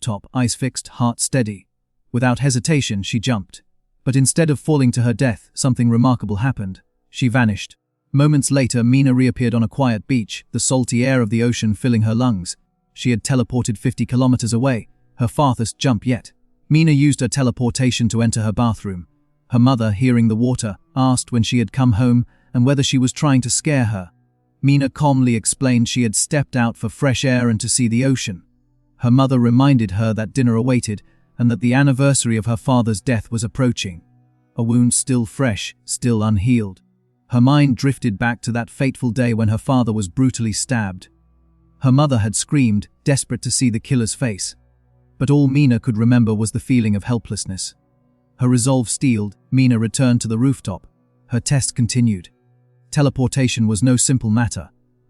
rooftop, eyes fixed, heart steady. Without hesitation, she jumped. But instead of falling to her death, something remarkable happened. She vanished. Moments later, Mina reappeared on a quiet beach, the salty air of the ocean filling her lungs. She had teleported 50 kilometers away, her farthest jump yet. Mina used her teleportation to enter her bathroom. Her mother, hearing the water, asked when she had come home and whether she was trying to scare her. Mina calmly explained she had stepped out for fresh air and to see the ocean. Her mother reminded her that dinner awaited and that the anniversary of her father's death was approaching. A wound still fresh, still unhealed. Her mind drifted back to that fateful day when her father was brutally stabbed. Her mother had screamed, desperate to see the killer's face. But all Mina could remember was the feeling of helplessness. Her resolve steeled, Mina returned to the rooftop. Her test continued. Teleportation was no simple matter.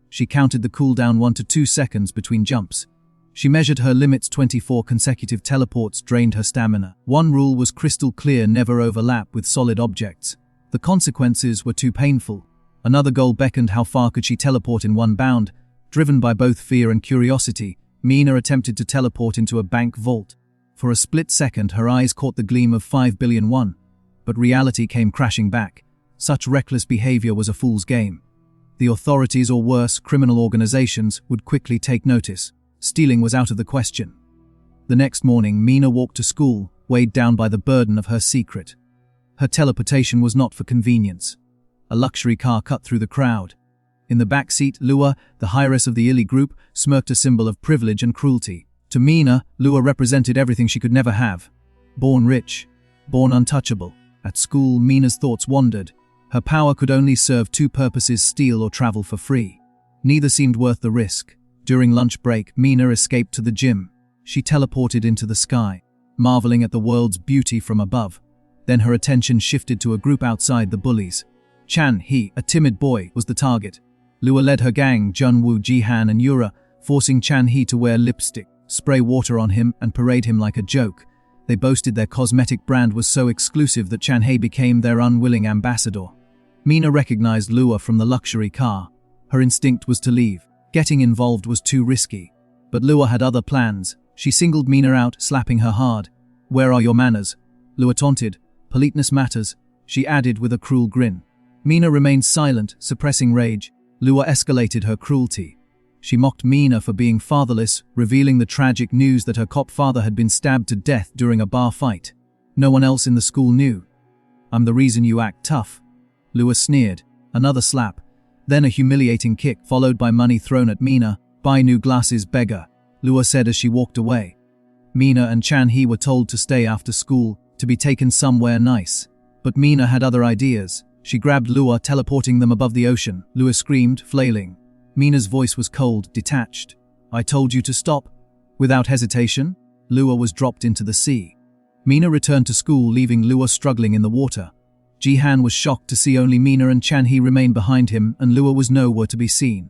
She counted the cooldown 1 to 2 seconds between jumps. She measured her limits. 24 consecutive teleports drained her stamina. One rule was crystal clear: never overlap with solid objects. The consequences were too painful. Another goal beckoned. How far could she teleport in one bound? Driven by both fear and curiosity, Mina attempted to teleport into a bank vault. For a split second, her eyes caught the gleam of 5 billion won. But reality came crashing back. Such reckless behavior was a fool's game. The authorities, or worse, criminal organizations, would quickly take notice. Stealing was out of the question. The next morning, Mina walked to school, weighed down by the burden of her secret. Her teleportation was not for convenience. A luxury car cut through the crowd. In the back seat, Lua, the heiress of the Ili group, smirked, a symbol of privilege and cruelty. To Mina, Lua represented everything she could never have. Born rich, born untouchable. At school, Mina's thoughts wandered. Her power could only serve two purposes: steal or travel for free. Neither seemed worth the risk. During lunch break, Mina escaped to the gym. She teleported into the sky, marveling at the world's beauty from above. Then her attention shifted to a group outside, the bullies. Chan Hee, a timid boy, was the target. Lua led her gang, Junwoo, Jihan and Yura, forcing Chan Hee to wear lipstick, spray water on him and parade him like a joke. They boasted their cosmetic brand was so exclusive that Chan Hee became their unwilling ambassador. Mina recognized Lua from the luxury car. Her instinct was to leave. Getting involved was too risky. But Lua had other plans. She singled Mina out, slapping her hard. "Where are your manners?" Lua taunted. "Politeness matters," she added with a cruel grin. Mina remained silent, suppressing rage. Lua escalated her cruelty. She mocked Mina for being fatherless, revealing the tragic news that her cop father had been stabbed to death during a bar fight. No one else in the school knew. "I'm the reason you act tough," Lua sneered. Another slap. Then a humiliating kick, followed by money thrown at Mina. "Buy new glasses, beggar," Lua said as she walked away. Mina and Chan Hee were told to stay after school, to be taken somewhere nice. But Mina had other ideas. She grabbed Lua, teleporting them above the ocean. Lua screamed, flailing. Mina's voice was cold, detached. "I told you to stop." Without hesitation, Lua was dropped into the sea. Mina returned to school, leaving Lua struggling in the water. Jihan was shocked to see only Mina and Chan Hee remain behind him, and Lua was nowhere to be seen.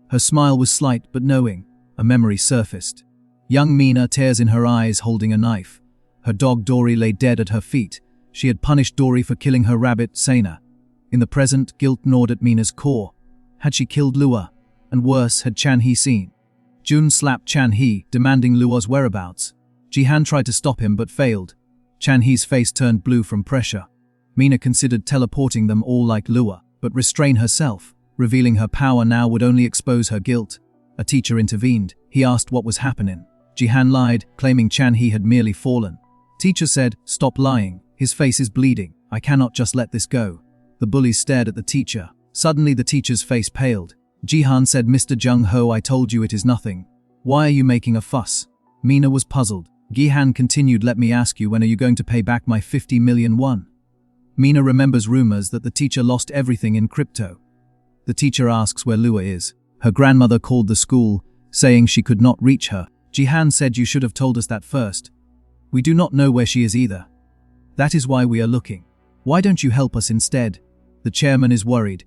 Her smile was slight but knowing. A memory surfaced. Young Mina, tears in her eyes, holding a knife. Her dog Dory lay dead at her feet. She had punished Dory for killing her rabbit, Sena. In the present, guilt gnawed at Mina's core. Had she killed Lua? And worse, had Chan Hee seen? Jun slapped Chan Hee, demanding Lua's whereabouts. Jihan tried to stop him but failed. Chan Hee's face turned blue from pressure. Mina considered teleporting them all like Lua, but restrained herself. Revealing her power now would only expose her guilt. A teacher intervened. He asked what was happening. Jihan lied, claiming Chan Hee had merely fallen. Teacher said, "Stop lying. His face is bleeding. I cannot just let this go." The bullies stared at the teacher. Suddenly the teacher's face paled. Jihan said, "Mr. Jung Ho, I told you it is nothing. Why are you making a fuss?" Mina was puzzled. Jihan continued, "Let me ask you, when are you going to pay back my 50 million won? Mina remembers rumors that the teacher lost everything in crypto. The teacher asks where Lua is. Her grandmother called the school, saying she could not reach her. Jihan said, "You should have told us that first. We do not know where she is either. That is why we are looking. Why don't you help us instead?" The chairman is worried.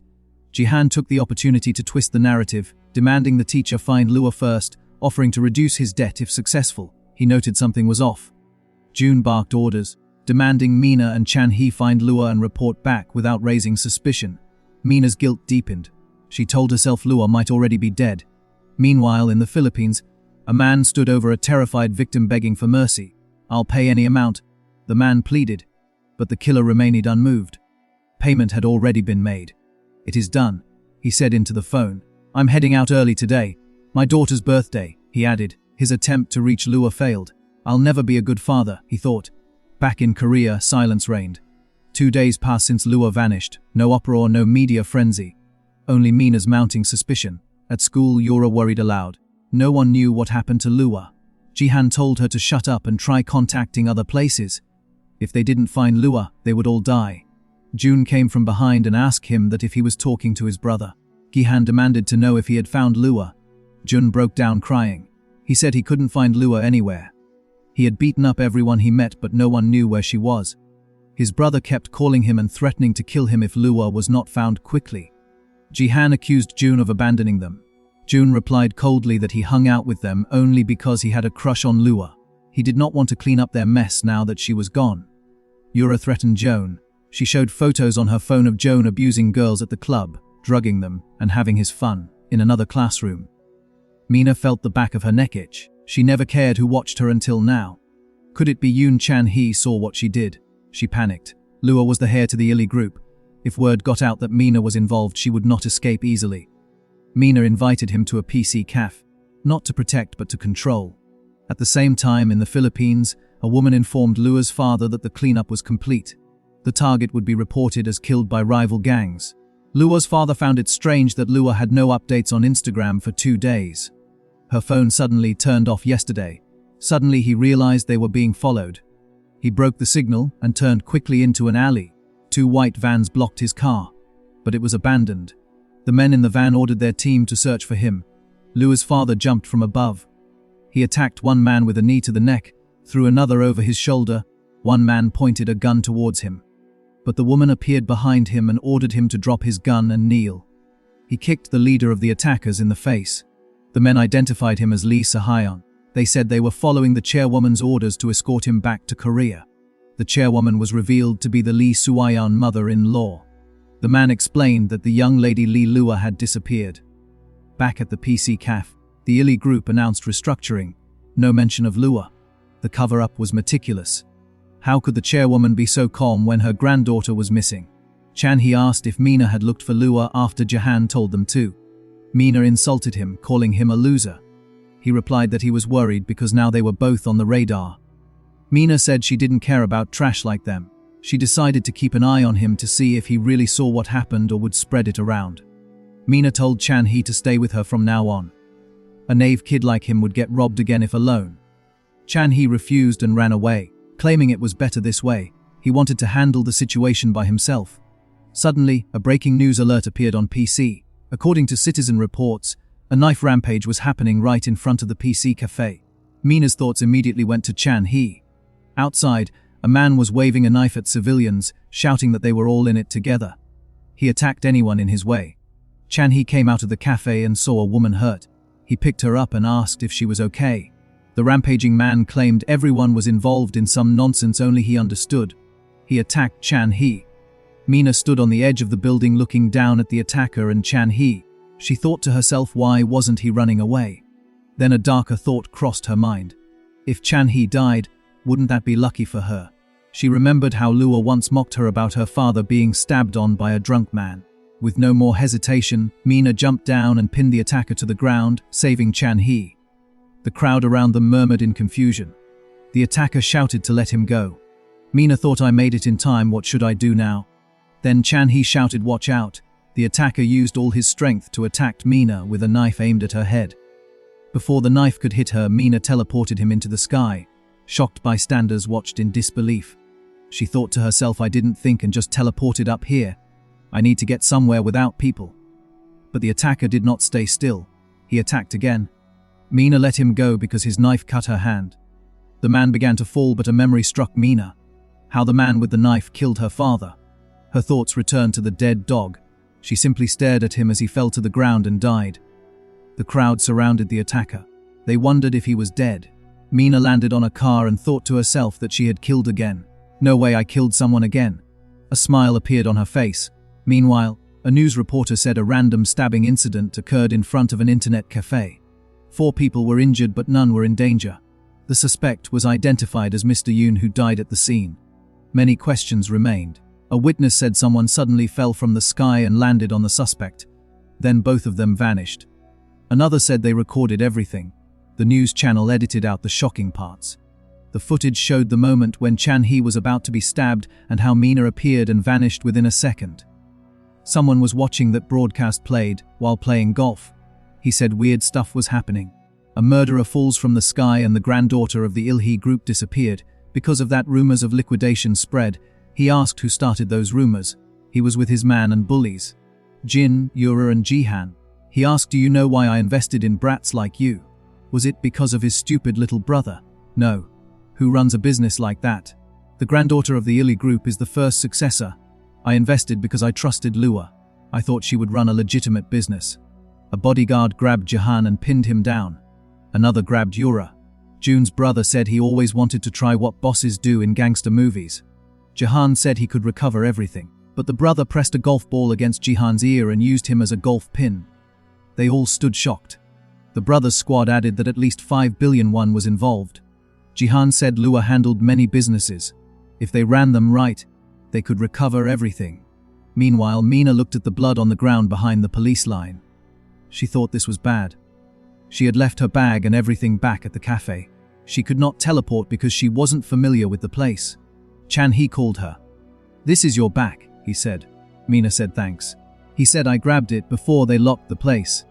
Jihan took the opportunity to twist the narrative, demanding the teacher find Lua first, offering to reduce his debt if successful. He noted something was off. June barked orders, demanding Mina and Chan Hee find Lua and report back without raising suspicion. Mina's guilt deepened. She told herself Lua might already be dead. Meanwhile, in the Philippines, A man stood over a terrified victim begging for mercy. "I'll pay any amount," the man pleaded, but the killer remained unmoved. Payment had already been made. "It is done," he said into the phone. "I'm heading out early today. My daughter's birthday," he added. His attempt to reach Lua failed. "I'll never be a good father," he thought. Back in Korea, silence reigned. 2 days passed since Lua vanished. No uproar, no media frenzy. Only Mina's mounting suspicion. At school, Yura worried aloud. No one knew what happened to Lua. Jihan told her to shut up and try contacting other places. If they didn't find Lua, they would all die. Jun came from behind and asked him that if he was talking to his brother. Jihan demanded to know if he had found Lua. Jun broke down crying. He said he couldn't find Lua anywhere. He had beaten up everyone he met, but no one knew where she was. His brother kept calling him and threatening to kill him if Lua was not found quickly. Jihan accused Jun of abandoning them. Jun replied coldly that he hung out with them only because he had a crush on Lua. He did not want to clean up their mess now that she was gone. Yura threatened Joan. She showed photos on her phone of Joan abusing girls at the club, drugging them, and having his fun, in another classroom. Mina felt the back of her neck itch. She never cared who watched her until now. Could it be Yoon Chan-hee saw what she did? She panicked. Lua was the heir to the Illy group. If word got out that Mina was involved, she would not escape easily. Mina invited him to a PC cafe, not to protect but to control. At the same time, in the Philippines, a woman informed Lua's father that the cleanup was complete. The target would be reported as killed by rival gangs. Lua's father found it strange that Lua had no updates on Instagram for 2 days. Her phone suddenly turned off yesterday. Suddenly he realized they were being followed. He broke the signal and turned quickly into an alley. 2 white vans blocked his car, but it was abandoned. The men in the van ordered their team to search for him. Lua's father jumped from above. He attacked one man with a knee to the neck, threw another over his shoulder. One man pointed a gun towards him. But the woman appeared behind him and ordered him to drop his gun and kneel. He kicked the leader of the attackers in the face. The men identified him as Lee Sahayon. They said they were following the chairwoman's orders to escort him back to Korea. The chairwoman was revealed to be the Lee Suayon mother-in-law. The man explained that the young lady Lee Lua had disappeared. Back at the PC cafe, the Illy group announced restructuring. No mention of Lua. The cover-up was meticulous. How could the chairwoman be so calm when her granddaughter was missing? Chan-hee asked if Mina had looked for Lua after Jahan told them to. Mina insulted him, calling him a loser. He replied that he was worried because now they were both on the radar. Mina said she didn't care about trash like them. She decided to keep an eye on him to see if he really saw what happened or would spread it around. Mina told Chan-hee to stay with her from now on. A naive kid like him would get robbed again if alone. Chan-hee refused and ran away, claiming it was better this way. He wanted to handle the situation by himself. Suddenly, a breaking news alert appeared on PC. According to citizen reports, a knife rampage was happening right in front of the PC cafe. Mina's thoughts immediately went to Chan-hee. Outside, a man was waving a knife at civilians, shouting that they were all in it together. He attacked anyone in his way. Chan-hee came out of the cafe and saw a woman hurt. He picked her up and asked if she was okay. The rampaging man claimed everyone was involved in some nonsense only he understood. He attacked Chan-hee. Mina stood on the edge of the building looking down at the attacker and Chan-hee. She thought to herself, why wasn't he running away? Then a darker thought crossed her mind. If Chan-hee died, wouldn't that be lucky for her? She remembered how Lua once mocked her about her father being stabbed on by a drunk man. With no more hesitation, Mina jumped down and pinned the attacker to the ground, saving Chan-hee. The crowd around them murmured in confusion. The attacker shouted to let him go. Mina thought, I made it in time, what should I do now? Then Chan-hee shouted, watch out. The attacker used all his strength to attack Mina with a knife aimed at her head. Before the knife could hit her, Mina teleported him into the sky. Shocked bystanders watched in disbelief. She thought to herself, I didn't think and just teleported up here. I need to get somewhere without people. But the attacker did not stay still. He attacked again. Mina let him go because his knife cut her hand. The man began to fall, but a memory struck Mina. How the man with the knife killed her father. Her thoughts returned to the dead dog. She simply stared at him as he fell to the ground and died. The crowd surrounded the attacker. They wondered if he was dead. Mina landed on a car and thought to herself that she had killed again. No way, I killed someone again. A smile appeared on her face. Meanwhile, a news reporter said a random stabbing incident occurred in front of an internet cafe. 4 people were injured but none were in danger. The suspect was identified as Mr. Yoon, who died at the scene. Many questions remained. A witness said someone suddenly fell from the sky and landed on the suspect. Then both of them vanished. Another said they recorded everything. The news channel edited out the shocking parts. The footage showed the moment when Chan-hee was about to be stabbed and how Mina appeared and vanished within a second. Someone was watching that broadcast played while playing golf. He said weird stuff was happening. A murderer falls from the sky and the granddaughter of the Il-hee group disappeared. Because of that, rumors of liquidation spread. He asked who started those rumors. He was with his man and bullies. Jin, Yura and Jihan. He asked, do you know why I invested in brats like you? Was it because of his stupid little brother? No. Who runs a business like that? The granddaughter of the Il-hee group is the first successor. I invested because I trusted Lua. I thought she would run a legitimate business. A bodyguard grabbed Jihan and pinned him down. Another grabbed Yura. Jun's brother said he always wanted to try what bosses do in gangster movies. Jihan said he could recover everything, but the brother pressed a golf ball against Jihan's ear and used him as a golf pin. They all stood shocked. The brothers' squad added that at least 5 billion won was involved. Jihan said Lua handled many businesses. If they ran them right, they could recover everything. Meanwhile, Mina looked at the blood on the ground behind the police line. She thought this was bad. She had left her bag and everything back at the cafe. She could not teleport because she wasn't familiar with the place. Chan-hee called her. This is your back, he said. Mina said thanks. He said I grabbed it before they locked the place.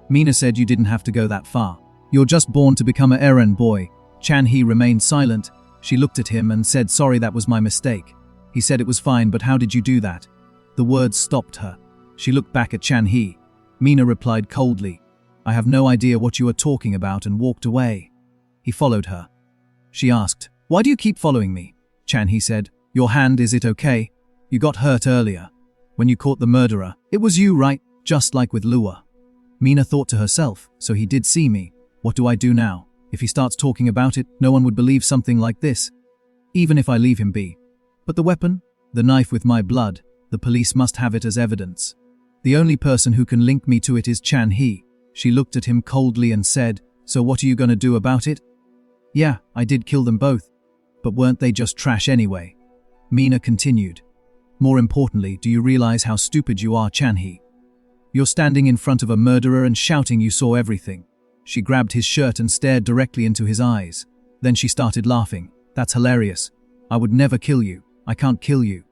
Mina said you didn't have to go that far. You're just born to become an errand boy. Chan-hee remained silent. She looked at him and said sorry, that was my mistake. He said it was fine, but how did you do that? The words stopped her. She looked back at Chan-hee. Mina replied coldly, I have no idea what you are talking about, and walked away. He followed her. She asked, why do you keep following me? Chan-hee said, your hand, is it okay? You got hurt earlier. When you caught the murderer, it was you, right? Just like with Lua. Mina thought to herself, so he did see me. What do I do now? If he starts talking about it, no one would believe something like this. Even if I leave him be. But the weapon? The knife with my blood. The police must have it as evidence. The only person who can link me to it is Chan-hee. She looked at him coldly and said, so what are you going to do about it? Yeah, I did kill them both. But weren't they just trash anyway? Mina continued. More importantly, do you realize how stupid you are, Chan-hee? You're standing in front of a murderer and shouting you saw everything. She grabbed his shirt and stared directly into his eyes. Then she started laughing. That's hilarious. I would never kill you. I can't kill you.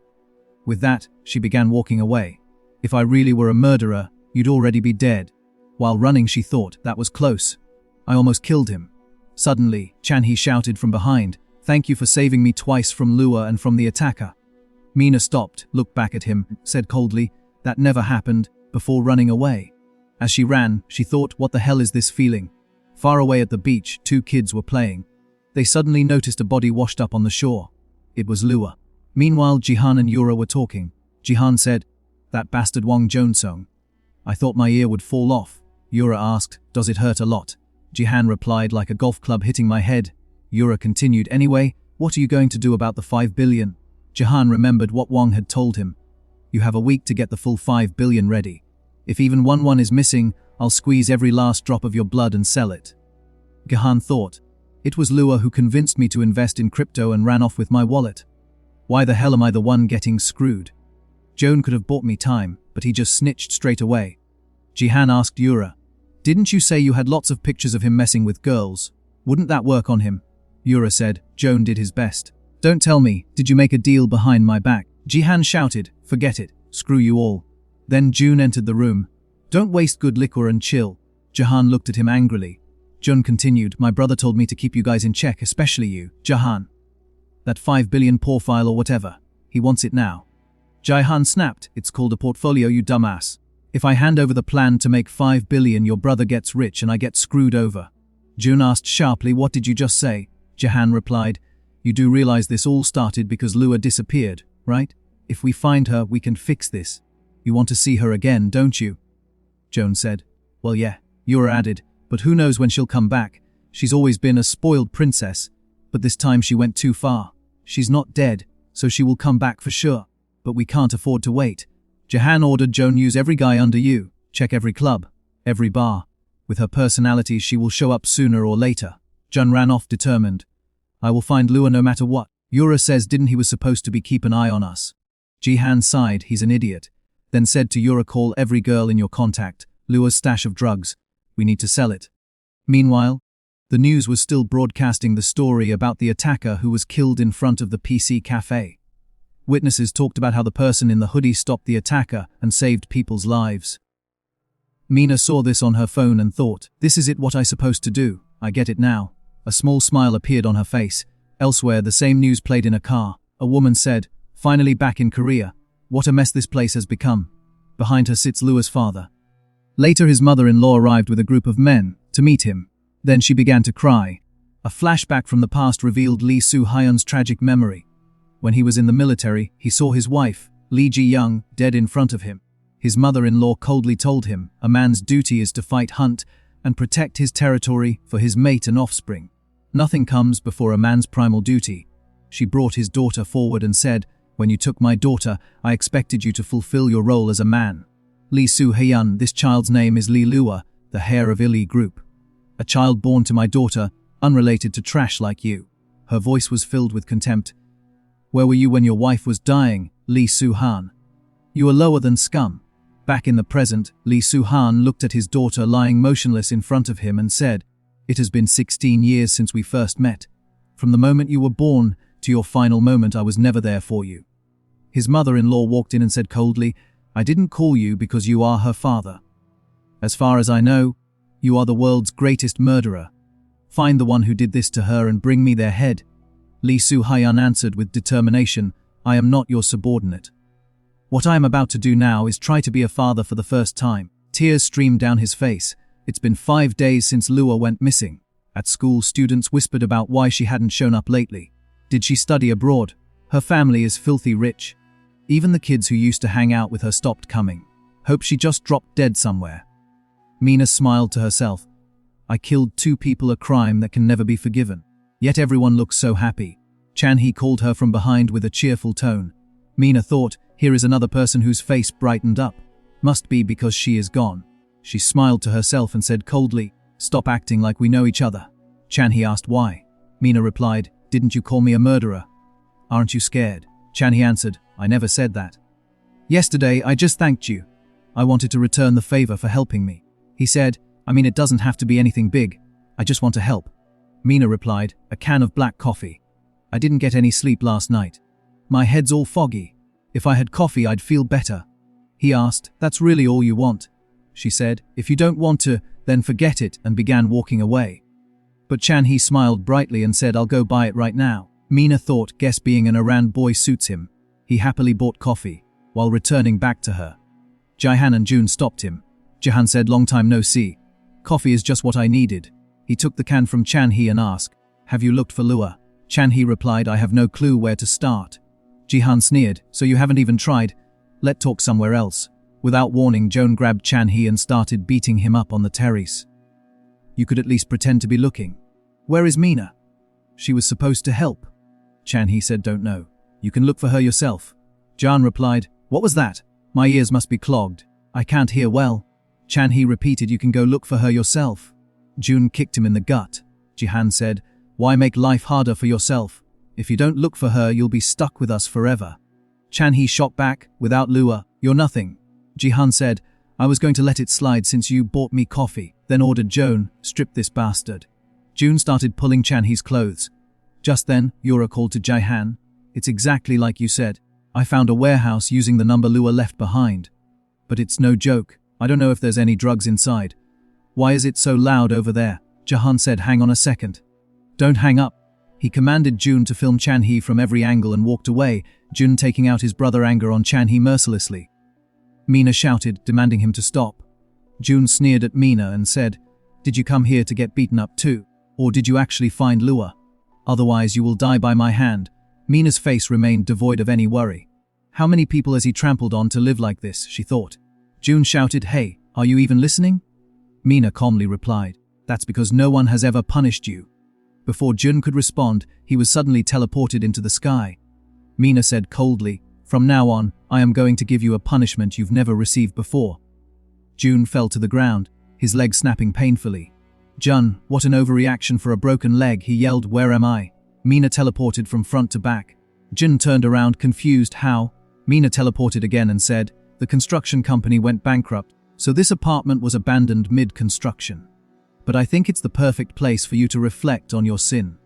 With that, she began walking away. If I really were a murderer, you'd already be dead. While running, she thought, that was close. I almost killed him. Suddenly, Chan-hee shouted from behind, thank you for saving me twice from Lua and from the attacker. Mina stopped, looked back at him, said coldly, that never happened, before running away. As she ran, she thought, what the hell is this feeling? Far away at the beach, 2 kids were playing. They suddenly noticed a body washed up on the shore. It was Lua. Meanwhile, Jihan and Yura were talking. Jihan said, that bastard Wang Jonsong. I thought my ear would fall off. Yura asked, does it hurt a lot? Jihan replied, like a golf club hitting my head. Yura continued, anyway, what are you going to do about the 5 billion? Jihan remembered what Wang had told him. You have a week to get the full 5 billion ready. If even one is missing, I'll squeeze every last drop of your blood and sell it. Jihan thought, it was Lua who convinced me to invest in crypto and ran off with my wallet. Why the hell am I the one getting screwed? Joan could have bought me time, but he just snitched straight away. Jihan asked Yura, didn't you say you had lots of pictures of him messing with girls? Wouldn't that work on him? Yura said, Joan did his best. Don't tell me, did you make a deal behind my back? Jihan shouted, forget it, screw you all. Then June entered the room. Don't waste good liquor and chill. Jahan looked at him angrily. Jun continued, my brother told me to keep you guys in check, especially you, Jahan. That 5 billion profile or whatever. He wants it now. Jahan snapped, it's called a portfolio, you dumbass. If I hand over the plan to make 5 billion, your brother gets rich and I get screwed over. Jun asked sharply, what did you just say? Jahan replied, you do realize this all started because Lua disappeared, right? If we find her, we can fix this. You want to see her again, don't you? Joan said, well yeah. Yura added, but who knows when she'll come back. She's always been a spoiled princess, but this time she went too far. She's not dead, so she will come back for sure. But we can't afford to wait. Jahan ordered Joan, use every guy under you, check every club, every bar. With her personality, she will show up sooner or later. Jun ran off determined. I will find Lua no matter what. Yura says didn't he was supposed to be keep an eye on us. Jihan sighed, he's an idiot. Then said to Yura, call every girl in your contact. Lua's stash of drugs. We need to sell it. Meanwhile, the news was still broadcasting the story about the attacker who was killed in front of the PC cafe. Witnesses talked about how the person in the hoodie stopped the attacker and saved people's lives. Mina saw this on her phone and thought, this is it what I supposed to do, I get it now. A small smile appeared on her face. Elsewhere, the same news played in a car. A woman said, finally back in Korea. What a mess this place has become. Behind her sits Lua's father. Later his mother-in-law arrived with a group of men to meet him. Then she began to cry. A flashback from the past revealed Lee Soo-hyun's tragic memory. When he was in the military, he saw his wife, Lee Ji-young, dead in front of him. His mother-in-law coldly told him, a man's duty is to fight, hunt, and protect his territory for his mate and offspring. Nothing comes before a man's primal duty. She brought his daughter forward and said, when you took my daughter, I expected you to fulfill your role as a man. Lee Soo-hyun, this child's name is Lee Lua, the heir of Illy Group. A child born to my daughter, unrelated to trash like you. Her voice was filled with contempt. Where were you when your wife was dying, Lee Soo-han? You are lower than scum. Back in the present, Lee Soo-han looked at his daughter lying motionless in front of him and said, it has been 16 years since we first met. From the moment you were born to your final moment, I was never there for you. His mother-in-law walked in and said coldly, I didn't call you because you are her father. As far as I know, you are the world's greatest murderer. Find the one who did this to her and bring me their head. Lee Soo-hyun answered with determination, I am not your subordinate. What I am about to do now is try to be a father for the first time. Tears streamed down his face. It's been 5 days since Lua went missing. At school, students whispered about why she hadn't shown up lately. Did she study abroad? Her family is filthy rich. Even the kids who used to hang out with her stopped coming. Hope she just dropped dead somewhere. Mina smiled to herself. I killed 2 people, a crime that can never be forgiven. Yet everyone looks so happy. Chan-hee called her from behind with a cheerful tone. Mina thought, here is another person whose face brightened up. Must be because she is gone. She smiled to herself and said coldly, stop acting like we know each other. Chan-hee asked why. Mina replied, didn't you call me a murderer? Aren't you scared? Chan-hee answered, I never said that. Yesterday I just thanked you. I wanted to return the favor for helping me. He said, I mean it doesn't have to be anything big. I just want to help. Mina replied, a can of black coffee. I didn't get any sleep last night. My head's all foggy. If I had coffee I'd feel better. He asked, that's really all you want? She said, if you don't want to, then forget it, and began walking away. But Chan-hee smiled brightly and said, I'll go buy it right now. Mina thought, guess being an Iran boy suits him. He happily bought coffee, while returning back to her. Jihan and June stopped him. Jihan said, long time no see. Coffee is just what I needed. He took the can from Chan-hee and asked, have you looked for Lua? Chan-hee replied, I have no clue where to start. Jihan sneered, so you haven't even tried? Let's talk somewhere else. Without warning, Joan grabbed Chan-hee and started beating him up on the terrace. You could at least pretend to be looking. Where is Mina? She was supposed to help. Chan-hee said, don't know. You can look for her yourself. Jan replied, what was that? My ears must be clogged. I can't hear well. Chan-hee repeated, you can go look for her yourself. June kicked him in the gut. Jihan said, why make life harder for yourself? If you don't look for her, you'll be stuck with us forever. Chan-hee shot back, without Lua, you're nothing. Jihan said, I was going to let it slide since you bought me coffee, then ordered Joan, strip this bastard. June started pulling Chan-hee's clothes. Just then, Yura called to Jihan, it's exactly like you said. I found a warehouse using the number Lua left behind. But it's no joke. I don't know if there's any drugs inside. Why is it so loud over there? Jihan said, hang on a second. Don't hang up. He commanded June to film Chan-hee from every angle and walked away, June taking out his brother anger on Chan-hee mercilessly. Mina shouted, demanding him to stop. June sneered at Mina and said, did you come here to get beaten up too? Or did you actually find Lua? Otherwise you will die by my hand. Mina's face remained devoid of any worry. How many people has he trampled on to live like this, she thought. June shouted, hey, are you even listening? Mina calmly replied, that's because no one has ever punished you. Before June could respond, he was suddenly teleported into the sky. Mina said coldly, from now on, I am going to give you a punishment you've never received before. June fell to the ground. his leg snapping painfully. "Jun, what an overreaction for a broken leg," he yelled. "Where am I?" Mina teleported from front to back. Jun turned around, confused. "How?" Mina teleported again and said, "The construction company went bankrupt, so this apartment was abandoned mid-construction. But I think it's the perfect place for you to reflect on your sin."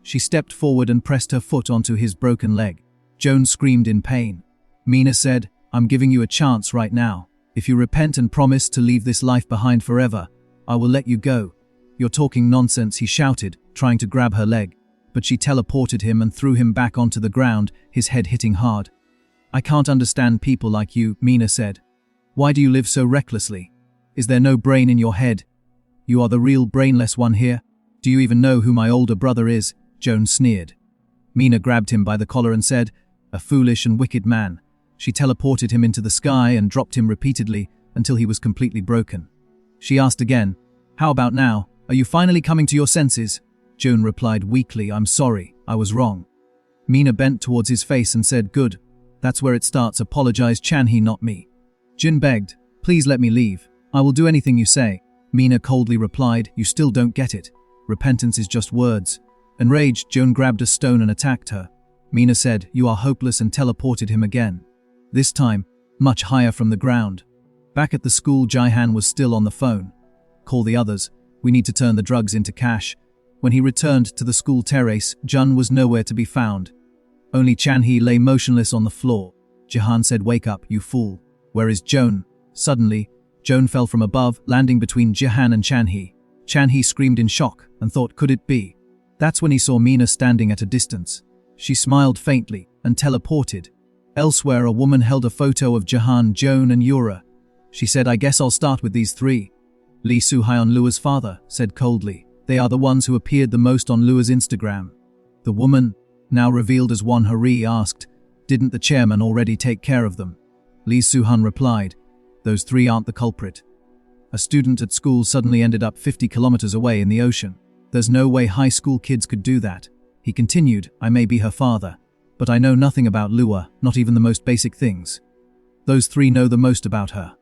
She stepped forward and pressed her foot onto his broken leg. Joan screamed in pain. Mina said, "I'm giving you a chance right now. If you repent and promise to leave this life behind forever, I will let you go." "You're talking nonsense," he shouted, trying to grab her leg. But she teleported him and threw him back onto the ground, his head hitting hard. "I can't understand people like you," Mina said. "Why do you live so recklessly? Is there no brain in your head? You are the real brainless one here. Do you even know who my older brother is?" Joan sneered. Mina grabbed him by the collar and said, "A foolish and wicked man." She teleported him into the sky and dropped him repeatedly until he was completely broken. She asked again, "How about now? Are you finally coming to your senses?" Joan replied weakly, "I'm sorry, I was wrong." Mina bent towards his face and said, "Good. That's where it starts. Apologize, Chan-hee, not me." Jin begged, "Please let me leave. I will do anything you say." Mina coldly replied, "You still don't get it. Repentance is just words." Enraged, Joan grabbed a stone and attacked her. Mina said, "You are hopeless," and teleported him again. This time, much higher from the ground. Back at the school, Jihan was still on the phone. "Call the others. We need to turn the drugs into cash." When he returned to the school terrace, Jun was nowhere to be found. Only Chan-hee lay motionless on the floor. Jihan said, "Wake up, you fool. Where is Joan?" Suddenly, Joan fell from above, landing between Jihan and Chan-hee. Chan-hee screamed in shock and thought, could it be? That's when he saw Mina standing at a distance. She smiled faintly and teleported. Elsewhere, a woman held a photo of Jihan, Joan and Yura. She said, "I guess I'll start with these three." Lee Soo-hyun, Lua's father, said coldly, "They are the ones who appeared the most on Lua's Instagram." The woman, now revealed as Won Hari, asked, "Didn't the chairman already take care of them?" Lee Soo-hyun replied, "Those three aren't the culprit. A student at school suddenly ended up 50 kilometers away in the ocean. There's no way high school kids could do that." He continued, "I may be her father, but I know nothing about Lua, not even the most basic things. Those three know the most about her."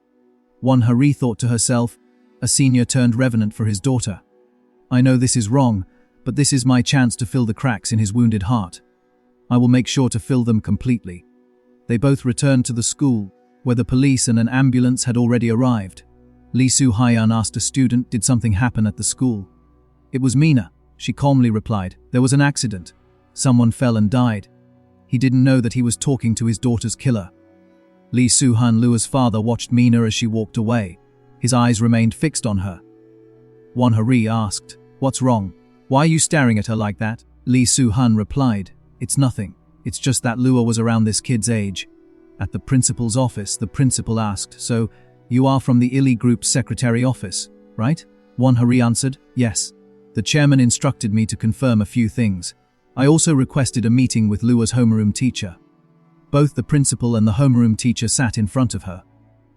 Won Hari thought to herself, a senior turned revenant for his daughter. "I know this is wrong, but this is my chance to fill the cracks in his wounded heart. I will make sure to fill them completely." They both returned to the school, where the police and an ambulance had already arrived. Lee Soo-hyun asked a student, "Did something happen at the school?" "It was Mina," she calmly replied. "There was an accident. Someone fell and died." He didn't know that he was talking to his daughter's killer. Lee Soo-hyun, Lua's father, watched Mina as she walked away. His eyes remained fixed on her. Won Hari asked, "What's wrong? Why are you staring at her like that?" Lee Soo-hyun replied, "It's nothing. It's just that Lua was around this kid's age." At the principal's office, the principal asked, "So, you are from the Illy Group's secretary office, right?" Won Hari answered, "Yes. The chairman instructed me to confirm a few things. I also requested a meeting with Lua's homeroom teacher." Both the principal and the homeroom teacher sat in front of her.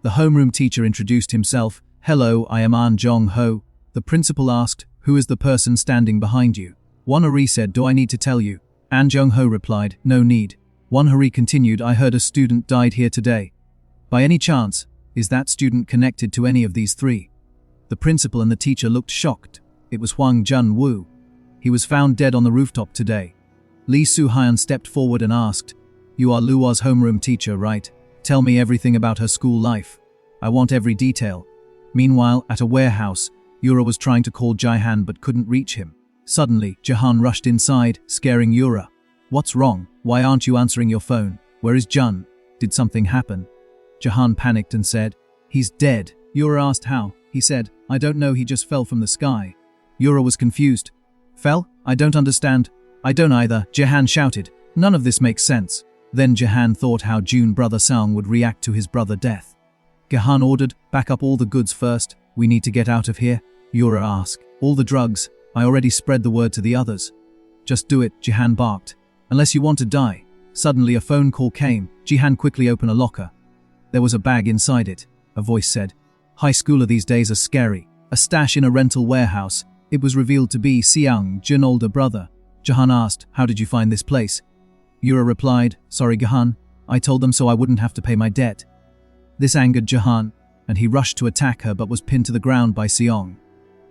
The homeroom teacher introduced himself. "Hello, I am An Jong-ho." The principal asked, "Who is the person standing behind you?" Won Hari said, "Do I need to tell you?" An Jong-ho replied, "No need." Won Hari continued, "I heard a student died here today. By any chance, is that student connected to any of these three?" The principal and the teacher looked shocked. It was Hwang Jun-woo. He was found dead on the rooftop today. Lee Soo-hyun stepped forward and asked, "You are Lua's homeroom teacher, right? Tell me everything about her school life. I want every detail." Meanwhile, at a warehouse, Yura was trying to call Jihan but couldn't reach him. Suddenly, Jihan rushed inside, scaring Yura. "What's wrong? Why aren't you answering your phone? Where is Jun? Did something happen?" Jihan panicked and said, "He's dead." Yura asked how. He said, "I don't know, he just fell from the sky." Yura was confused. "Fell? I don't understand." "I don't either," Jihan shouted. "None of this makes sense." Then Jihan thought how June brother Sang would react to his brother death. Jihan ordered, "Back up all the goods first. We need to get out of here." Yura asked, "All the drugs? I already spread the word to the others." "Just do it," Jihan barked. "Unless you want to die." Suddenly a phone call came. Jihan quickly opened a locker. There was a bag inside it. A voice said, "High schooler these days are scary." A stash in a rental warehouse. It was revealed to be Seung, Jun's older brother. Jihan asked, "How did you find this place?" Yura replied, "Sorry, Jihan. I told them so I wouldn't have to pay my debt." This angered Jihan. and he rushed to attack her but was pinned to the ground by Seong.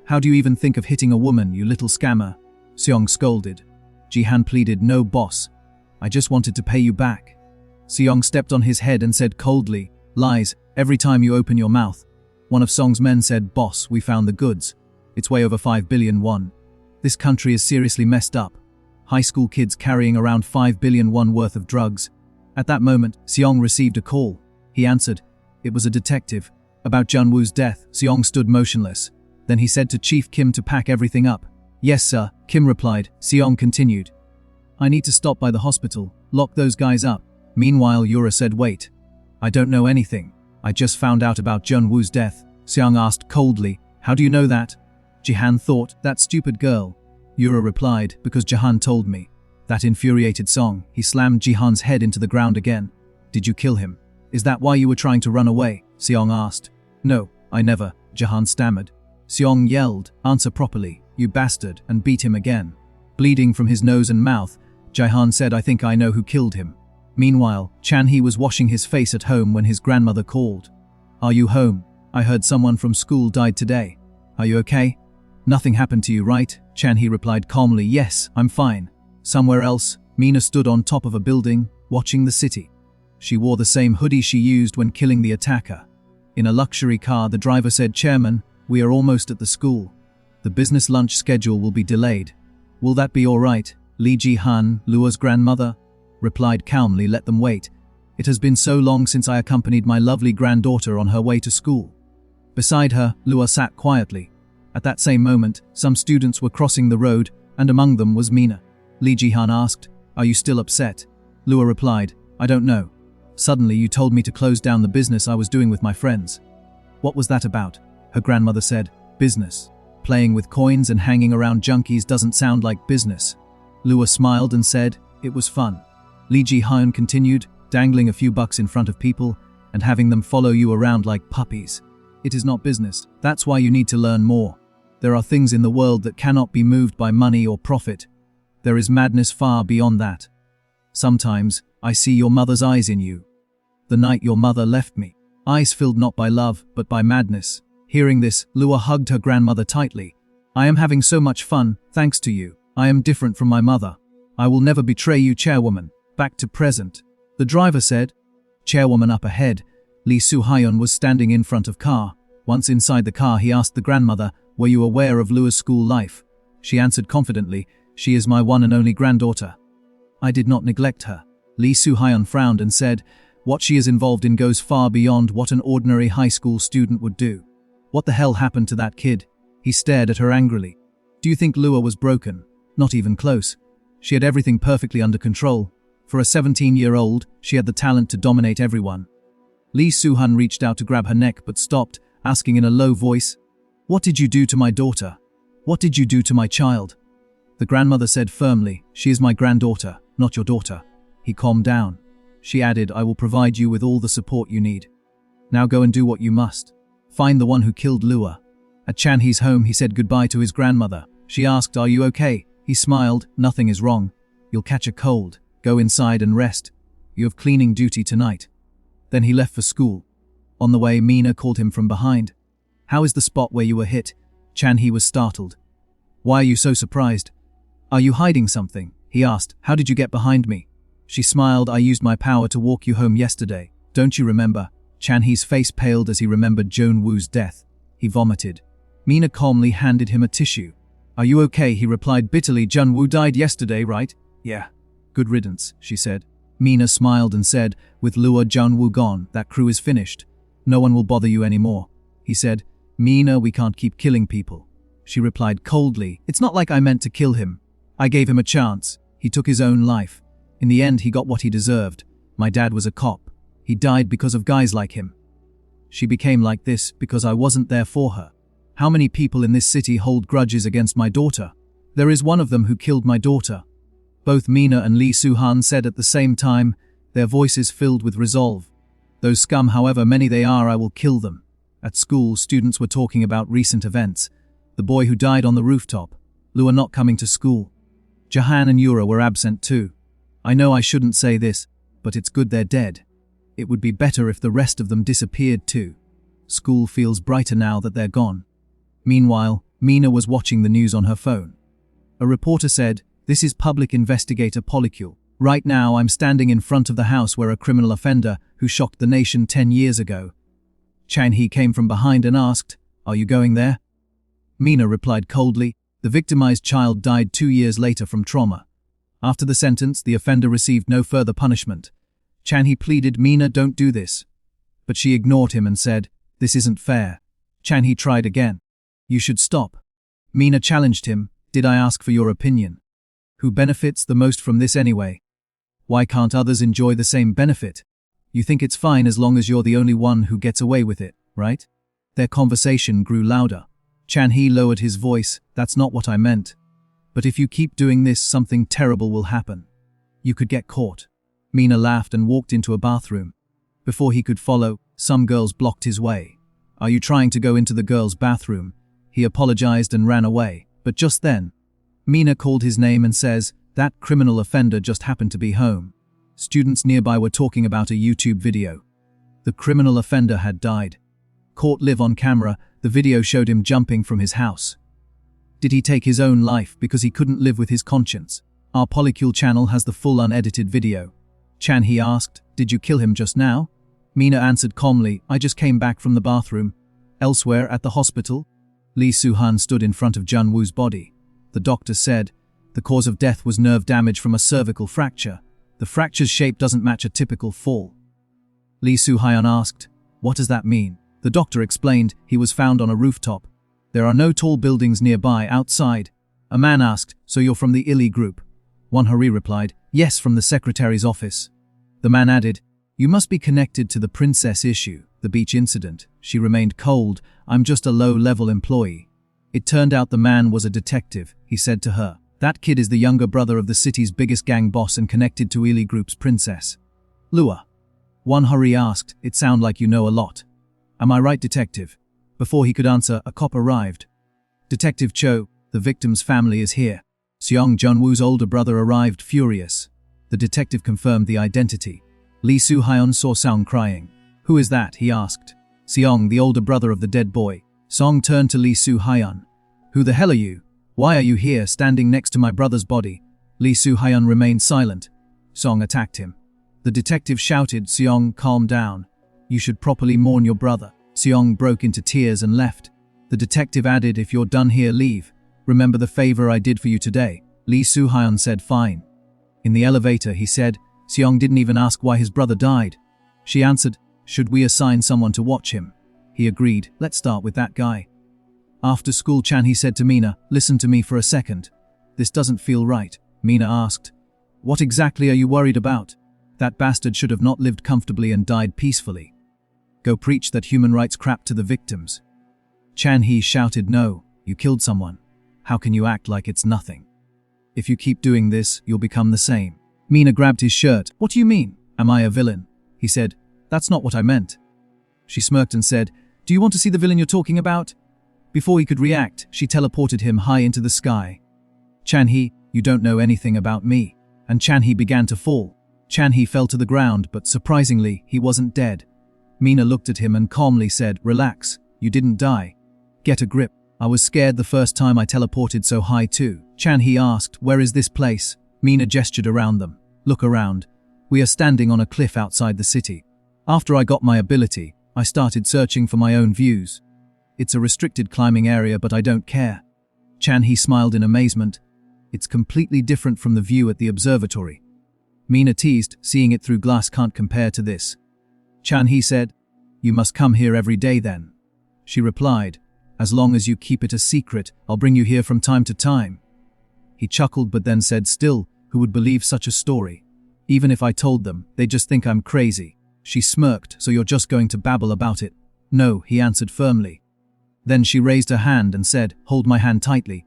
"How do you even think of hitting a woman, you little scammer?" Seong scolded. Jihan pleaded, "No, boss. I just wanted to pay you back." Seong stepped on his head and said coldly, "Lies, every time you open your mouth." One of Song's men said, "Boss, we found the goods. It's way over 5 billion won. This country is seriously messed up. High school kids carrying around 5 billion won worth of drugs." At that moment, Seong received a call. He answered. It was a detective. About Junwoo's death, Seong stood motionless. Then he said to Chief Kim to pack everything up. "Yes, sir," Kim replied. Seong continued. "I need to stop by the hospital. Lock those guys up." Meanwhile, Yura said, "Wait. I don't know anything. I just found out about Junwoo's death." Seong asked coldly, "How do you know that?" Jihan thought, "That stupid girl." Yura replied, "Because Jihan told me." That infuriated Song. He slammed Jihan's head into the ground again. "Did you kill him? Is that why you were trying to run away?" Seong asked. "No, I never," Jihan stammered. Seong yelled, "Answer properly, you bastard," and beat him again. Bleeding from his nose and mouth, Jihan said, "I think I know who killed him." Meanwhile, Chan-hee was washing his face at home when his grandmother called. "Are you home? I heard someone from school died today. Are you okay?" "Nothing happened to you, right?" Chan-hee replied calmly, "Yes, I'm fine." Somewhere else, Mina stood on top of a building, watching the city. She wore the same hoodie she used when killing the attacker. In a luxury car, the driver said, "Chairman, we are almost at the school. The business lunch schedule will be delayed. Will that be all right?" Lee Ji-han, Lua's grandmother, replied calmly, "Let them wait. It has been so long since I accompanied my lovely granddaughter on her way to school." Beside her, Lua sat quietly. At that same moment, some students were crossing the road, and among them was Mina. Lee Ji-han asked, "Are you still upset?" Lua replied, "I don't know. Suddenly you told me to close down the business I was doing with my friends." "What was that about?" Her grandmother said, "Business. Playing with coins and hanging around junkies doesn't sound like business." Lua smiled and said, "It was fun." Lee Ji-han continued, "Dangling a few bucks in front of people and having them follow you around like puppies. It is not business. That's why you need to learn more. There are things in the world that cannot be moved by money or profit. There is madness far beyond that. Sometimes, I see your mother's eyes in you. The night your mother left me. Eyes filled not by love, but by madness." Hearing this, Lua hugged her grandmother tightly. "I am having so much fun, thanks to you. I am different from my mother. I will never betray you, chairwoman." Back to present. The driver said. Chairwoman up ahead. Lee Soo-hyun was standing in front of car. Once inside the car, he asked the grandmother, "Were you aware of Lua's school life?" She answered confidently, "She is my one and only granddaughter. I did not neglect her." Lee Soo-hyun frowned and said, "What she is involved in goes far beyond what an ordinary high school student would do. What the hell happened to that kid?" He stared at her angrily. "Do you think Lua was broken? Not even close. She had everything perfectly under control. For a 17-year-old, she had the talent to dominate everyone." Lee Soo-hyun reached out to grab her neck but stopped, asking in a low voice, "What did you do to my daughter? What did you do to my child?" The grandmother said firmly, "She is my granddaughter, not your daughter." He calmed down. She added, "I will provide you with all the support you need. Now go and do what you must. Find the one who killed Lua." At Chan-hee's home, he said goodbye to his grandmother. She asked, "Are you okay?" He smiled, "Nothing is wrong. You'll catch a cold. Go inside and rest. You have cleaning duty tonight." Then he left for school. On the way, Mina called him from behind. "How is the spot where you were hit?" Chan-hee was startled. "Why are you so surprised? Are you hiding something?" he asked. "How did you get behind me?" She smiled, "I used my power to walk you home yesterday. Don't you remember?" Chan-hee's face paled as he remembered Jong-woo's death. He vomited. Mina calmly handed him a tissue. "Are you okay?" he replied bitterly. "Jung-woo died yesterday, right?" "Yeah." "Good riddance," she said. Mina smiled and said, "With Lua Jung-woo gone, that crew is finished. No one will bother you anymore." He said, "Mina, we can't keep killing people." She replied coldly, "It's not like I meant to kill him. I gave him a chance. He took his own life. In the end, he got what he deserved. My dad was a cop. He died because of guys like him. She became like this because I wasn't there for her. How many people in this city hold grudges against my daughter? There is one of them who killed my daughter." Both Mina and Lee Soo-hyun said at the same time, their voices filled with resolve. "Those scum, however many they are, I will kill them." At school, students were talking about recent events. The boy who died on the rooftop. Lua not coming to school. Jahan and Yura were absent too. "I know I shouldn't say this, but it's good they're dead. It would be better if the rest of them disappeared too." School feels brighter now that they're gone. Meanwhile, Mina was watching the news on her phone. A reporter said, "This is public investigator Polycule. Right now I'm standing in front of the house where a criminal offender who shocked the nation 10 years ago." Chan-hee came from behind and asked, "Are you going there?" Mina replied coldly, "The victimized child died 2 years later from trauma." After the sentence, the offender received no further punishment. Chan-hee pleaded, "Mina, don't do this." But she ignored him and said, "This isn't fair." Chan-hee tried again. "You should stop." Mina challenged him, "Did I ask for your opinion? Who benefits the most from this anyway? Why can't others enjoy the same benefit? You think it's fine as long as you're the only one who gets away with it, right?" Their conversation grew louder. Chan-hee lowered his voice, "That's not what I meant. But if you keep doing this, something terrible will happen. You could get caught." Mina laughed and walked into a bathroom. Before he could follow, some girls blocked his way. "Are you trying to go into the girls' bathroom?" He apologized and ran away, but just then, Mina called his name and says, "That criminal offender just happened to be home." Students nearby were talking about a YouTube video. The criminal offender had died. Caught live on camera, the video showed him jumping from his house. Did he take his own life because he couldn't live with his conscience? Our Polycule channel has the full unedited video. Chan-hee asked, "Did you kill him just now?" Mina answered calmly, "I just came back from the bathroom." Elsewhere at the hospital, Lee Soo-han stood in front of Jun-woo's body. The doctor said, the cause of death was nerve damage from a cervical fracture. The fracture's shape doesn't match a typical fall. Lee Soo-hyun asked, "What does that mean?" The doctor explained, he was found on a rooftop. There are no tall buildings nearby outside. A man asked, "So you're from the Illy group?" Won-huri replied, "Yes, from the secretary's office." The man added, "You must be connected to the princess issue, the beach incident." She remained cold, "I'm just a low-level employee." It turned out the man was a detective. He said to her, "That kid is the younger brother of the city's biggest gang boss and connected to Illy group's princess." Lua. Won-huri asked, "It sounds like you know a lot. Am I right, detective?" Before he could answer, a cop arrived. "Detective Cho, the victim's family is here." Seong Jun-woo's older brother arrived furious. The detective confirmed the identity. Lee Soo-hyun saw Seong crying. "Who is that?" he asked. Seong, the older brother of the dead boy. Seong turned to Lee Soo-hyun. "Who the hell are you? Why are you here standing next to my brother's body?" Lee Soo-hyun remained silent. Seong attacked him. The detective shouted, "Seong, calm down. You should properly mourn your brother." Seong broke into tears and left. The detective added, "If you're done here, leave. Remember the favor I did for you today." Lee Soo-hyun said, "Fine." In the elevator, he said, Seong didn't even ask why his brother died. She answered, "Should we assign someone to watch him?" He agreed, "Let's start with that guy." After school, Chan-hee said to Mina, "Listen to me for a second. This doesn't feel right." Mina asked, "What exactly are you worried about?" "That bastard should have not lived comfortably and died peacefully. Go preach that human rights crap to the victims." Chan-hee shouted, "No, you killed someone. How can you act like it's nothing? If you keep doing this, you'll become the same." Mina grabbed his shirt. "What do you mean? Am I a villain?" He said, "That's not what I meant." She smirked and said, "Do you want to see the villain you're talking about?" Before he could react, she teleported him high into the sky. "Chan-hee, you don't know anything about me." And Chan-hee began to fall. Chan-hee fell to the ground, but surprisingly, he wasn't dead. Mina looked at him and calmly said, "Relax, you didn't die. Get a grip." "I was scared the first time I teleported so high too." Chan-hee asked, "Where is this place?" Mina gestured around them. "Look around. We are standing on a cliff outside the city. After I got my ability, I started searching for my own views. It's a restricted climbing area, but I don't care." Chan-hee smiled in amazement. "It's completely different from the view at the observatory." Mina teased, "Seeing it through glass can't compare to this." Chan-hee said, "You must come here every day then." She replied, "As long as you keep it a secret, I'll bring you here from time to time." He chuckled but then said, "Still, who would believe such a story? Even if I told them, they'd just think I'm crazy." She smirked, "So you're just going to babble about it?" "No," he answered firmly. Then she raised her hand and said, "Hold my hand tightly."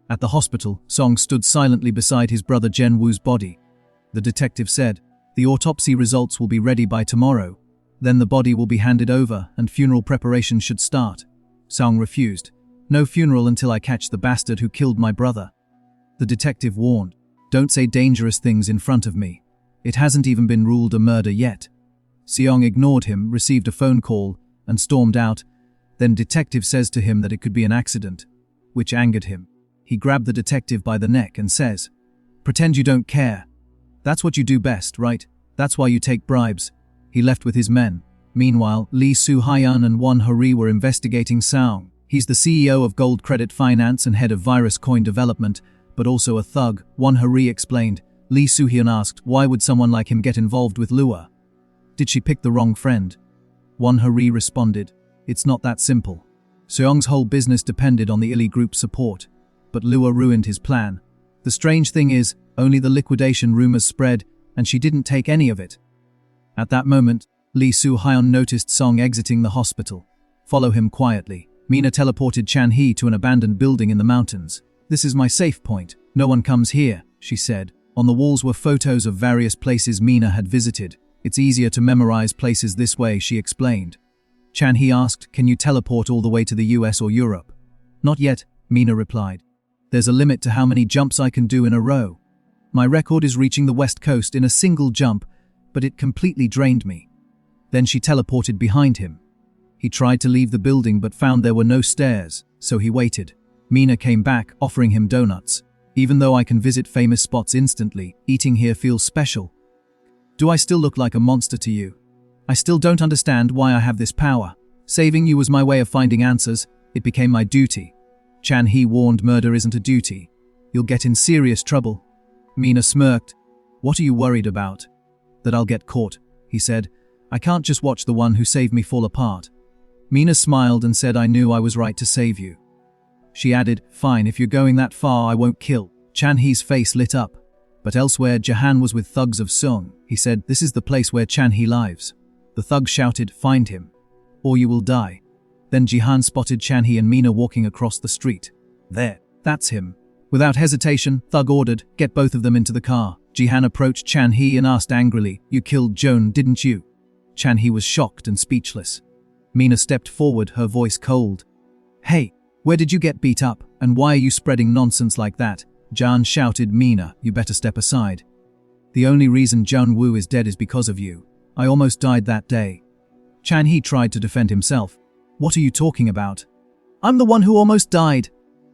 At the hospital, Song stood silently beside his brother Jen-woo's body. The detective said, "The autopsy results will be ready by tomorrow. Then the body will be handed over and funeral preparations should start." Song refused. "No funeral until I catch the bastard who killed my brother." The detective warned, "Don't say dangerous things in front of me. It hasn't even been ruled a murder yet." Seong ignored him, received a phone call, and stormed out, Then detective says to him that it could be an accident, which angered him. He grabbed the detective by the neck and says, "Pretend you don't care. That's what you do best, right? That's why you take bribes." He left with his men. Meanwhile, Lee Soo-hyun and Won Huri were investigating Seong. He's the CEO of Gold Credit Finance and head of Virus Coin Development, but also a thug, Won Huri explained. Lee Soo-hyun asked, why would someone like him get involved with Lua? Did she pick the wrong friend? Won Huri responded, it's not that simple. Seong's whole business depended on the Illy Group's support, but Lua ruined his plan. The strange thing is, only the liquidation rumors spread, and she didn't take any of it. At that moment, Lee Soo-hyun noticed Song exiting the hospital. Follow him quietly. Mina teleported Chan-hee to an abandoned building in the mountains. This is my safe point. No one comes here, she said. On the walls were photos of various places Mina had visited. It's easier to memorize places this way, she explained. Chan-hee asked, can you teleport all the way to the US or Europe? Not yet, Mina replied. There's a limit to how many jumps I can do in a row. My record is reaching the West Coast in a single jump, but it completely drained me. Then she teleported behind him. He tried to leave the building but found there were no stairs, so he waited. Mina came back, offering him donuts. Even though I can visit famous spots instantly, eating here feels special. Do I still look like a monster to you? I still don't understand why I have this power. Saving you was my way of finding answers. It became my duty. Chan-hee warned, murder isn't a duty. You'll get in serious trouble. Mina smirked. What are you worried about? That I'll get caught, he said. I can't just watch the one who saved me fall apart. Mina smiled and said, I knew I was right to save you. She added, fine, if you're going that far, I won't kill. Chan-hee's face lit up. But elsewhere, Jahan was with thugs of Seong. He said, this is the place where Chan-hee lives. The thug shouted, find him, or you will die. Then Jihan spotted Chan-hee and Mina walking across the street. There, that's him. Without hesitation, Thug ordered, get both of them into the car. Jihan approached Chan-hee and asked angrily, you killed Joan, didn't you? Chan-hee was shocked and speechless. Mina stepped forward, her voice cold. Hey, where did you get beat up, and why are you spreading nonsense like that? Jan shouted, Mina, you better step aside. The only reason Jun-woo is dead is because of you. I almost died that day. Chan-hee tried to defend himself. What are you talking about? I'm the one who almost died.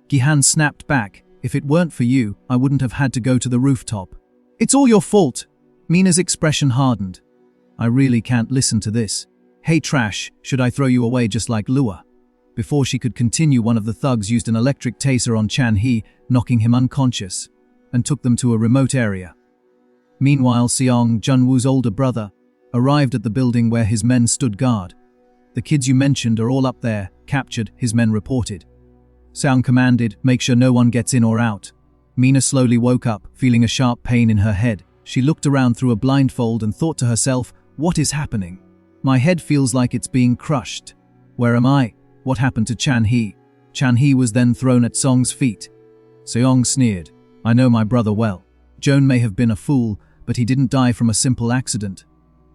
Gihan snapped back. If it weren't for you, I wouldn't have had to go to the rooftop. It's all your fault. Mina's expression hardened. I really can't listen to this. Hey trash, should I throw you away just like Lua? Before she could continue, one of the thugs used an electric taser on Chan-hee, knocking him unconscious, and took them to a remote area. Meanwhile, Seong, Jun-woo's older brother, arrived at the building where his men stood guard. The kids you mentioned are all up there, captured, his men reported. Seong commanded, make sure no one gets in or out. Mina slowly woke up, feeling a sharp pain in her head. She looked around through a blindfold and thought to herself, what is happening? My head feels like it's being crushed. Where am I? What happened to Chan-hee? Chan-hee was then thrown at Song's feet. Seong sneered, I know my brother well. Joan may have been a fool, but he didn't die from a simple accident.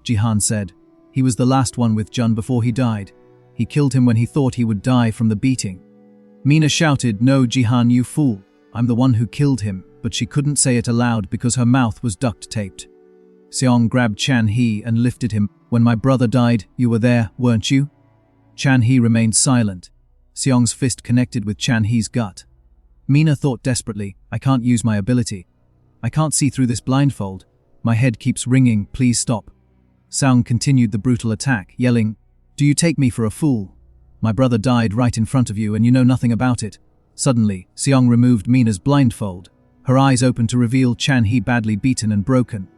Jihan said, he was the last one with Jun before he died. He killed him when he thought he would die from the beating. Mina shouted, no Jihan, you fool. I'm the one who killed him, but she couldn't say it aloud because her mouth was duct taped. Seong grabbed Chan-hee and lifted him. When my brother died, you were there, weren't you? Chan-hee remained silent. Seong's fist connected with Chan-hee's gut. Mina thought desperately, I can't use my ability. I can't see through this blindfold. My head keeps ringing, please stop. Seong continued the brutal attack, yelling, do you take me for a fool? My brother died right in front of you and you know nothing about it. Suddenly, Seong removed Mina's blindfold. Her eyes opened to reveal Chan-hee badly beaten and broken.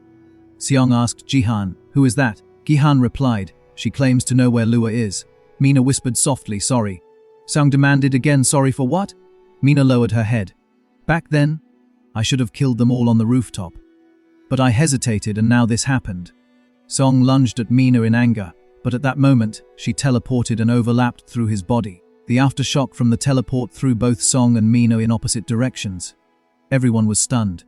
Seong asked Jihan, who is that? Gihan replied, she claims to know where Lua is. Mina whispered softly, sorry. Seong demanded again, sorry for what? Mina lowered her head. Back then, I should have killed them all on the rooftop. But I hesitated and now this happened. Seong lunged at Mina in anger, but at that moment, she teleported and overlapped through his body. The aftershock from the teleport threw both Seong and Mina in opposite directions. Everyone was stunned.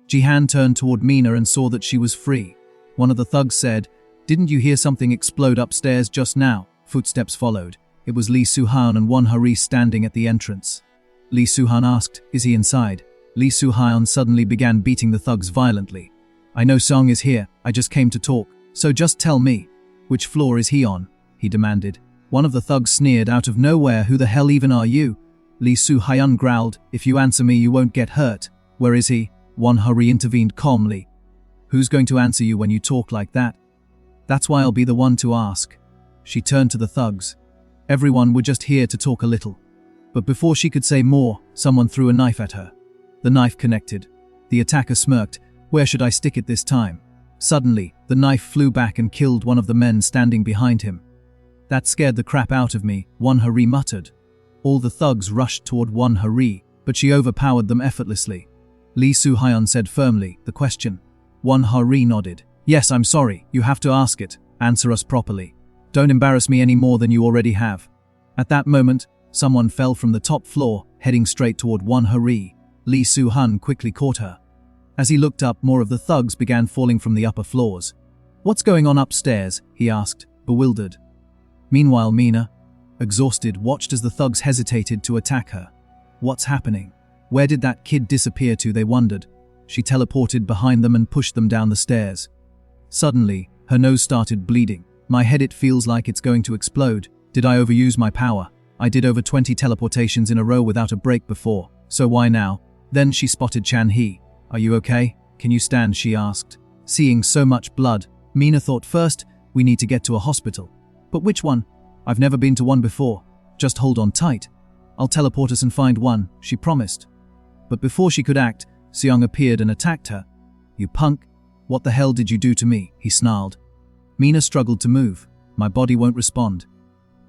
Jihan turned toward Mina and saw that she was free. One of the thugs said, didn't you hear something explode upstairs just now? Footsteps followed. It was Lee Soo-hyun and Won Huri standing at the entrance. Lee Soo-hyun asked, is he inside? Lee Soo-hyun suddenly began beating the thugs violently. I know Seong is here, I just came to talk, so just tell me. Which floor is he on? He demanded. One of the thugs sneered out of nowhere, "Who the hell even are you?" Lee Soo-hyun growled, "If you answer me, you won't get hurt." "Where is he?" Won-hurry intervened calmly. "Who's going to answer you when you talk like that?" "That's why I'll be the one to ask." She turned to the thugs. Everyone were just here to talk a little. But before she could say more, someone threw a knife at her. The knife connected. The attacker smirked. "Where should I stick it this time?" Suddenly, the knife flew back and killed one of the men standing behind him. "That scared the crap out of me," Won-hurry muttered. All the thugs rushed toward Won-hurry, but she overpowered them effortlessly. Lee Soo-hyun said firmly, "The question." Won-hurry nodded. "Yes, I'm sorry. You have to ask it. Answer us properly. Don't embarrass me any more than you already have." At that moment, someone fell from the top floor, heading straight toward Won-hurry. Lee Soo-hyun quickly caught her. As he looked up, more of the thugs began falling from the upper floors. "What's going on upstairs?" he asked, bewildered. Meanwhile, Mina, exhausted, watched as the thugs hesitated to attack her. What's happening? Where did that kid disappear to, they wondered. She teleported behind them and pushed them down the stairs. Suddenly, her nose started bleeding. "My head, it feels like it's going to explode. Did I overuse my power? I did over 20 teleportations in a row without a break before, so why now?" Then she spotted Chan-hee. "Are you okay? Can you stand?" she asked. Seeing so much blood, Mina thought, "First, we need to get to a hospital." "But which one? I've never been to one before." "Just hold on tight. I'll teleport us and find one," she promised. But before she could act, Seong appeared and attacked her. "You punk! What the hell did you do to me?" he snarled. Mina struggled to move. "My body won't respond."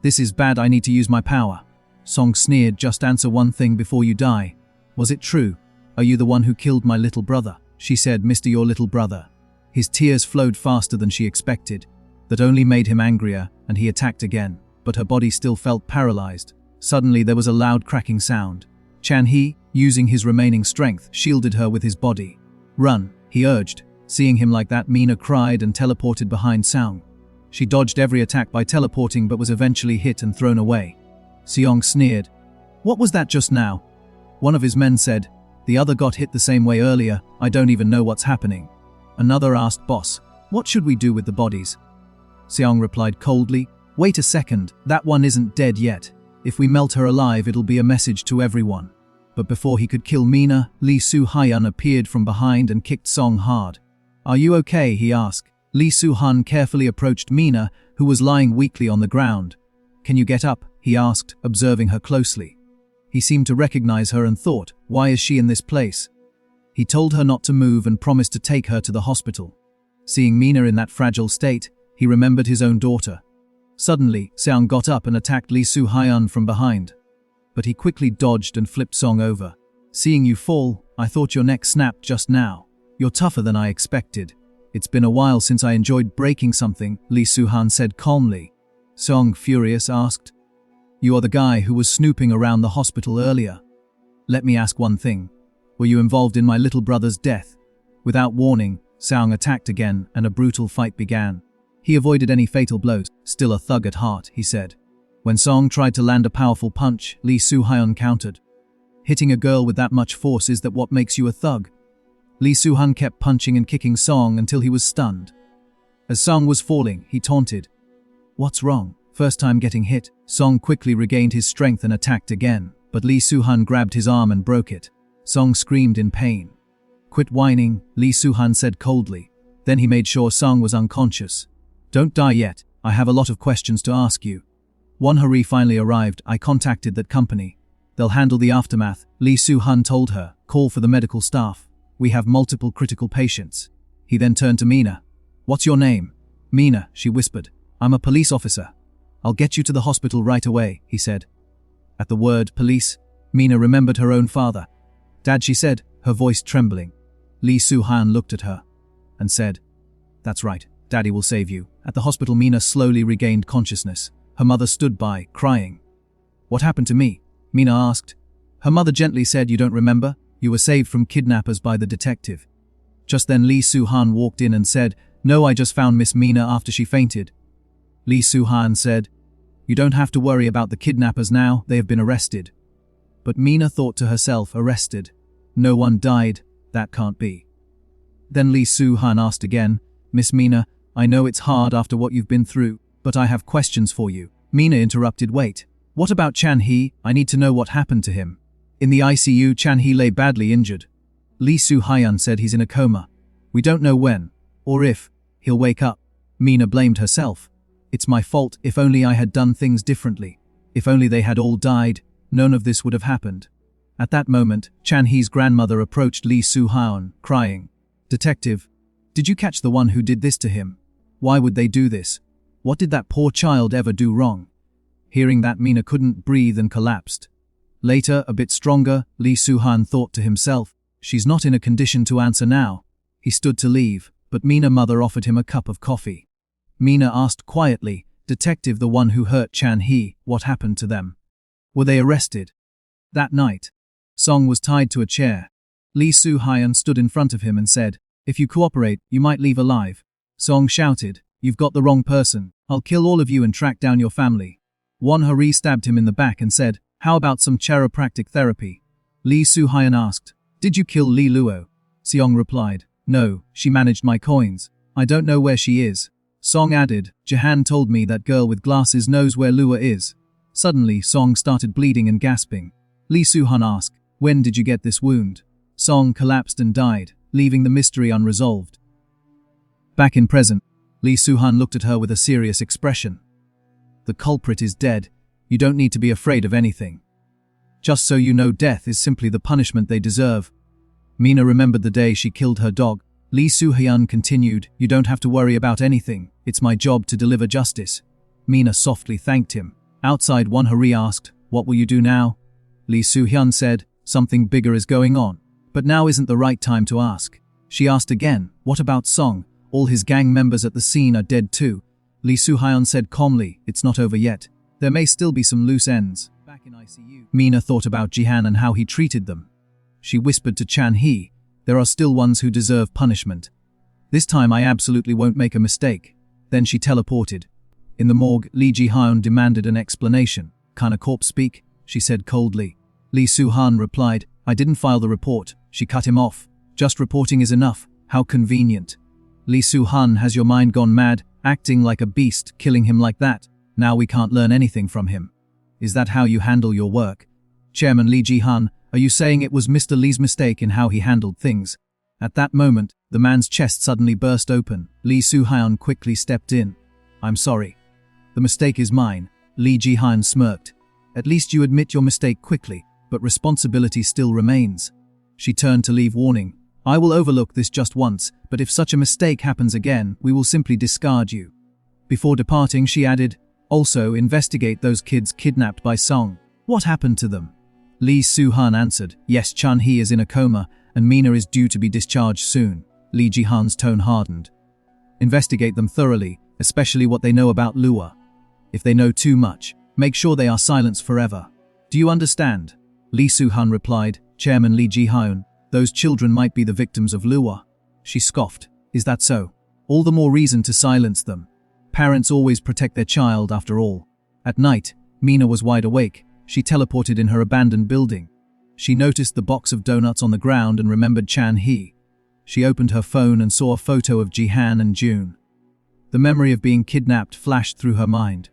"This is bad, I need to use my power." Song sneered, "Just answer one thing before you die. Was it true? Are you the one who killed my little brother?" She said, "Mr. Your little brother." His tears flowed faster than she expected. That only made him angrier, and he attacked again, but her body still felt paralyzed. Suddenly there was a loud cracking sound. Chan-hee, using his remaining strength, shielded her with his body. "Run," he urged. Seeing him like that, Mina cried and teleported behind Seong. She dodged every attack by teleporting but was eventually hit and thrown away. Seong sneered. "What was that just now?" One of his men said, "The other got hit the same way earlier. I don't even know what's happening." Another asked, "Boss, what should we do with the bodies?" Seong replied coldly, "Wait a second, that one isn't dead yet. If we melt her alive, it'll be a message to everyone." But before he could kill Mina, Lee Soo-hyun appeared from behind and kicked Song hard. "Are you okay?" he asked. Lee Soo-hyun carefully approached Mina, who was lying weakly on the ground. "Can you get up?" he asked, observing her closely. He seemed to recognize her and thought, "Why is she in this place?" He told her not to move and promised to take her to the hospital. Seeing Mina in that fragile state, he remembered his own daughter. Suddenly, Seong got up and attacked Lee Soo-hyun from behind. But he quickly dodged and flipped Song over. "Seeing you fall, I thought your neck snapped just now. You're tougher than I expected. It's been a while since I enjoyed breaking something," Lee Soo-hyun said calmly. Song, furious, asked, "You are the guy who was snooping around the hospital earlier. Let me ask one thing. Were you involved in my little brother's death?" Without warning, Seong attacked again and a brutal fight began. He avoided any fatal blows. "Still a thug at heart," he said. When Song tried to land a powerful punch, Lee Soo-hyun countered. "Hitting a girl with that much force, is that what makes you a thug?" Lee Soo-hyun kept punching and kicking Song until he was stunned. As Song was falling, he taunted, "What's wrong? First time getting hit." Song quickly regained his strength and attacked again, but Lee Soo-hyun grabbed his arm and broke it. Song screamed in pain. "Quit whining," Lee Soo-hyun said coldly. Then he made sure Song was unconscious. "Don't die yet. I have a lot of questions to ask you." Won-hurry finally arrived. "I contacted that company. They'll handle the aftermath," Lee Soo-hyun told her. "Call for the medical staff. We have multiple critical patients." He then turned to Mina. "What's your name?" "Mina," she whispered. "I'm a police officer." "I'll get you to the hospital right away," he said. At the word police, Mina remembered her own father. "Dad," she said, her voice trembling. Lee Soo-hyun looked at her and said, "That's right, Daddy will save you." At the hospital, Mina slowly regained consciousness. Her mother stood by, crying. "What happened to me?" Mina asked. Her mother gently said, "You don't remember? You were saved from kidnappers by the detective." Just then Lee Soo-hyun walked in and said, "No, I just found Miss Mina after she fainted." Lee Soo-hyun said, "You don't have to worry about the kidnappers now, they have been arrested." But Mina thought to herself, "Arrested? No one died, that can't be." Then Lee Soo-hyun asked again, "Miss Mina, I know it's hard after what you've been through, but I have questions for you. Mina interrupted. Wait. What about Chan-hee? I need to know what happened to him. In the ICU, Chan-hee lay badly injured. Lee Soo-hyun said he's in a coma. We don't know when, or if, he'll wake up. Mina blamed herself. It's my fault. If only I had done things differently. If only they had all died, none of this would have happened. At that moment, Chan-hee's grandmother approached Lee Soo-hyun, crying, "Detective, did you catch the one who did this to him? Why would they do this? What did that poor child ever do wrong?" Hearing that, Mina couldn't breathe and collapsed. Later, a bit stronger, Lee Soo-hyun thought to himself, she's not in a condition to answer now. He stood to leave, but Mina's mother offered him a cup of coffee. Mina asked quietly, "Detective, the one who hurt Chan-hee, what happened to them? Were they arrested?" That night, Song was tied to a chair. Lee Soo-hyun stood in front of him and said, "If you cooperate, you might leave alive." Song shouted, "You've got the wrong person. I'll kill all of you and track down your family." Won Hari stabbed him in the back and said, "How about some chiropractic therapy?" Lee Soo-hyun asked, "Did you kill Lee Luo?" Seong replied, "No, she managed my coins. I don't know where she is." Song added, "Jahan told me that girl with glasses knows where Luo is." Suddenly, Song started bleeding and gasping. Lee Soo-hyun asked, "When did you get this wound?" Song collapsed and died, leaving the mystery unresolved. Back in present, Lee Soo-hyun looked at her with a serious expression. "The culprit is dead. You don't need to be afraid of anything. Just so you know, death is simply the punishment they deserve." Mina remembered the day she killed her dog. Lee Soo-hyun continued, "You don't have to worry about anything. It's my job to deliver justice." Mina softly thanked him. Outside, Won Hari asked, "What will you do now?" Lee Soo-hyun said, "Something bigger is going on. But now isn't the right time to ask." She asked again, "What about Song? All his gang members at the scene are dead too." Lee Soo-hyun said calmly, "It's not over yet. There may still be some loose ends." Back in ICU, Mina thought about Jihan and how he treated them. She whispered to Chan-hee, "There are still ones who deserve punishment. This time I absolutely won't make a mistake." Then she teleported. In the morgue, Lee Ji-hyun demanded an explanation. "Can a corpse speak?" she said coldly. Lee Soo-hyun replied, "I didn't file the report." She cut him off. "Just reporting is enough. How convenient." "Lee Soo-hyun, has your mind gone mad? Acting like a beast, killing him like that. Now we can't learn anything from him. Is that how you handle your work?" "Chairman Lee Ji-hyun, are you saying it was Mr. Lee's mistake in how he handled things?" At that moment, the man's chest suddenly burst open. Lee Soo-hyun quickly stepped in. "I'm sorry. The mistake is mine." Lee Ji-hyun smirked. "At least you admit your mistake quickly, but responsibility still remains." She turned to leave, warning, "I will overlook this just once, but if such a mistake happens again, we will simply discard you." Before departing, she added, "Also, investigate those kids kidnapped by Song. What happened to them?" Lee Soo-hyun answered, "Yes, Chan-hee is in a coma, and Mina is due to be discharged soon." Lee Ji-hyun's tone hardened. "Investigate them thoroughly, especially what they know about Luo. If they know too much, make sure they are silenced forever. Do you understand?" Lee Soo-hyun replied, "Chairman Lee Ji-hyun, those children might be the victims of Luo." She scoffed, "Is that so? All the more reason to silence them. Parents always protect their child after all." At night, Mina was wide awake. She teleported in her abandoned building. She noticed the box of donuts on the ground and remembered Chan-hee. She opened her phone and saw a photo of Jihan and June. The memory of being kidnapped flashed through her mind.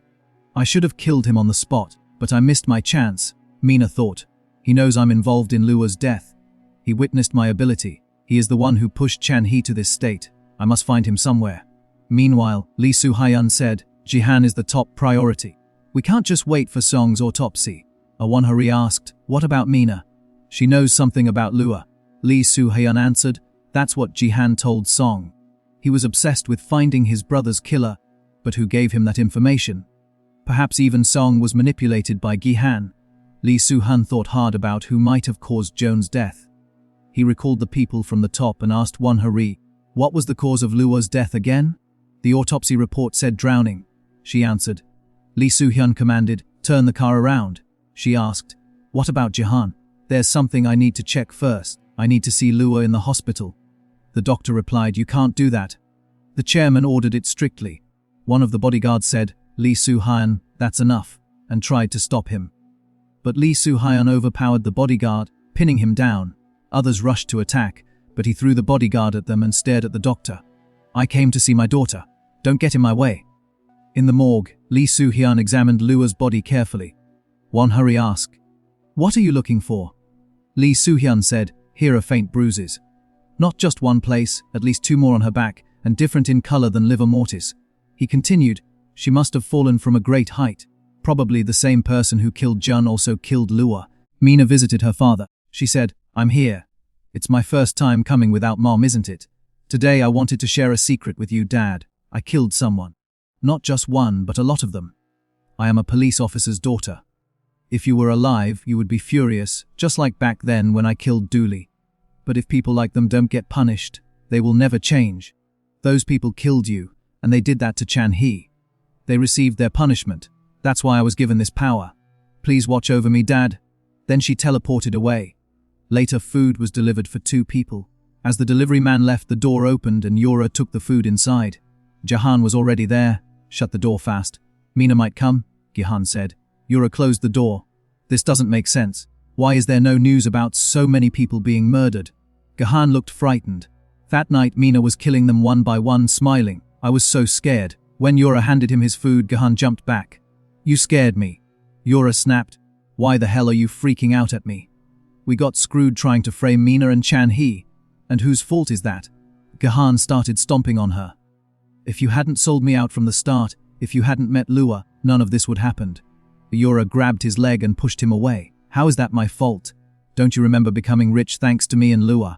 "I should have killed him on the spot, but I missed my chance," Mina thought. "He knows I'm involved in Luo's death. He witnessed my ability. He is the one who pushed Chan-hee to this state. I must find him somewhere." Meanwhile, Lee Soo-hyun said, "Jihan is the top priority. We can't just wait for Song's autopsy." Won Hari asked, "What about Mina?" "She knows something about Luo." Lee Soo-hyun answered, "That's what Jihan told Song. He was obsessed with finding his brother's killer, but who gave him that information? Perhaps even Song was manipulated by Jihan." Lee Soo-hyun thought hard about who might have caused Joan's death. He recalled the people from the top and asked Won Hari, "What was the cause of Luo's death again?" "The autopsy report said drowning," she answered. Lee Soo-hyun commanded, "Turn the car around." She asked, "What about Jihan?" "There's something I need to check first. I need to see Luo in the hospital." The doctor replied, "You can't do that." The chairman ordered it strictly. One of the bodyguards said, "Lee Soo-hyun, that's enough," and tried to stop him. But Lee Soo-hyun overpowered the bodyguard, pinning him down. Others rushed to attack, but he threw the bodyguard at them and stared at the doctor. "I came to see my daughter. Don't get in my way." In the morgue, Lee Soo-hyun examined Lua's body carefully. Won-hurry asked, "What are you looking for?" Lee Soo-hyun said, "Here are faint bruises. Not just one place, at least 2 more on her back, and different in color than livor mortis." He continued, "She must have fallen from a great height. Probably the same person who killed Jun also killed Lua." Mina visited her father. She said, "I'm here. It's my first time coming without Mom, isn't it? Today I wanted to share a secret with you, Dad. I killed someone. Not just one, but a lot of them. I am a police officer's daughter. If you were alive, you would be furious, just like back then when I killed Dooley. But if people like them don't get punished, they will never change. Those people killed you, and they did that to Chan-hee. They received their punishment. That's why I was given this power. Please watch over me, Dad." Then she teleported away. Later, food was delivered for 2 people. As the delivery man left, the door opened and Yura took the food inside. Jahan was already there. Shut the door fast. "Mina might come," Gihan said. Yura closed the door. "This doesn't make sense. Why is there no news about so many people being murdered?" Gahan looked frightened. That night Mina was killing them one by one, smiling. "I was so scared." When Yura handed him his food, Gahan jumped back. "You scared me." Yura snapped. "Why the hell are you freaking out at me? We got screwed trying to frame Mina and Chan-hee. And whose fault is that?" Gahan started stomping on her. "If you hadn't sold me out from the start, if you hadn't met Lua, none of this would happened." Yura grabbed his leg and pushed him away. "How is that my fault? Don't you remember becoming rich thanks to me and Lua?"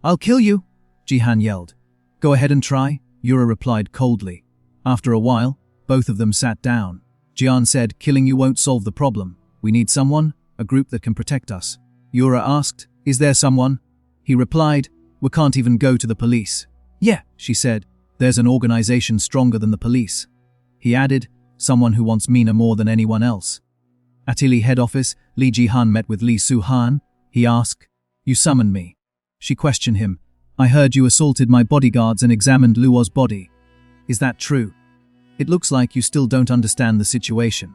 "I'll kill you," Jihan yelled. "Go ahead and try," Yura replied coldly. After a while, both of them sat down. Jihan said, "Killing you won't solve the problem. We need someone, a group that can protect us." Yura asked, "Is there someone?" He replied, "We can't even go to the police." "Yeah," she said, "there's an organization stronger than the police." He added, "Someone who wants Mina more than anyone else." At Ili head office, Lee Ji-han met with Lee Soo-han. He asked, "You summoned me." She questioned him. "I heard you assaulted my bodyguards and examined Luo's body. Is that true? It looks like you still don't understand the situation.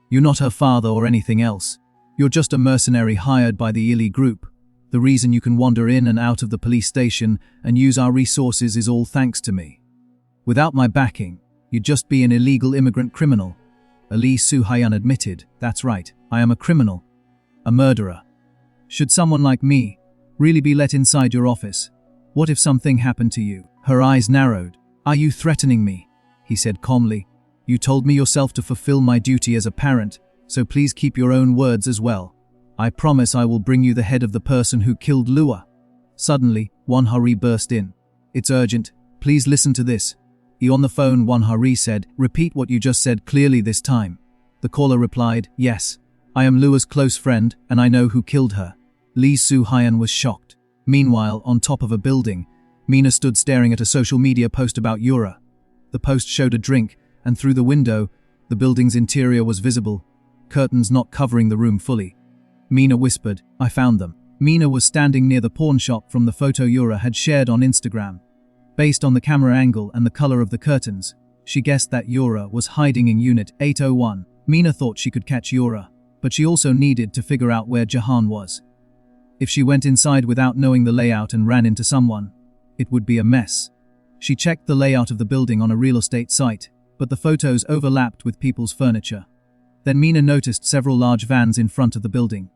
You're not her father or anything else. You're just a mercenary hired by the Ili group. The reason you can wander in and out of the police station and use our resources is all thanks to me. Without my backing, you'd just be an illegal immigrant criminal." Lee Soo-hyun admitted, "That's right, I am a criminal. A murderer. Should someone like me really be let inside your office? What if something happened to you?" Her eyes narrowed. "Are you threatening me?" He said calmly. "You told me yourself to fulfill my duty as a parent, so please keep your own words as well. I promise I will bring you the head of the person who killed Lua." Suddenly, Won-hurry burst in. "It's urgent. Please listen to this." On the phone, Won-hurry said, "Repeat what you just said clearly this time." The caller replied, "Yes. I am Lua's close friend, and I know who killed her." Lee Soo-hyun was shocked. Meanwhile, on top of a building, Mina stood staring at a social media post about Yura. The post showed a drink, and through the window, the building's interior was visible, curtains not covering the room fully. Mina whispered, "I found them." Mina was standing near the pawn shop from the photo Yura had shared on Instagram. Based on the camera angle and the color of the curtains, she guessed that Yura was hiding in Unit 801. Mina thought she could catch Yura, but she also needed to figure out where Jahan was. If she went inside without knowing the layout and ran into someone, it would be a mess. She checked the layout of the building on a real estate site, but the photos overlapped with people's furniture. Then Mina noticed several large vans in front of the building.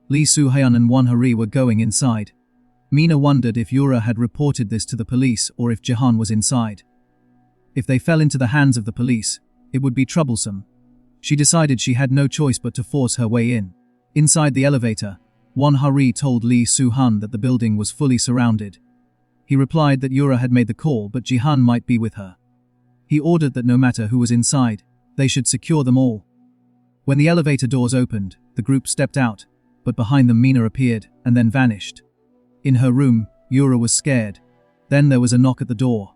Lee Soo-hyun and Won-hurry were going inside. Mina wondered if Yura had reported this to the police or if Jahan was inside. If they fell into the hands of the police, it would be troublesome. She decided she had no choice but to force her way in. Inside the elevator, Won-hurry told Lee Soo-hyun that the building was fully surrounded. He replied that Yura had made the call, but Jihan might be with her. He ordered that no matter who was inside, they should secure them all. When the elevator doors opened, the group stepped out, but behind them Mina appeared and then vanished. In her room, Yura was scared. Then there was a knock at the door.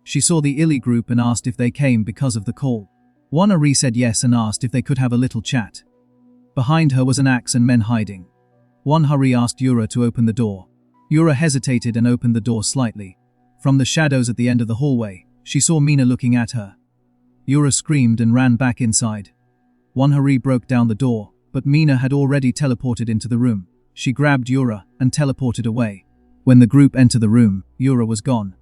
She saw the Ili group and asked if they came because of the call. Won-hurry said yes and asked if they could have a little chat. Behind her was an axe and men hiding. Won-hurry asked Yura to open the door. Yura hesitated and opened the door slightly. From the shadows at the end of the hallway, she saw Mina looking at her. Yura screamed and ran back inside. Won-hurry broke down the door, but Mina had already teleported into the room. She grabbed Yura and teleported away. When the group entered the room, Yura was gone.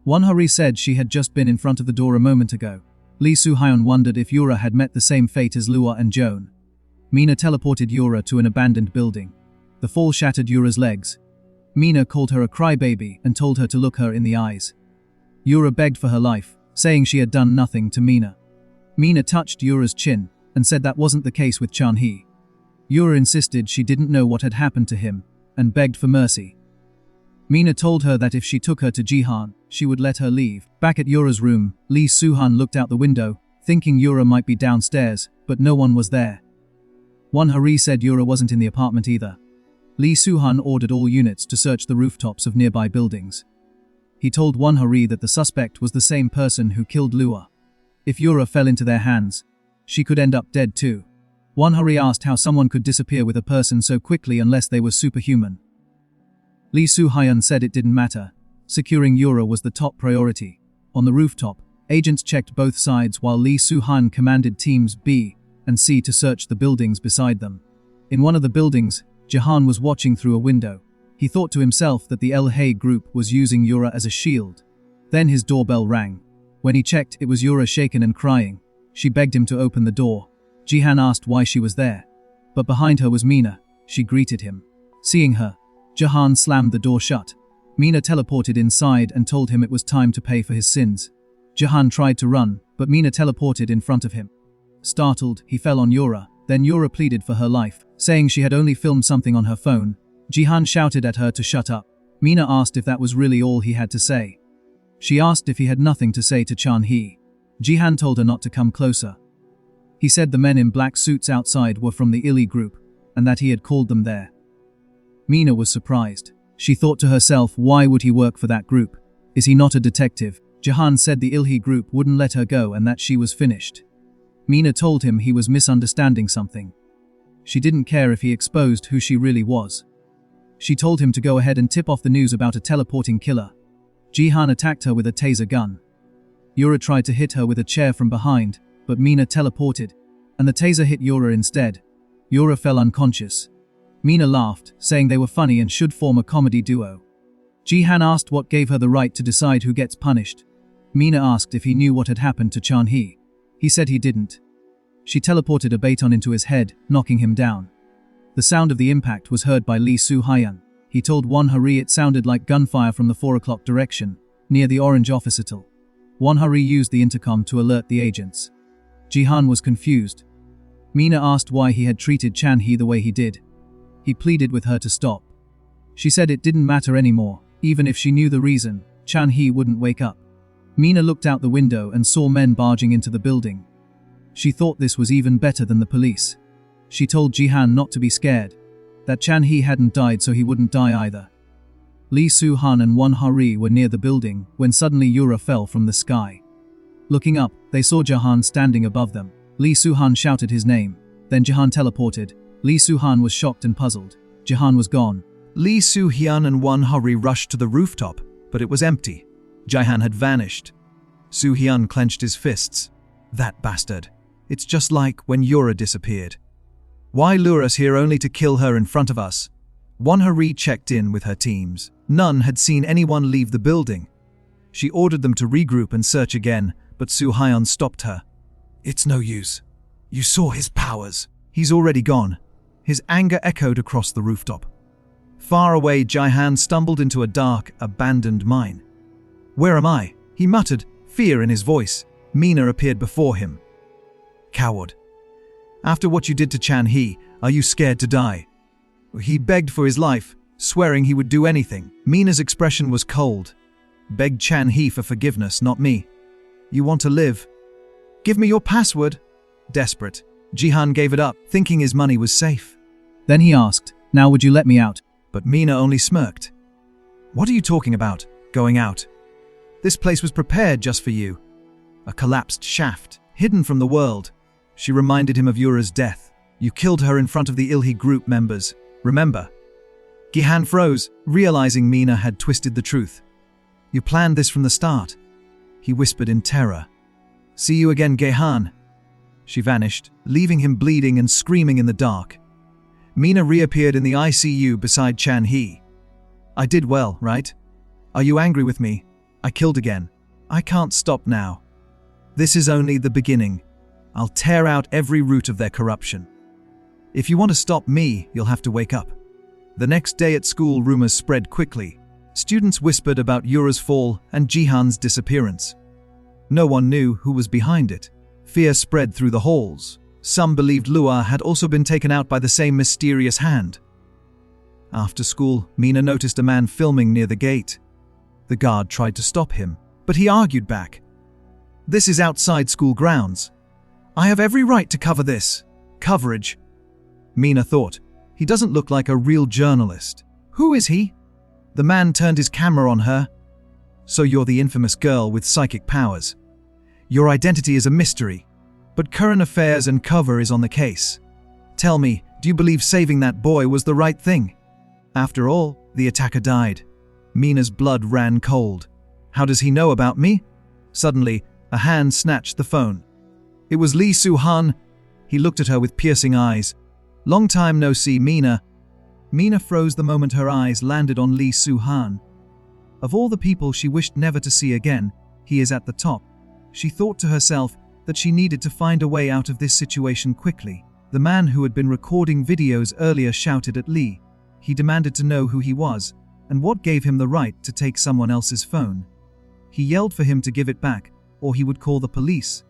Won-hurry said she had just been in front of the door a moment ago. Lee Soo-hyun wondered if Yura had met the same fate as Lua and Joan. Mina teleported Yura to an abandoned building. The fall shattered Yura's legs. Mina called her a crybaby and told her to look her in the eyes. Yura begged for her life, saying she had done nothing to Mina. Mina touched Yura's chin and said that wasn't the case with Chan-hee. Yura insisted she didn't know what had happened to him and begged for mercy. Mina told her that if she took her to Jihan, she would let her leave. Back at Yura's room, Lee Soo-hyun looked out the window, thinking Yura might be downstairs, but no one was there. Won-hari said Yura wasn't in the apartment either. Lee Soo-hyun ordered all units to search the rooftops of nearby buildings. He told Won-hari that the suspect was the same person who killed Lua. If Yura fell into their hands, she could end up dead too. Won-hari asked how someone could disappear with a person so quickly unless they were superhuman. Lee Soo-hyun said it didn't matter. Securing Yura was the top priority. On the rooftop, agents checked both sides while Lee Soo-hyun commanded teams B and C to search the buildings beside them. In one of the buildings, Jahan was watching through a window. He thought to himself that the El Hay group was using Yura as a shield. Then his doorbell rang. When he checked, it was Yura, shaken and crying. She begged him to open the door. Jihan asked why she was there. But behind her was Mina. She greeted him. Seeing her, Jahan slammed the door shut. Mina teleported inside and told him it was time to pay for his sins. Jahan tried to run, but Mina teleported in front of him. Startled, he fell on Yura. Then Yura pleaded for her life, saying she had only filmed something on her phone. Jihan shouted at her to shut up. Mina asked if that was really all he had to say. She asked if he had nothing to say to Chan-hee. Jihan told her not to come closer. He said the men in black suits outside were from the Illy group, and that he had called them there. Mina was surprised. She thought to herself, why would he work for that group? Is he not a detective? Jahan said the Ilhy group wouldn't let her go and that she was finished. Mina told him he was misunderstanding something. She didn't care if he exposed who she really was. She told him to go ahead and tip off the news about a teleporting killer. Jihan attacked her with a taser gun. Yura tried to hit her with a chair from behind, but Mina teleported, and the taser hit Yura instead. Yura fell unconscious. Mina laughed, saying they were funny and should form a comedy duo. Jihan asked what gave her the right to decide who gets punished. Mina asked if he knew what had happened to Chan-hee. He said he didn't. She teleported a baton into his head, knocking him down. The sound of the impact was heard by Lee Soo-hyun. He told Won-hari it sounded like gunfire from the 4 o'clock direction, near the orange office hotel. Won-hari used the intercom to alert the agents. Jihan was confused. Mina asked why he had treated Chan-hee the way he did. He pleaded with her to stop. She said it didn't matter anymore, even if she knew the reason, Chan-hee wouldn't wake up. Mina looked out the window and saw men barging into the building. She thought this was even better than the police. She told Jihan not to be scared, that Chan-hee hadn't died so he wouldn't die either. Lee Soo-hyun and Won-hari were near the building when suddenly Yura fell from the sky. Looking up, they saw Jahan standing above them. Lee Soo-hyun shouted his name. Then Jahan teleported. Lee Soo-hyun was shocked and puzzled. Jahan was gone. Lee Soo-hyun and Won-hari rushed to the rooftop, but it was empty. Jahan had vanished. Soo-hyun clenched his fists. That bastard. It's just like when Yura disappeared. Why lure us here only to kill her in front of us? Won-hari checked in with her teams. None had seen anyone leave the building. She ordered them to regroup and search again, but Soo-hyun stopped her. It's no use. You saw his powers. He's already gone. His anger echoed across the rooftop. Far away, Jahan stumbled into a dark, abandoned mine. Where am I? He muttered, fear in his voice. Mina appeared before him. Coward. After what you did to Chan-hee, are you scared to die? He begged for his life, swearing he would do anything. Mina's expression was cold. Begged Chan-hee for forgiveness, not me. You want to live? Give me your password. Desperate, Jihan gave it up, thinking his money was safe. Then he asked, now would you let me out? But Mina only smirked. What are you talking about, going out? This place was prepared just for you. A collapsed shaft, hidden from the world. She reminded him of Yura's death. You killed her in front of the Ilhy group members, remember? Jihan froze, realizing Mina had twisted the truth. You planned this from the start. He whispered in terror. See you again, Jihan. She vanished, leaving him bleeding and screaming in the dark. Mina reappeared in the ICU beside Chan-hee. I did well, right? Are you angry with me? I killed again. I can't stop now. This is only the beginning. I'll tear out every root of their corruption. If you want to stop me, you'll have to wake up. The next day at school, rumors spread quickly. Students whispered about Yura's fall and Jihan's disappearance. No one knew who was behind it. Fear spread through the halls. Some believed Lua had also been taken out by the same mysterious hand. After school, Mina noticed a man filming near the gate. The guard tried to stop him, but he argued back. "This is outside school grounds. I have every right to cover this. Coverage." Mina thought, he doesn't look like a real journalist. Who is he? The man turned his camera on her. "So you're the infamous girl with psychic powers. Your identity is a mystery, but current affairs and cover is on the case. Tell me, do you believe saving that boy was the right thing?" After all, the attacker died. Mina's blood ran cold. How does he know about me? Suddenly, a hand snatched the phone. It was Lee Soo-han. He looked at her with piercing eyes. "Long time no see, Mina." Mina froze the moment her eyes landed on Lee Soo-han. Of all the people she wished never to see again, he is at the top. She thought to herself that she needed to find a way out of this situation quickly. The man who had been recording videos earlier shouted at Lee. He demanded to know who he was, and what gave him the right to take someone else's phone. He yelled for him to give it back, or he would call the police.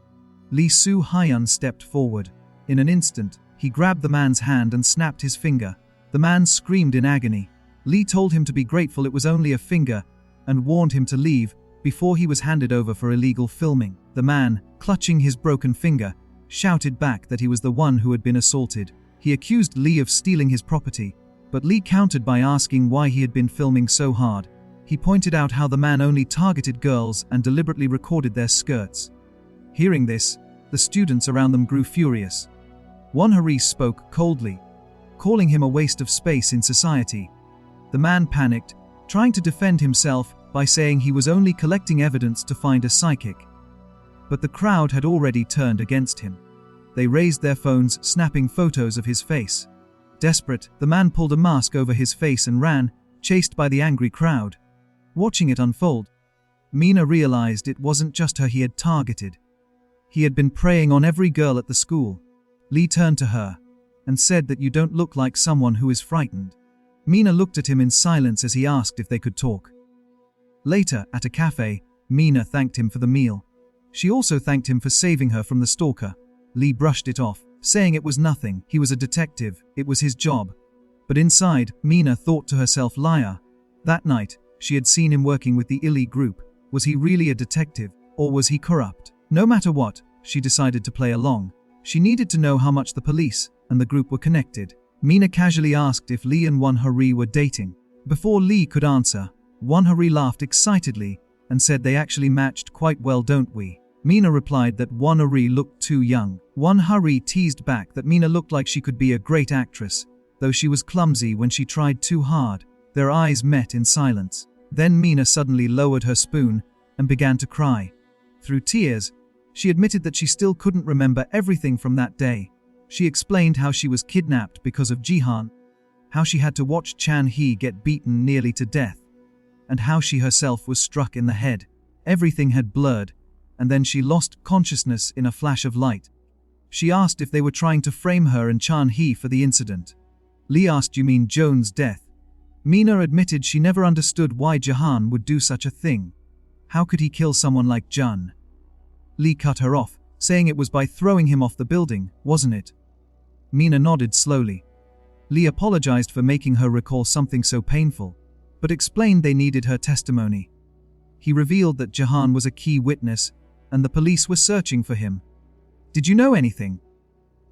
Lee Soo-hyun stepped forward. In an instant, he grabbed the man's hand and snapped his finger. The man screamed in agony. Lee told him to be grateful it was only a finger, and warned him to leave before he was handed over for illegal filming. The man, clutching his broken finger, shouted back that he was the one who had been assaulted. He accused Lee of stealing his property, but Lee countered by asking why he had been filming so hard. He pointed out how the man only targeted girls and deliberately recorded their skirts. Hearing this, the students around them grew furious. Won-Hari spoke coldly, calling him a waste of space in society. The man panicked, trying to defend himself by saying he was only collecting evidence to find a psychic. But the crowd had already turned against him. They raised their phones, snapping photos of his face. Desperate, the man pulled a mask over his face and ran, chased by the angry crowd. Watching it unfold, Mina realized it wasn't just her he had targeted. He had been preying on every girl at the school. Lee turned to her and said that you don't look like someone who is frightened. Mina looked at him in silence as he asked if they could talk. Later, at a cafe, Mina thanked him for the meal. She also thanked him for saving her from the stalker. Lee brushed it off, saying it was nothing. He was a detective, it was his job. But inside, Mina thought to herself, liar. That night, she had seen him working with the elite group. Was he really a detective, or was he corrupt? No matter what, she decided to play along. She needed to know how much the police and the group were connected. Mina casually asked if Lee and Won-Hari were dating. Before Lee could answer, Won-Hari laughed excitedly and said they actually matched quite well, don't we? Mina replied that Won-Hari looked too young. Won-Hari teased back that Mina looked like she could be a great actress, though she was clumsy when she tried too hard. Their eyes met in silence. Then Mina suddenly lowered her spoon and began to cry. Through tears, she admitted that she still couldn't remember everything from that day. She explained how she was kidnapped because of Jihan, how she had to watch Chan-hee get beaten nearly to death, and how she herself was struck in the head. Everything had blurred, and then she lost consciousness in a flash of light. She asked if they were trying to frame her and Chan-hee for the incident. Lee asked, "You mean Joan's death?" Mina admitted she never understood why Jahan would do such a thing. How could he kill someone like Jun? Lee cut her off, saying it was by throwing him off the building, wasn't it? Mina nodded slowly. Lee apologized for making her recall something so painful, but explained they needed her testimony. He revealed that Jahan was a key witness, and the police were searching for him. "Did you know anything?"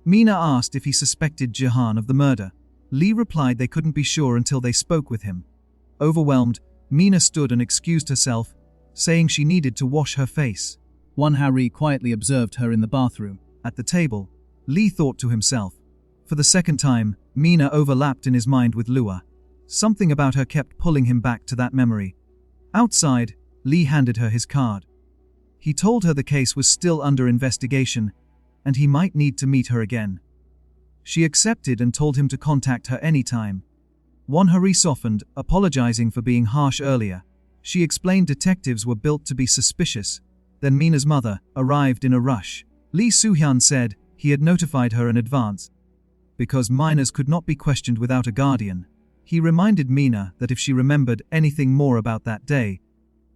Mina asked if he suspected Jahan of the murder. Lee replied they couldn't be sure until they spoke with him. Overwhelmed, Mina stood and excused herself, saying she needed to wash her face. Won-Hari quietly observed her in the bathroom. At the table, Lee thought to himself. For the second time, Mina overlapped in his mind with Lua. Something about her kept pulling him back to that memory. Outside, Lee handed her his card. He told her the case was still under investigation, and he might need to meet her again. She accepted and told him to contact her anytime. Won-Hari softened, apologizing for being harsh earlier. She explained detectives were built to be suspicious, Then Mina's mother arrived in a rush. Lee Soo-hyun said he had notified her in advance. Because minors could not be questioned without a guardian, he reminded Mina that if she remembered anything more about that day,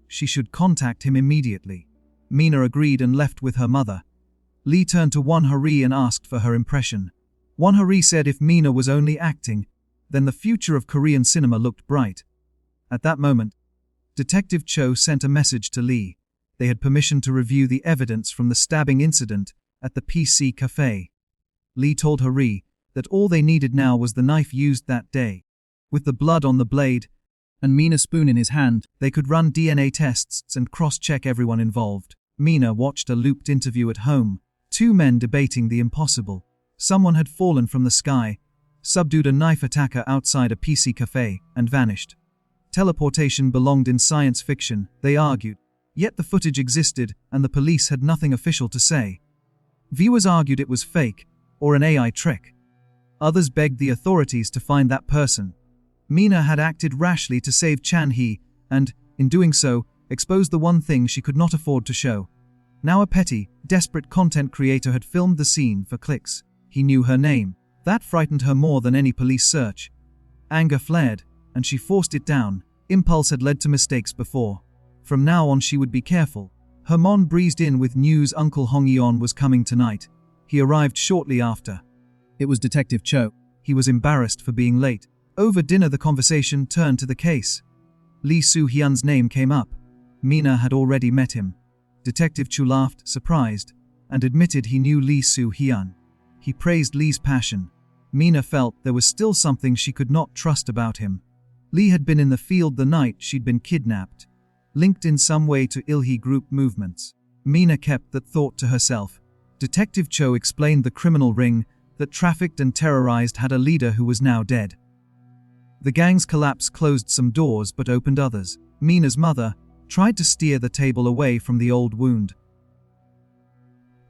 she should contact him immediately. Mina agreed and left with her mother. Lee turned to Won-hari and asked for her impression. Won-hari said if Mina was only acting, then the future of Korean cinema looked bright. At that moment, Detective Cho sent a message to Lee. They had permission to review the evidence from the stabbing incident at the PC cafe. Lee told Hari that all they needed now was the knife used that day. With the blood on the blade and Mina's spoon in his hand, they could run DNA tests and cross-check everyone involved. Mina watched a looped interview at home, two men debating the impossible. Someone had fallen from the sky, subdued a knife attacker outside a PC cafe, and vanished. Teleportation belonged in science fiction, they argued. Yet the footage existed, and the police had nothing official to say. Viewers argued it was fake, or an AI trick. Others begged the authorities to find that person. Mina had acted rashly to save Chan-hee, and, in doing so, exposed the one thing she could not afford to show. Now a petty, desperate content creator had filmed the scene for clicks. He knew her name. That frightened her more than any police search. Anger flared, and she forced it down. Impulse had led to mistakes before. From now on she would be careful. Her mom breezed in with news Uncle Hong-yeon was coming tonight. He arrived shortly after. It was Detective Cho. He was embarrassed for being late. Over dinner the conversation turned to the case. Lee Soo-hyun's name came up. Mina had already met him. Detective Cho laughed, surprised, and admitted he knew Lee Soo-hyun. He praised Lee's passion. Mina felt there was still something she could not trust about him. Lee had been in the field the night she'd been kidnapped, linked in some way to Ilhi group movements. Mina kept that thought to herself. Detective Cho explained the criminal ring that trafficked and terrorized had a leader who was now dead. The gang's collapse closed some doors but opened others. Mina's mother tried to steer the table away from the old wound.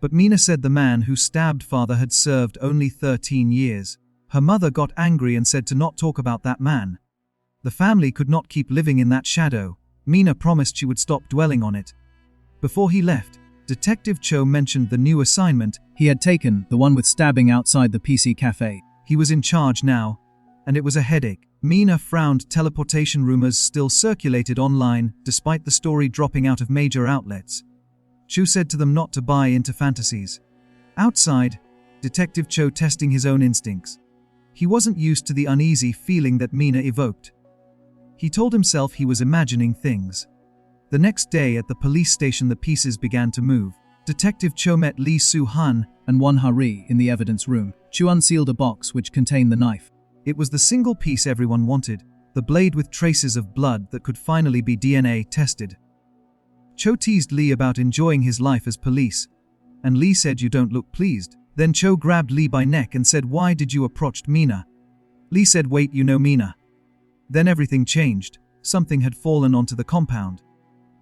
But Mina said the man who stabbed father had served only 13 years. Her mother got angry and said to not talk about that man. The family could not keep living in that shadow. Mina promised she would stop dwelling on it. Before he left, Detective Cho mentioned the new assignment he had taken, the one with stabbing outside the PC cafe. He was in charge now, and it was a headache. Mina frowned. Teleportation rumors still circulated online, despite the story dropping out of major outlets. Cho said to them not to buy into fantasies. Outside, Detective Cho testing his own instincts. He wasn't used to the uneasy feeling that Mina evoked. He told himself he was imagining things. The next day at the police station the pieces began to move. Detective Cho met Lee Soo-hyun and Won-hari in the evidence room. Cho unsealed a box which contained the knife. It was the single piece everyone wanted, the blade with traces of blood that could finally be DNA tested. Cho teased Lee about enjoying his life as police, and Lee said, "You don't look pleased." Then Cho grabbed Lee by neck and said, "Why did you approach Mina?" Lee said, "Wait, you know Mina." Then everything changed. Something had fallen onto the compound.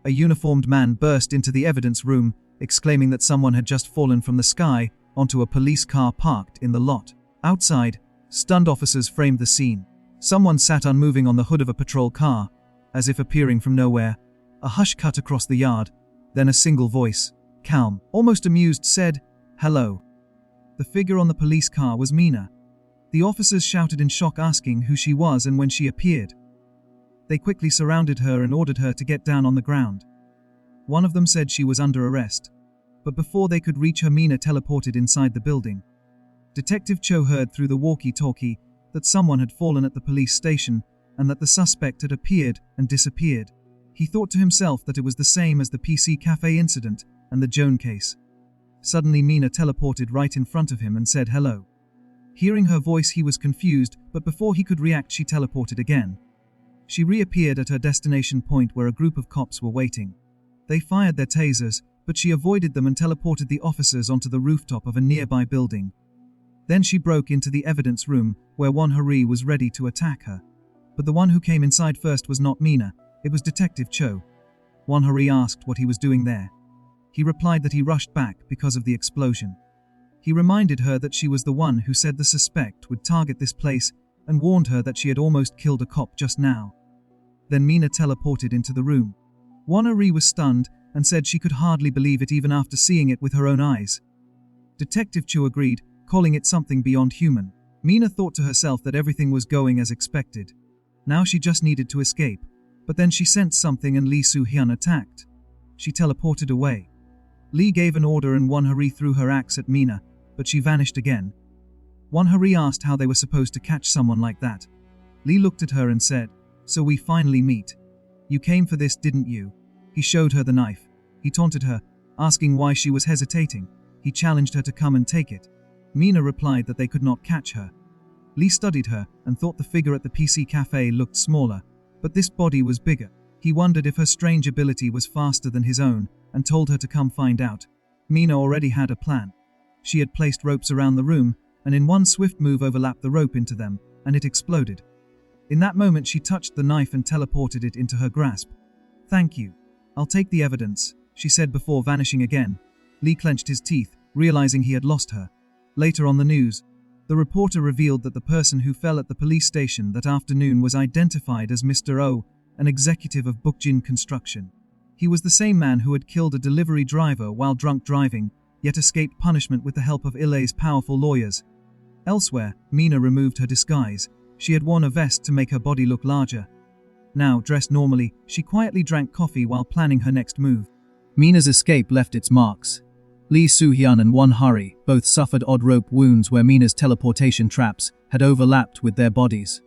A uniformed man burst into the evidence room, exclaiming that someone had just fallen from the sky onto a police car parked in the lot. Outside, stunned officers framed the scene. Someone sat unmoving on the hood of a patrol car, as if appearing from nowhere. A hush cut across the yard, then a single voice, calm, almost amused, said, "Hello." The figure on the police car was Mina. The officers shouted in shock, asking who she was and when she appeared. They quickly surrounded her and ordered her to get down on the ground. One of them said she was under arrest, but before they could reach her, Mina teleported inside the building. Detective Cho heard through the walkie-talkie that someone had fallen at the police station and that the suspect had appeared and disappeared. He thought to himself that it was the same as the PC cafe incident and the Joan case. Suddenly Mina teleported right in front of him and said hello. Hearing her voice he was confused, but before he could react she teleported again. She reappeared at her destination point where a group of cops were waiting. They fired their tasers, but she avoided them and teleported the officers onto the rooftop of a nearby building. Then she broke into the evidence room, where Won-hari was ready to attack her. But the one who came inside first was not Mina, it was Detective Cho. Won-hari asked what he was doing there. He replied that he rushed back because of the explosion. He reminded her that she was the one who said the suspect would target this place and warned her that she had almost killed a cop just now. Then Mina teleported into the room. Won-hari was stunned, and said she could hardly believe it even after seeing it with her own eyes. Detective Chu agreed, calling it something beyond human. Mina thought to herself that everything was going as expected. Now she just needed to escape. But then she sensed something and Lee Soo-hyun attacked. She teleported away. Lee gave an order and Won-hari threw her axe at Mina, but she vanished again. Won-hari asked how they were supposed to catch someone like that. Lee looked at her and said, "So we finally meet. You came for this, didn't you?" He showed her the knife. He taunted her, asking why she was hesitating. He challenged her to come and take it. Mina replied that they could not catch her. Lee studied her and thought the figure at the PC cafe looked smaller, but this body was bigger. He wondered if her strange ability was faster than his own and told her to come find out. Mina already had a plan. She had placed ropes around the room and in one swift move overlapped the rope into them, and it exploded. In that moment she touched the knife and teleported it into her grasp. "Thank you. I'll take the evidence," she said before vanishing again. Lee clenched his teeth, realizing he had lost her. Later on the news, the reporter revealed that the person who fell at the police station that afternoon was identified as Mr. Oh, an executive of Bukjin Construction. He was the same man who had killed a delivery driver while drunk driving, yet escaped punishment with the help of Ilei's powerful lawyers. Elsewhere, Mina removed her disguise. She had worn a vest to make her body look larger. Now, dressed normally, she quietly drank coffee while planning her next move. Mina's escape left its marks. Lee Soo-hyun and Won-hari both suffered odd rope wounds where Mina's teleportation traps had overlapped with their bodies.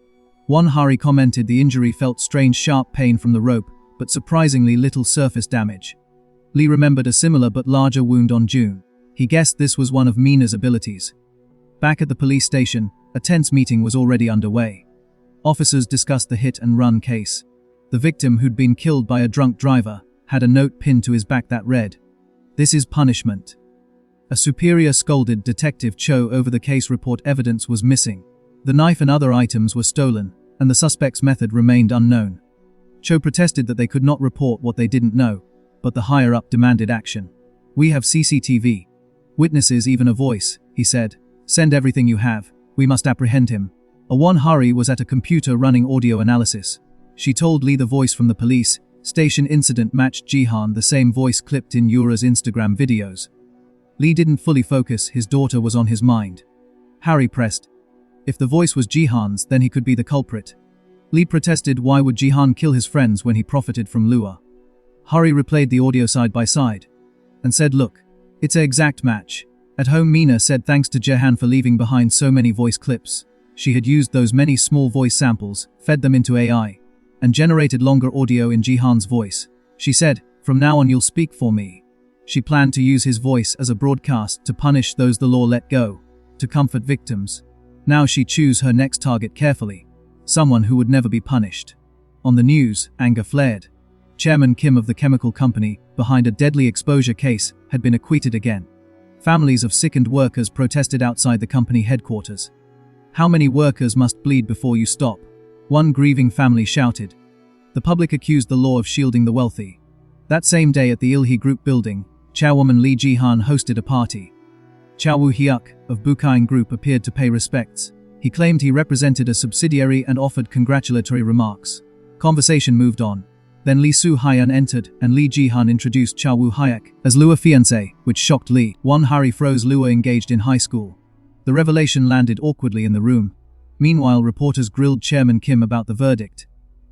Won-hari commented the injury felt strange sharp pain from the rope, but surprisingly little surface damage. Lee remembered a similar but larger wound on June. He guessed this was one of Mina's abilities. Back at the police station, a tense meeting was already underway. Officers discussed the hit-and-run case. The victim, who'd been killed by a drunk driver, had a note pinned to his back that read, "This is punishment." A superior scolded Detective Cho over the case report evidence was missing. The knife and other items were stolen, and the suspect's method remained unknown. Cho protested that they could not report what they didn't know, but the higher-up demanded action. "We have CCTV. Witnesses, even a voice," he said. "Send everything you have. We must apprehend him." A Won-hari was at a computer running audio analysis. She told Lee the voice from the police station incident matched Jihan, the same voice clipped in Yura's Instagram videos. Lee didn't fully focus, his daughter was on his mind. Harry pressed. If the voice was Jihan's, then he could be the culprit. Lee protested, why would Jihan kill his friends when he profited from Lua? Hari replayed the audio side by side and said, "Look, it's an exact match." At home, Mina said thanks to Jehan for leaving behind so many voice clips. She had used those many small voice samples, fed them into AI, and generated longer audio in Jihan's voice. She said, "From now on you'll speak for me." She planned to use his voice as a broadcast to punish those the law let go, to comfort victims. Now she chose her next target carefully, someone who would never be punished. On the news, anger flared. Chairman Kim of the chemical company, behind a deadly exposure case, had been acquitted again. Families of sickened workers protested outside the company headquarters. "How many workers must bleed before you stop?" one grieving family shouted. The public accused the law of shielding the wealthy. That same day at the Ilhi Group building, chairwoman Lee Jihan hosted a party. Chow Woo-hyuk of Bukaing Group appeared to pay respects. He claimed he represented a subsidiary and offered congratulatory remarks. Conversation moved on. Then Lee Soo-hyun entered, and Lee Jihan introduced Chow Woo-hyuk as Lua fiancé, which shocked Lee. Won-hari froze Lua engaged in high school. The revelation landed awkwardly in the room. Meanwhile, reporters grilled Chairman Kim about the verdict.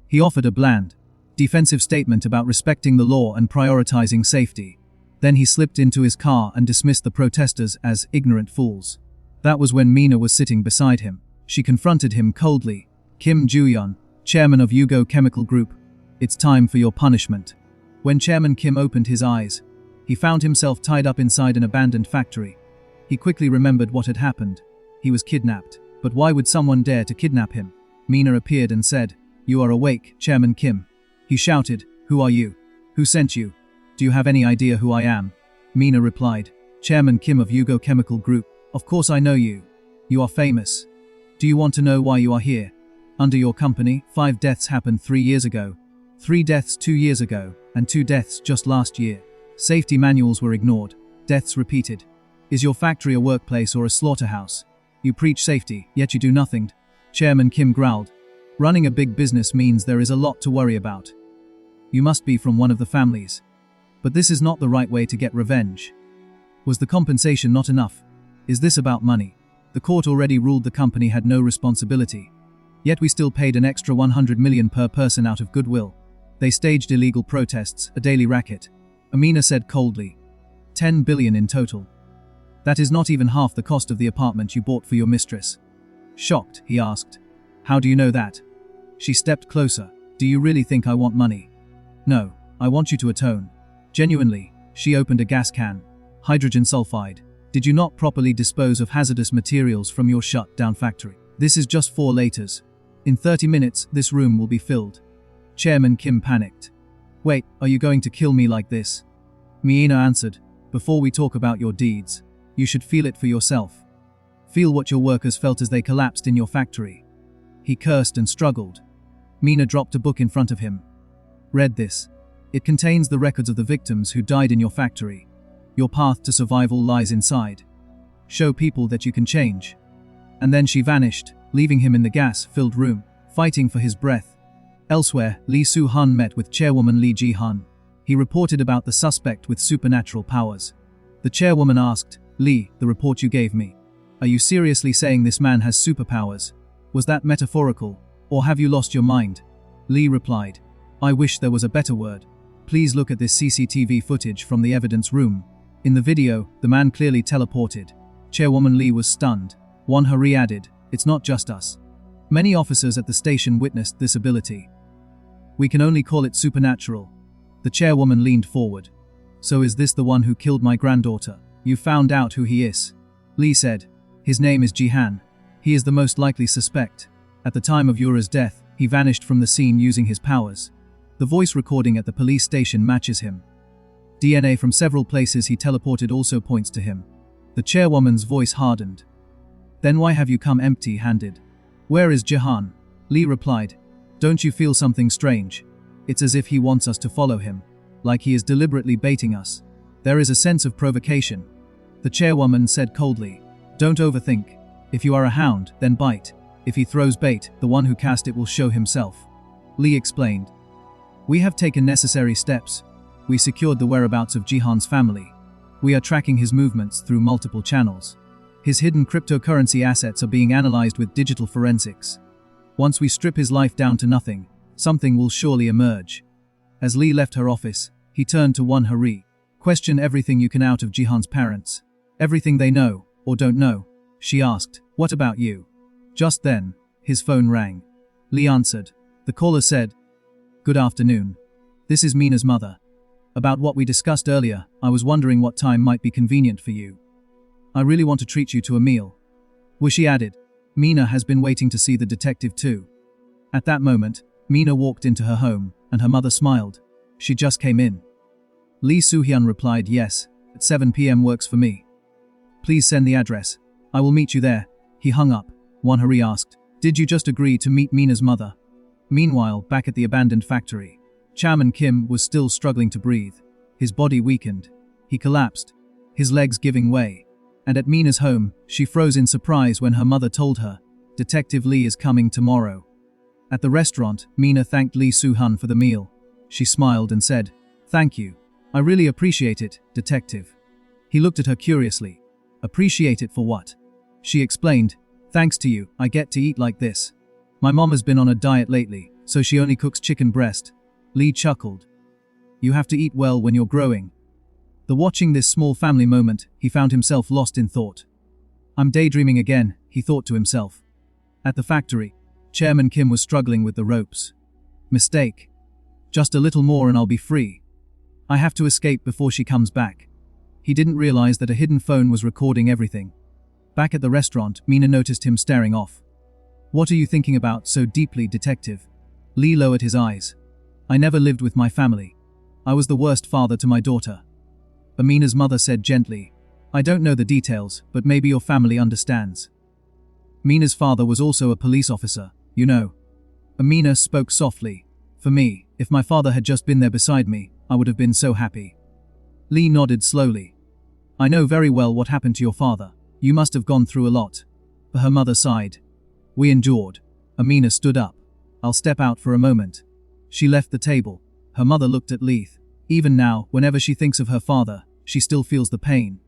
He offered a bland, defensive statement about respecting the law and prioritizing safety. Then he slipped into his car and dismissed the protesters as ignorant fools. That was when Mina was sitting beside him. She confronted him coldly. "Kim Joo-yeon, chairman of Yugo Chemical Group, it's time for your punishment." When Chairman Kim opened his eyes, he found himself tied up inside an abandoned factory. He quickly remembered what had happened. He was kidnapped. But why would someone dare to kidnap him? Mina appeared and said, "You are awake, Chairman Kim." He shouted, "Who are you? Who sent you? Do you have any idea who I am?" Mina replied, "Chairman Kim of Yugo Chemical Group. Of course I know you. You are famous. Do you want to know why you are here? Under your company, 5 deaths happened 3 years ago. 3 deaths 2 years ago, and 2 deaths just last year. Safety manuals were ignored. Deaths repeated. Is your factory a workplace or a slaughterhouse? You preach safety, yet you do nothing." Chairman Kim growled. "Running a big business means there is a lot to worry about. You must be from one of the families. But this is not the right way to get revenge. Was the compensation not enough? Is this about money? The court already ruled the company had no responsibility. Yet we still paid an extra 100 million per person out of goodwill. They staged illegal protests, a daily racket. Amina said coldly. 10 billion in total. That is not even half the cost of the apartment you bought for your mistress. Shocked, he asked. How do you know that? She stepped closer. Do you really think I want money? No, I want you to atone. Genuinely, she opened a gas can. Hydrogen sulfide. Did you not properly dispose of hazardous materials from your shut-down factory? This is just 4 laters. In 30 minutes, this room will be filled. Chairman Kim panicked. Wait, are you going to kill me like this? Mina answered. Before we talk about your deeds, you should feel it for yourself. Feel what your workers felt as they collapsed in your factory. He cursed and struggled. Mina dropped a book in front of him. Read this. It contains the records of the victims who died in your factory. Your path to survival lies inside. Show people that you can change. And then she vanished, leaving him in the gas-filled room, fighting for his breath. Elsewhere, Lee Soo-hun met with Chairwoman Lee Ji-hun. He reported about the suspect with supernatural powers. The chairwoman asked, Lee, the report you gave me. Are you seriously saying this man has superpowers? Was that metaphorical, or have you lost your mind? Lee replied, I wish there was a better word. Please look at this CCTV footage from the evidence room. In the video, the man clearly teleported. Chairwoman Lee was stunned. Won Hari added, it's not just us. Many officers at the station witnessed this ability. We can only call it supernatural. The chairwoman leaned forward. So is this the one who killed my granddaughter? You found out who he is? Lee said. His name is Jihan. He is the most likely suspect. At the time of Yura's death, he vanished from the scene using his powers. The voice recording at the police station matches him. DNA from several places he teleported also points to him. The chairwoman's voice hardened. Then why have you come empty-handed? Where is Jihan? Lee replied. Don't you feel something strange? It's as if he wants us to follow him. Like he is deliberately baiting us. There is a sense of provocation. The chairwoman said coldly. Don't overthink. If you are a hound, then bite. If he throws bait, the one who cast it will show himself. Lee explained. We have taken necessary steps. We secured the whereabouts of Jihan's family. We are tracking his movements through multiple channels. His hidden cryptocurrency assets are being analyzed with digital forensics. Once we strip his life down to nothing, something will surely emerge. As Lee left her office, he turned to Won Hari. Question everything you can out of Jihan's parents. Everything they know, or don't know. She asked, what about you? Just then, his phone rang. Lee answered. The caller said, Good afternoon. This is Mina's mother. About what we discussed earlier, I was wondering what time might be convenient for you. I really want to treat you to a meal. Wushi added. Mina has been waiting to see the detective too. At that moment, Mina walked into her home, and her mother smiled. She just came in. Lee Soo-hyun replied, yes, at 7 p.m. works for me. Please send the address. I will meet you there. He hung up. Won Hari asked, did you just agree to meet Mina's mother? Meanwhile, back at the abandoned factory, Chairman Kim was still struggling to breathe. His body weakened. He collapsed, his legs giving way. And at Mina's home, she froze in surprise when her mother told her, Detective Lee is coming tomorrow. At the restaurant, Mina thanked Lee Soo-hun for the meal. She smiled and said, Thank you. I really appreciate it, Detective. He looked at her curiously. Appreciate it for what? She explained, Thanks to you, I get to eat like this. My mom has been on a diet lately, so she only cooks chicken breast. Lee chuckled. You have to eat well when you're growing. Watching this small family moment, he found himself lost in thought. I'm daydreaming again, he thought to himself. At the factory, Chairman Kim was struggling with the ropes. Mistake. Just a little more and I'll be free. I have to escape before she comes back. He didn't realize that a hidden phone was recording everything. Back at the restaurant, Mina noticed him staring off. What are you thinking about so deeply, Detective? Lee lowered his eyes. I never lived with my family. I was the worst father to my daughter. Amina's mother said gently, I don't know the details, but maybe your family understands. Mina's father was also a police officer, you know. Amina spoke softly. For me, if my father had just been there beside me, I would have been so happy. Lee nodded slowly. I know very well what happened to your father. You must have gone through a lot. But her mother sighed. We endured. Amina stood up. I'll step out for a moment. She left the table. Her mother looked at Leith. Even now, whenever she thinks of her father, she still feels the pain.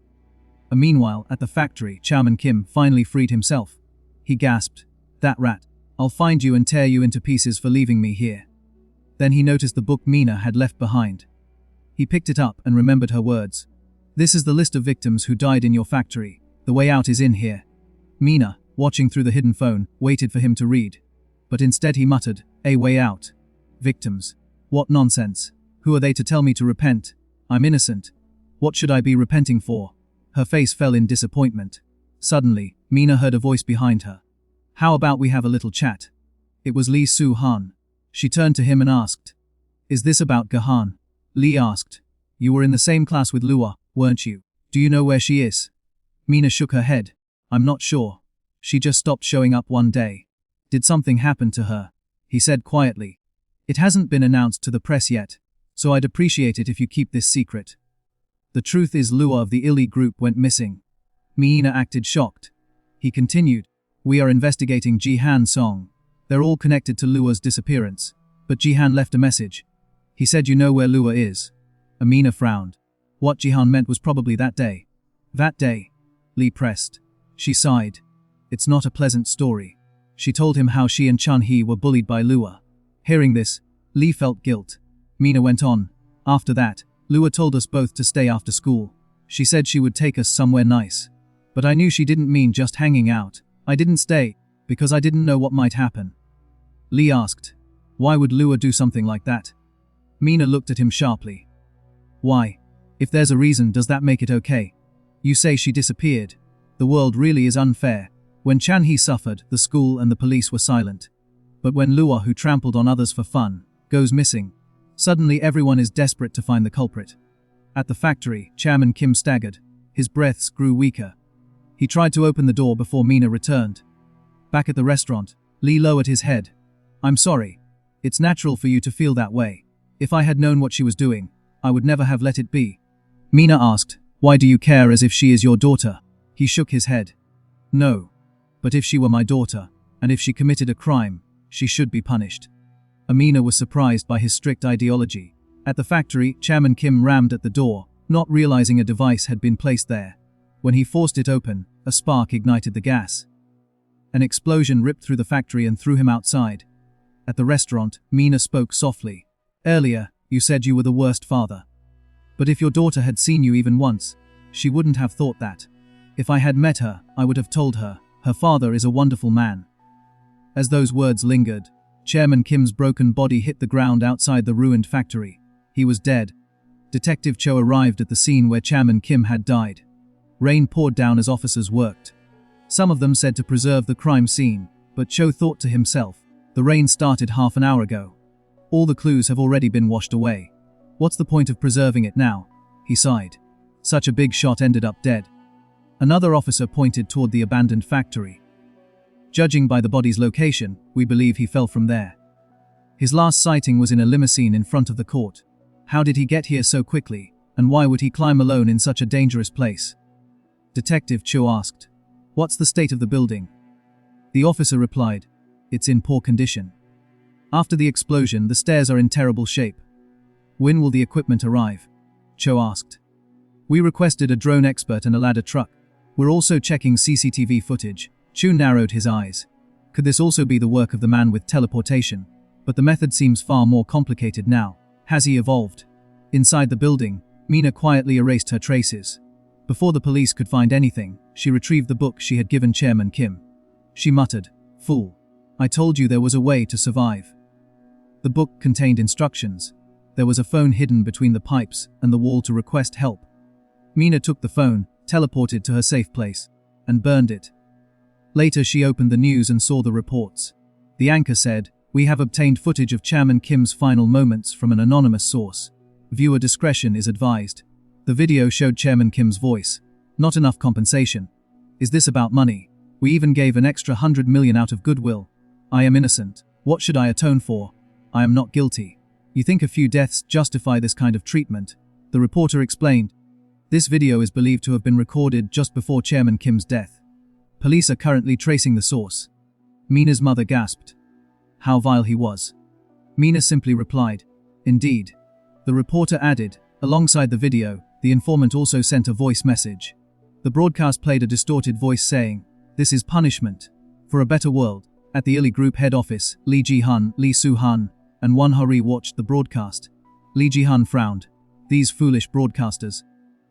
Meanwhile, at the factory, Chairman Kim finally freed himself. He gasped, "That rat. I'll find you and tear you into pieces for leaving me here." Then he noticed the book Mina had left behind. He picked it up and remembered her words. "This is the list of victims who died in your factory. The way out is in here." Mina, watching through the hidden phone, waited for him to read. But instead he muttered, "A way out? Victims? What nonsense. Who are they to tell me to repent? I'm innocent. What should I be repenting for?" Her face fell in disappointment. Suddenly, Mina heard a voice behind her. "How about we have a little chat?" It was Lee Soo-han. She turned to him and asked, "Is this about Gahan?" Lee asked, "You were in the same class with Lua, weren't you? Do you know where she is?" Mina shook her head. "I'm not sure. She just stopped showing up one day." "Did something happen to her?" he said quietly. "It hasn't been announced to the press yet, so I'd appreciate it if you keep this secret." "The truth is Lua of the Illy group went missing." Mina acted shocked. He continued, "We are investigating Jihan Song. They're all connected to Lua's disappearance, but Jihan left a message. He said you know where Lua is." Amina frowned. What Jihan meant was probably that day. "That day?" Lee pressed. She sighed. "It's not a pleasant story." She told him how she and Chun-hee were bullied by Lua. Hearing this, Lee felt guilt. Mina went on, "After that, Lua told us both to stay after school. She said she would take us somewhere nice. But I knew she didn't mean just hanging out. I didn't stay, because I didn't know what might happen." Lee asked, "Why would Lua do something like that?" Mina looked at him sharply. "Why? If there's a reason, does that make it okay? You say she disappeared. The world really is unfair. When Chan-hee suffered, the school and the police were silent. But when Lua, who trampled on others for fun, goes missing, suddenly everyone is desperate to find the culprit." At the factory, Chairman Kim staggered. His breaths grew weaker. He tried to open the door before Mina returned. Back at the restaurant, Lee lowered his head. "I'm sorry. It's natural for you to feel that way. If I had known what she was doing, I would never have let it be." Mina asked, "Why do you care as if she is your daughter?" He shook his head. "No. But if she were my daughter, and if she committed a crime, she should be punished." Amina was surprised by his strict ideology. At the factory, Chairman Kim rammed at the door, not realizing a device had been placed there. When he forced it open, a spark ignited the gas. An explosion ripped through the factory and threw him outside. At the restaurant, Mina spoke softly. "Earlier, you said you were the worst father. But if your daughter had seen you even once, she wouldn't have thought that. If I had met her, I would have told her, her father is a wonderful man." As those words lingered, Chairman Kim's broken body hit the ground outside the ruined factory. He was dead. Detective Cho arrived at the scene where Chairman Kim had died. Rain poured down as officers worked. Some of them said to preserve the crime scene, but Cho thought to himself, the rain started half an hour ago. All the clues have already been washed away. What's the point of preserving it now? He sighed. Such a big shot ended up dead. Another officer pointed toward the abandoned factory. "Judging by the body's location, we believe he fell from there. His last sighting was in a limousine in front of the court. How did he get here so quickly, and why would he climb alone in such a dangerous place?" Detective Cho asked, "What's the state of the building?" The officer replied, "It's in poor condition. After the explosion, the stairs are in terrible shape." "When will the equipment arrive?" Cho asked. "We requested a drone expert and a ladder truck. We're also checking CCTV footage." Chu narrowed his eyes. Could this also be the work of the man with teleportation? But the method seems far more complicated now. Has he evolved? Inside the building, Mina quietly erased her traces. Before the police could find anything, she retrieved the book she had given Chairman Kim. She muttered, "Fool. I told you there was a way to survive." The book contained instructions. There was a phone hidden between the pipes and the wall to request help. Mina took the phone, teleported to her safe place, and burned it. Later she opened the news and saw the reports. The anchor said, "We have obtained footage of Chairman Kim's final moments from an anonymous source. Viewer discretion is advised." The video showed Chairman Kim's voice. "Not enough compensation. Is this about money? We even gave an extra 100 million out of goodwill. I am innocent. What should I atone for? I am not guilty. You think a few deaths justify this kind of treatment?" The reporter explained. This video is believed to have been recorded just before Chairman Kim's death. Police are currently tracing the source. Mina's mother gasped. How vile he was. Mina simply replied, "Indeed. The reporter added, alongside the video, the informant also sent a voice message. The broadcast played a distorted voice saying, "This is punishment. For a better world." At the Ili Group head office, Lee Ji-hun, Lee Soo-han, and Won Huri watched the broadcast. Lee Ji-hun frowned. These foolish broadcasters.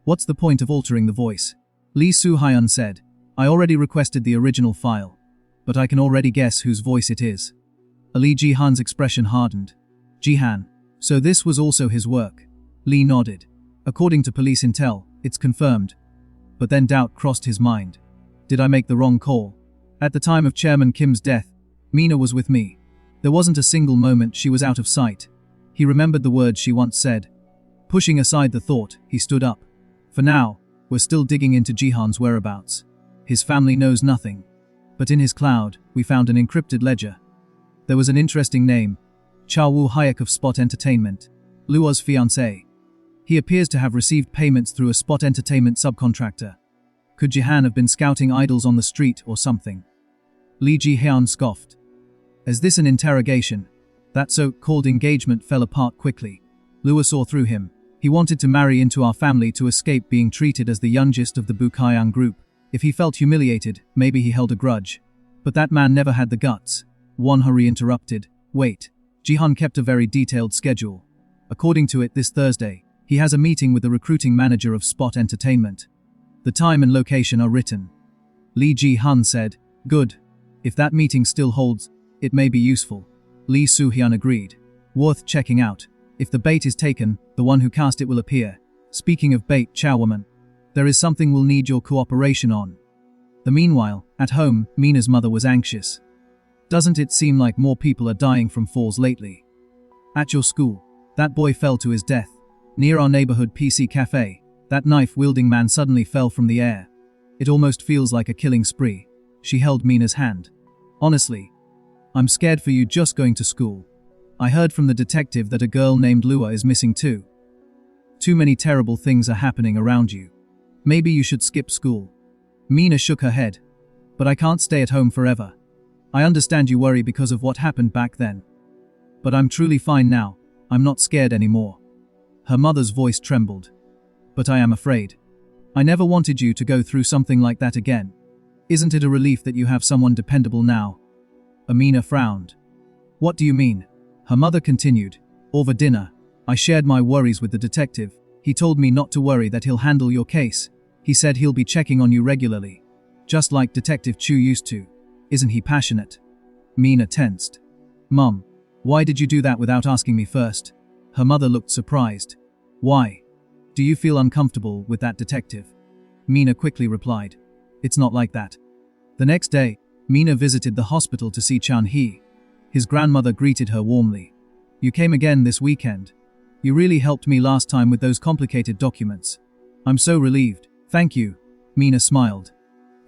What's the point of altering the voice? Lee Soo-hyun said, I already requested the original file, but I can already guess whose voice it is. Lee Ji-hun's expression hardened. Ji-han. So this was also his work. Lee nodded. According to police intel, it's confirmed. But then doubt crossed his mind. Did I make the wrong call? At the time of Chairman Kim's death, Mina was with me. There wasn't a single moment she was out of sight. He remembered the words she once said. Pushing aside the thought, he stood up. For now, we're still digging into Jihan's whereabouts. His family knows nothing. But in his cloud, we found an encrypted ledger. There was an interesting name. Cha Woo Hayek of Spot Entertainment, Luo's fiancé. He appears to have received payments through a Spot Entertainment subcontractor. Could Jihan have been scouting idols on the street or something? Lee Ji-hyun scoffed. Is this an interrogation? That so-called engagement fell apart quickly. Luo saw through him. He wanted to marry into our family to escape being treated as the youngest of the Bukayan group. If he felt humiliated, maybe he held a grudge. But that man never had the guts. Won Huri interrupted. Wait. Jihan kept a very detailed schedule. According to it, this Thursday, he has a meeting with the recruiting manager of Spot Entertainment. The time and location are written. Lee Ji-hun said, Good. If that meeting still holds, it may be useful. Lee Soo-hyun agreed. Worth checking out. If the bait is taken, the one who cast it will appear. Speaking of bait, Chairwoman, there is something we'll need your cooperation on. Meanwhile, at home, Mina's mother was anxious. Doesn't it seem like more people are dying from falls lately? At your school, that boy fell to his death. Near our neighborhood PC cafe, that knife-wielding man suddenly fell from the air. It almost feels like a killing spree. She held Mina's hand. Honestly, I'm scared for you just going to school. I heard from the detective that a girl named Lua is missing too. Too many terrible things are happening around you. Maybe you should skip school. Mina shook her head. But I can't stay at home forever. I understand you worry because of what happened back then. But I'm truly fine now. I'm not scared anymore. Her mother's voice trembled. But I am afraid. I never wanted you to go through something like that again. Isn't it a relief that you have someone dependable now? Amina frowned. What do you mean? Her mother continued. Over dinner, I shared my worries with the detective. He told me not to worry, that he'll handle your case. He said he'll be checking on you regularly. Just like Detective Chu used to. Isn't he passionate? Mina tensed. Mum, why did you do that without asking me first? Her mother looked surprised. Why? Do you feel uncomfortable with that detective? Mina quickly replied. It's not like that. The next day, Mina visited the hospital to see Chan-hee. His grandmother greeted her warmly. You came again this weekend. You really helped me last time with those complicated documents. I'm so relieved. Thank you. Mina smiled.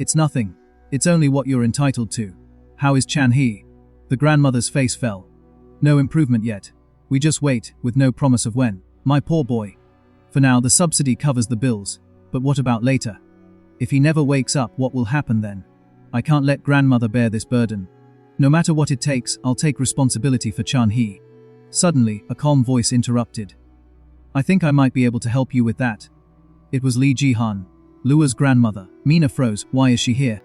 It's nothing. It's only what you're entitled to. How is Chan-hee? The grandmother's face fell. No improvement yet. We just wait, with no promise of when. My poor boy. For now, the subsidy covers the bills. But what about later? If he never wakes up, what will happen then? I can't let grandmother bear this burden. No matter what it takes, I'll take responsibility for Chan-hee. Suddenly, a calm voice interrupted. I think I might be able to help you with that. It was Lee Ji-hun, Lua's grandmother. Mina froze. Why is she here?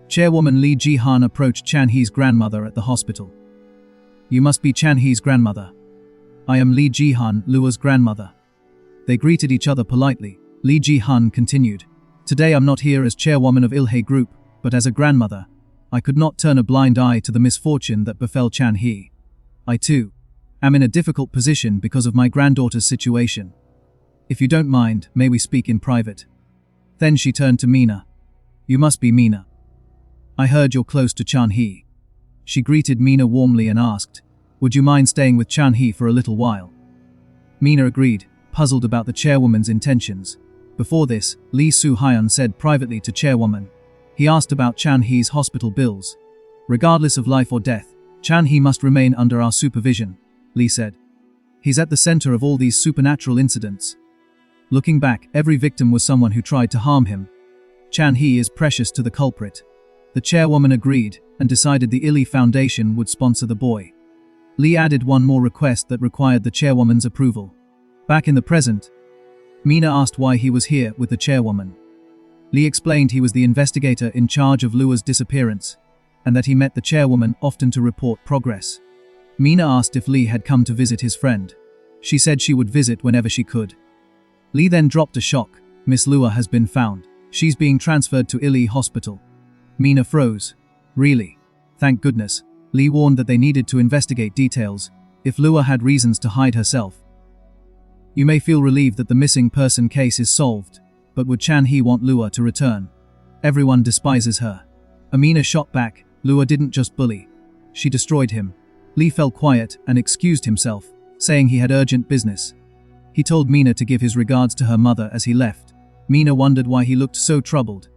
Chairwoman Lee Ji-hun approached Chan-hee's grandmother at the hospital. You must be Chan-hee's grandmother. I am Lee Ji-hun, Lua's grandmother. They greeted each other politely. Lee Ji-hun continued. Today I'm not here as chairwoman of Ilhe Group, but as a grandmother. I could not turn a blind eye to the misfortune that befell Chan-hee. I too am in a difficult position because of my granddaughter's situation. If you don't mind, may we speak in private? Then she turned to Mina. You must be Mina. I heard you're close to Chan-hee. She greeted Mina warmly and asked, would you mind staying with Chan-hee for a little while? Mina agreed, puzzled about the chairwoman's intentions. Before this, Lee Soo-hyun said privately to chairwoman. He asked about Chan-hee's hospital bills. Regardless of life or death, Chan-hee must remain under our supervision, Lee said. He's at the center of all these supernatural incidents. Looking back, every victim was someone who tried to harm him. Chan-hee is precious to the culprit. The chairwoman agreed and decided the Ili Foundation would sponsor the boy. Lee added one more request that required the chairwoman's approval. Back in the present, Mina asked why he was here with the chairwoman. Lee explained he was the investigator in charge of Lua's disappearance, and that he met the chairwoman often to report progress. Mina asked if Lee had come to visit his friend. She said she would visit whenever she could. Lee then dropped a shock. Miss Lua has been found. She's being transferred to Ili Hospital. Mina froze. Really? Thank goodness. Lee warned that they needed to investigate details, if Lua had reasons to hide herself. You may feel relieved that the missing person case is solved, but would Chan-hee want Lua to return? Everyone despises her. Amina shot back, Lua didn't just bully. She destroyed him. Lee fell quiet and excused himself, saying he had urgent business. He told Mina to give his regards to her mother as he left. Mina wondered why he looked so troubled.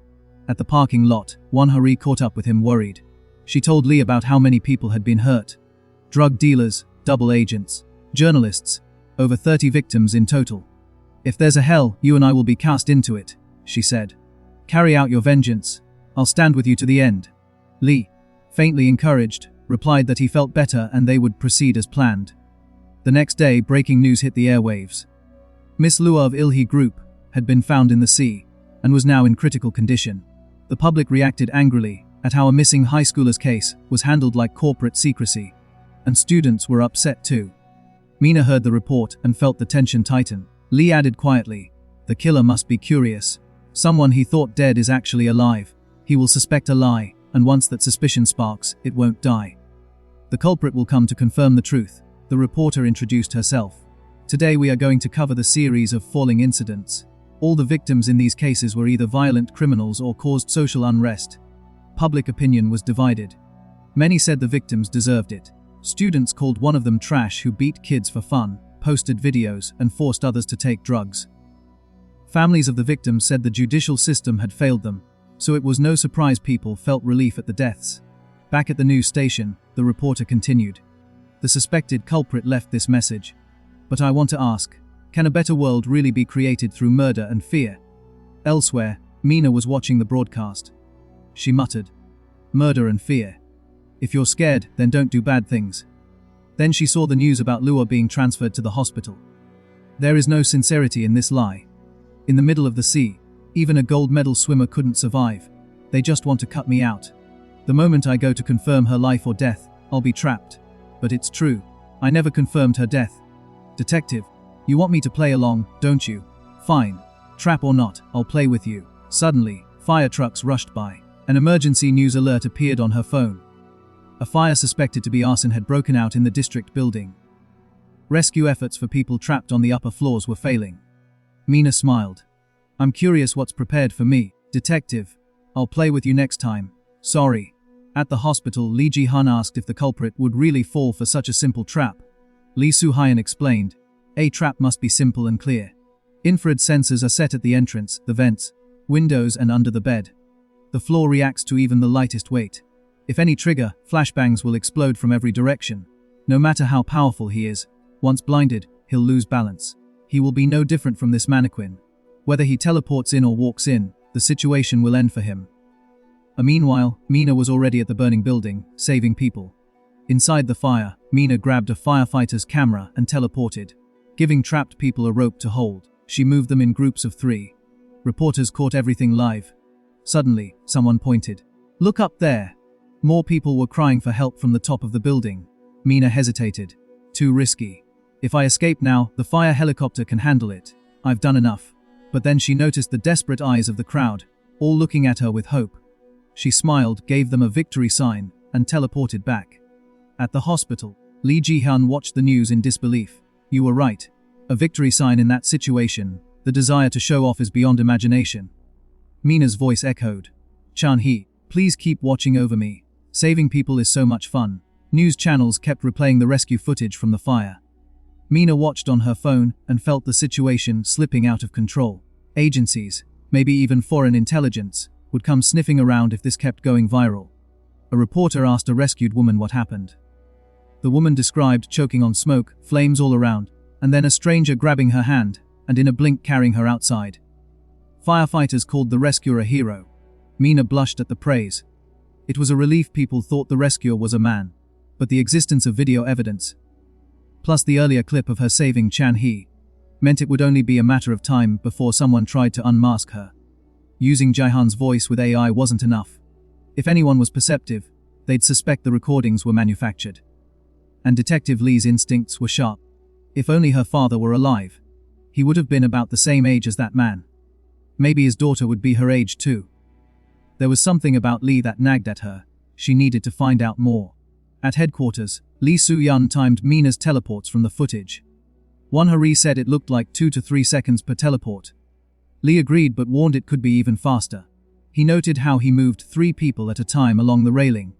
At the parking lot, Won-hurry caught up with him worried. She told Lee about how many people had been hurt. Drug dealers, double agents, journalists, over 30 victims in total. If there's a hell, you and I will be cast into it, she said. Carry out your vengeance. I'll stand with you to the end. Lee, faintly encouraged, replied that he felt better and they would proceed as planned. The next day, breaking news hit the airwaves. Miss Lua of Ilhi Group had been found in the sea and was now in critical condition. The public reacted angrily at how a missing high schooler's case was handled like corporate secrecy, and students were upset too. Mina heard the report and felt the tension tighten. Lee added quietly, the killer must be curious. Someone he thought dead is actually alive. He will suspect a lie, and once that suspicion sparks, it won't die. The culprit will come to confirm the truth. The reporter introduced herself. Today we are going to cover the series of falling incidents. All the victims in these cases were either violent criminals or caused social unrest. Public opinion was divided. Many said the victims deserved it. Students called one of them trash who beat kids for fun, posted videos, and forced others to take drugs. Families of the victims said the judicial system had failed them, so it was no surprise people felt relief at the deaths. Back at the news station, the reporter continued. The suspected culprit left this message. But I want to ask, can a better world really be created through murder and fear? Elsewhere, Mina was watching the broadcast. She muttered, murder and fear. If you're scared, then don't do bad things. Then she saw the news about Lua being transferred to the hospital. There is no sincerity in this lie. In the middle of the sea, even a gold medal swimmer couldn't survive. They just want to cut me out. The moment I go to confirm her life or death, I'll be trapped. But it's true. I never confirmed her death. Detective, you want me to play along, don't you? Fine. Trap or not, I'll play with you. Suddenly, fire trucks rushed by. An emergency news alert appeared on her phone. A fire suspected to be arson had broken out in the district building. Rescue efforts for people trapped on the upper floors were failing. Mina smiled. I'm curious what's prepared for me, detective. I'll play with you next time. Sorry. At the hospital, Lee Ji-han asked if the culprit would really fall for such a simple trap. Lee Soo-hyun explained. A trap must be simple and clear. Infrared sensors are set at the entrance, the vents, windows and under the bed. The floor reacts to even the lightest weight. If any trigger, flashbangs will explode from every direction. No matter how powerful he is, once blinded, he'll lose balance. He will be no different from this mannequin. Whether he teleports in or walks in, the situation will end for him. Meanwhile, Mina was already at the burning building, saving people. Inside the fire, Mina grabbed a firefighter's camera and teleported. Giving trapped people a rope to hold, she moved them in groups of 3. Reporters caught everything live. Suddenly, someone pointed. Look up there! More people were crying for help from the top of the building. Mina hesitated. Too risky. If I escape now, the fire helicopter can handle it. I've done enough. But then she noticed the desperate eyes of the crowd, all looking at her with hope. She smiled, gave them a victory sign, and teleported back. At the hospital, Lee Ji-hyun watched the news in disbelief. You were right. A victory sign in that situation, the desire to show off is beyond imagination. Mina's voice echoed. Chan-hee, please keep watching over me. Saving people is so much fun. News channels kept replaying the rescue footage from the fire. Mina watched on her phone and felt the situation slipping out of control. Agencies, maybe even foreign intelligence, would come sniffing around if this kept going viral. A reporter asked a rescued woman what happened. The woman described choking on smoke, flames all around, and then a stranger grabbing her hand, and in a blink carrying her outside. Firefighters called the rescuer a hero. Mina blushed at the praise. It was a relief people thought the rescuer was a man, but the existence of video evidence, plus the earlier clip of her saving Chan-hee, meant it would only be a matter of time before someone tried to unmask her. Using Jihan's voice with AI wasn't enough. If anyone was perceptive, they'd suspect the recordings were manufactured. And Detective Lee's instincts were sharp. If only her father were alive. He would have been about the same age as that man. Maybe his daughter would be her age too. There was something about Lee that nagged at her. She needed to find out more. At headquarters, Lee Soo-hyun timed Mina's teleports from the footage. Won-Hari said it looked like 2 to 3 seconds per teleport. Lee agreed but warned it could be even faster. He noted how he moved 3 people at a time along the railing.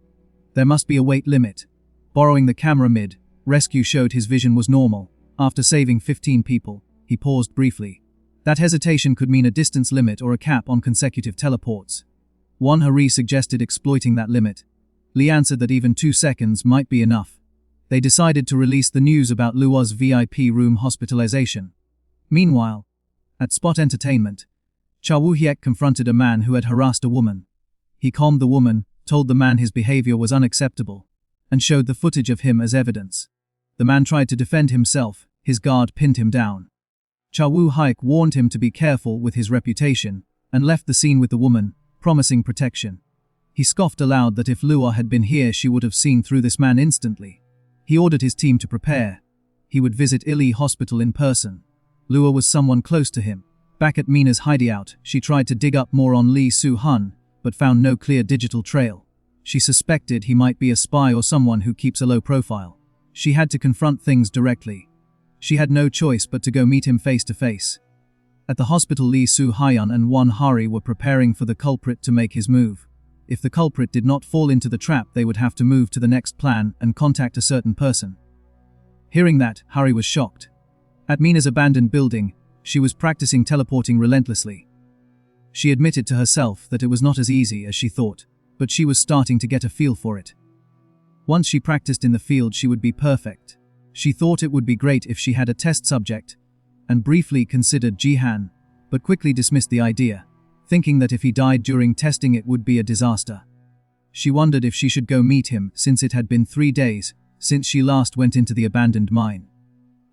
There must be a weight limit. Borrowing the camera mid-rescue showed his vision was normal. After saving 15 people, he paused briefly. That hesitation could mean a distance limit or a cap on consecutive teleports. Won-Hari suggested exploiting that limit. Lee answered that even 2 seconds might be enough. They decided to release the news about Lua's VIP room hospitalization. Meanwhile, at Spot Entertainment, Cha Woo-hyek confronted a man who had harassed a woman. He calmed the woman, told the man his behavior was unacceptable, and showed the footage of him as evidence. The man tried to defend himself, his guard pinned him down. Cha Woo-hyek warned him to be careful with his reputation, and left the scene with the woman, promising protection. He scoffed aloud that if Lua had been here she would have seen through this man instantly. He ordered his team to prepare. He would visit Ili Hospital in person. Lua was someone close to him. Back at Mina's hideout, she tried to dig up more on Lee Soo-hyun, but found no clear digital trail. She suspected he might be a spy or someone who keeps a low profile. She had to confront things directly. She had no choice but to go meet him face to face. At the hospital, Lee Soo-hyun and Won-Hari were preparing for the culprit to make his move. If the culprit did not fall into the trap, they would have to move to the next plan and contact a certain person. Hearing that, Hari was shocked. At Mina's abandoned building, she was practicing teleporting relentlessly. She admitted to herself that it was not as easy as she thought, but she was starting to get a feel for it. Once she practiced in the field, she would be perfect. She thought it would be great if she had a test subject, and briefly considered Jihan, but quickly dismissed the idea, thinking that if he died during testing it would be a disaster. She wondered if she should go meet him, since it had been 3 days since she last went into the abandoned mine.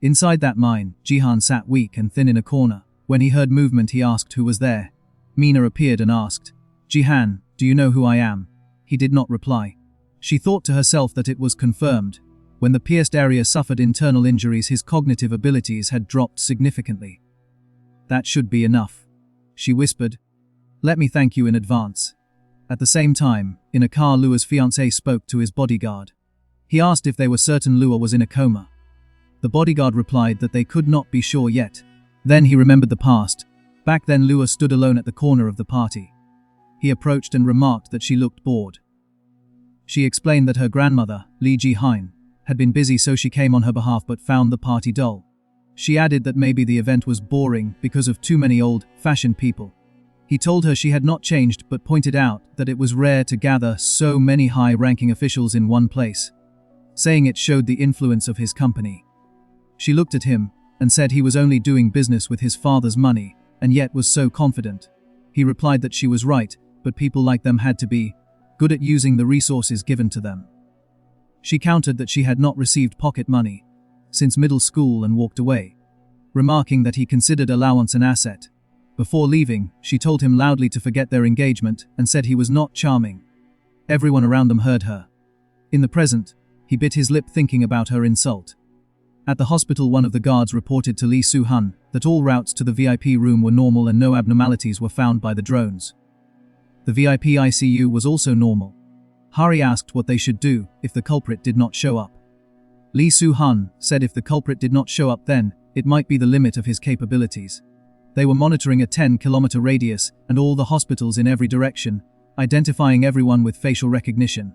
Inside that mine, Jihan sat weak and thin in a corner. When he heard movement, he asked who was there. Mina appeared and asked, "Jihan, do you know who I am?" He did not reply. She thought to herself that it was confirmed. When the pierced area suffered internal injuries, his cognitive abilities had dropped significantly. "That should be enough," she whispered. "Let me thank you in advance." At the same time, in a car, Lua's fiancé spoke to his bodyguard. He asked if they were certain Lua was in a coma. The bodyguard replied that they could not be sure yet. Then he remembered the past. Back then, Lua stood alone at the corner of the party. He approached and remarked that she looked bored. She explained that her grandmother, Lee Ji-hein, had been busy, so she came on her behalf but found the party dull. She added that maybe the event was boring because of too many old-fashioned people. He told her she had not changed, but pointed out that it was rare to gather so many high-ranking officials in one place, saying it showed the influence of his company. She looked at him and said he was only doing business with his father's money, and yet was so confident. He replied that she was right, but people like them had to be good at using the resources given to them. She countered that she had not received pocket money since middle school and walked away, remarking that he considered allowance an asset. Before leaving, she told him loudly to forget their engagement and said he was not charming. Everyone around them heard her. In the present, he bit his lip thinking about her insult. At the hospital, one of the guards reported to Lee Soo-hyun that all routes to the VIP room were normal and no abnormalities were found by the drones. The VIP ICU was also normal. Hari asked what they should do if the culprit did not show up. Lee Soo-hyun said if the culprit did not show up, then it might be the limit of his capabilities. They were monitoring a 10-kilometer radius and all the hospitals in every direction, identifying everyone with facial recognition.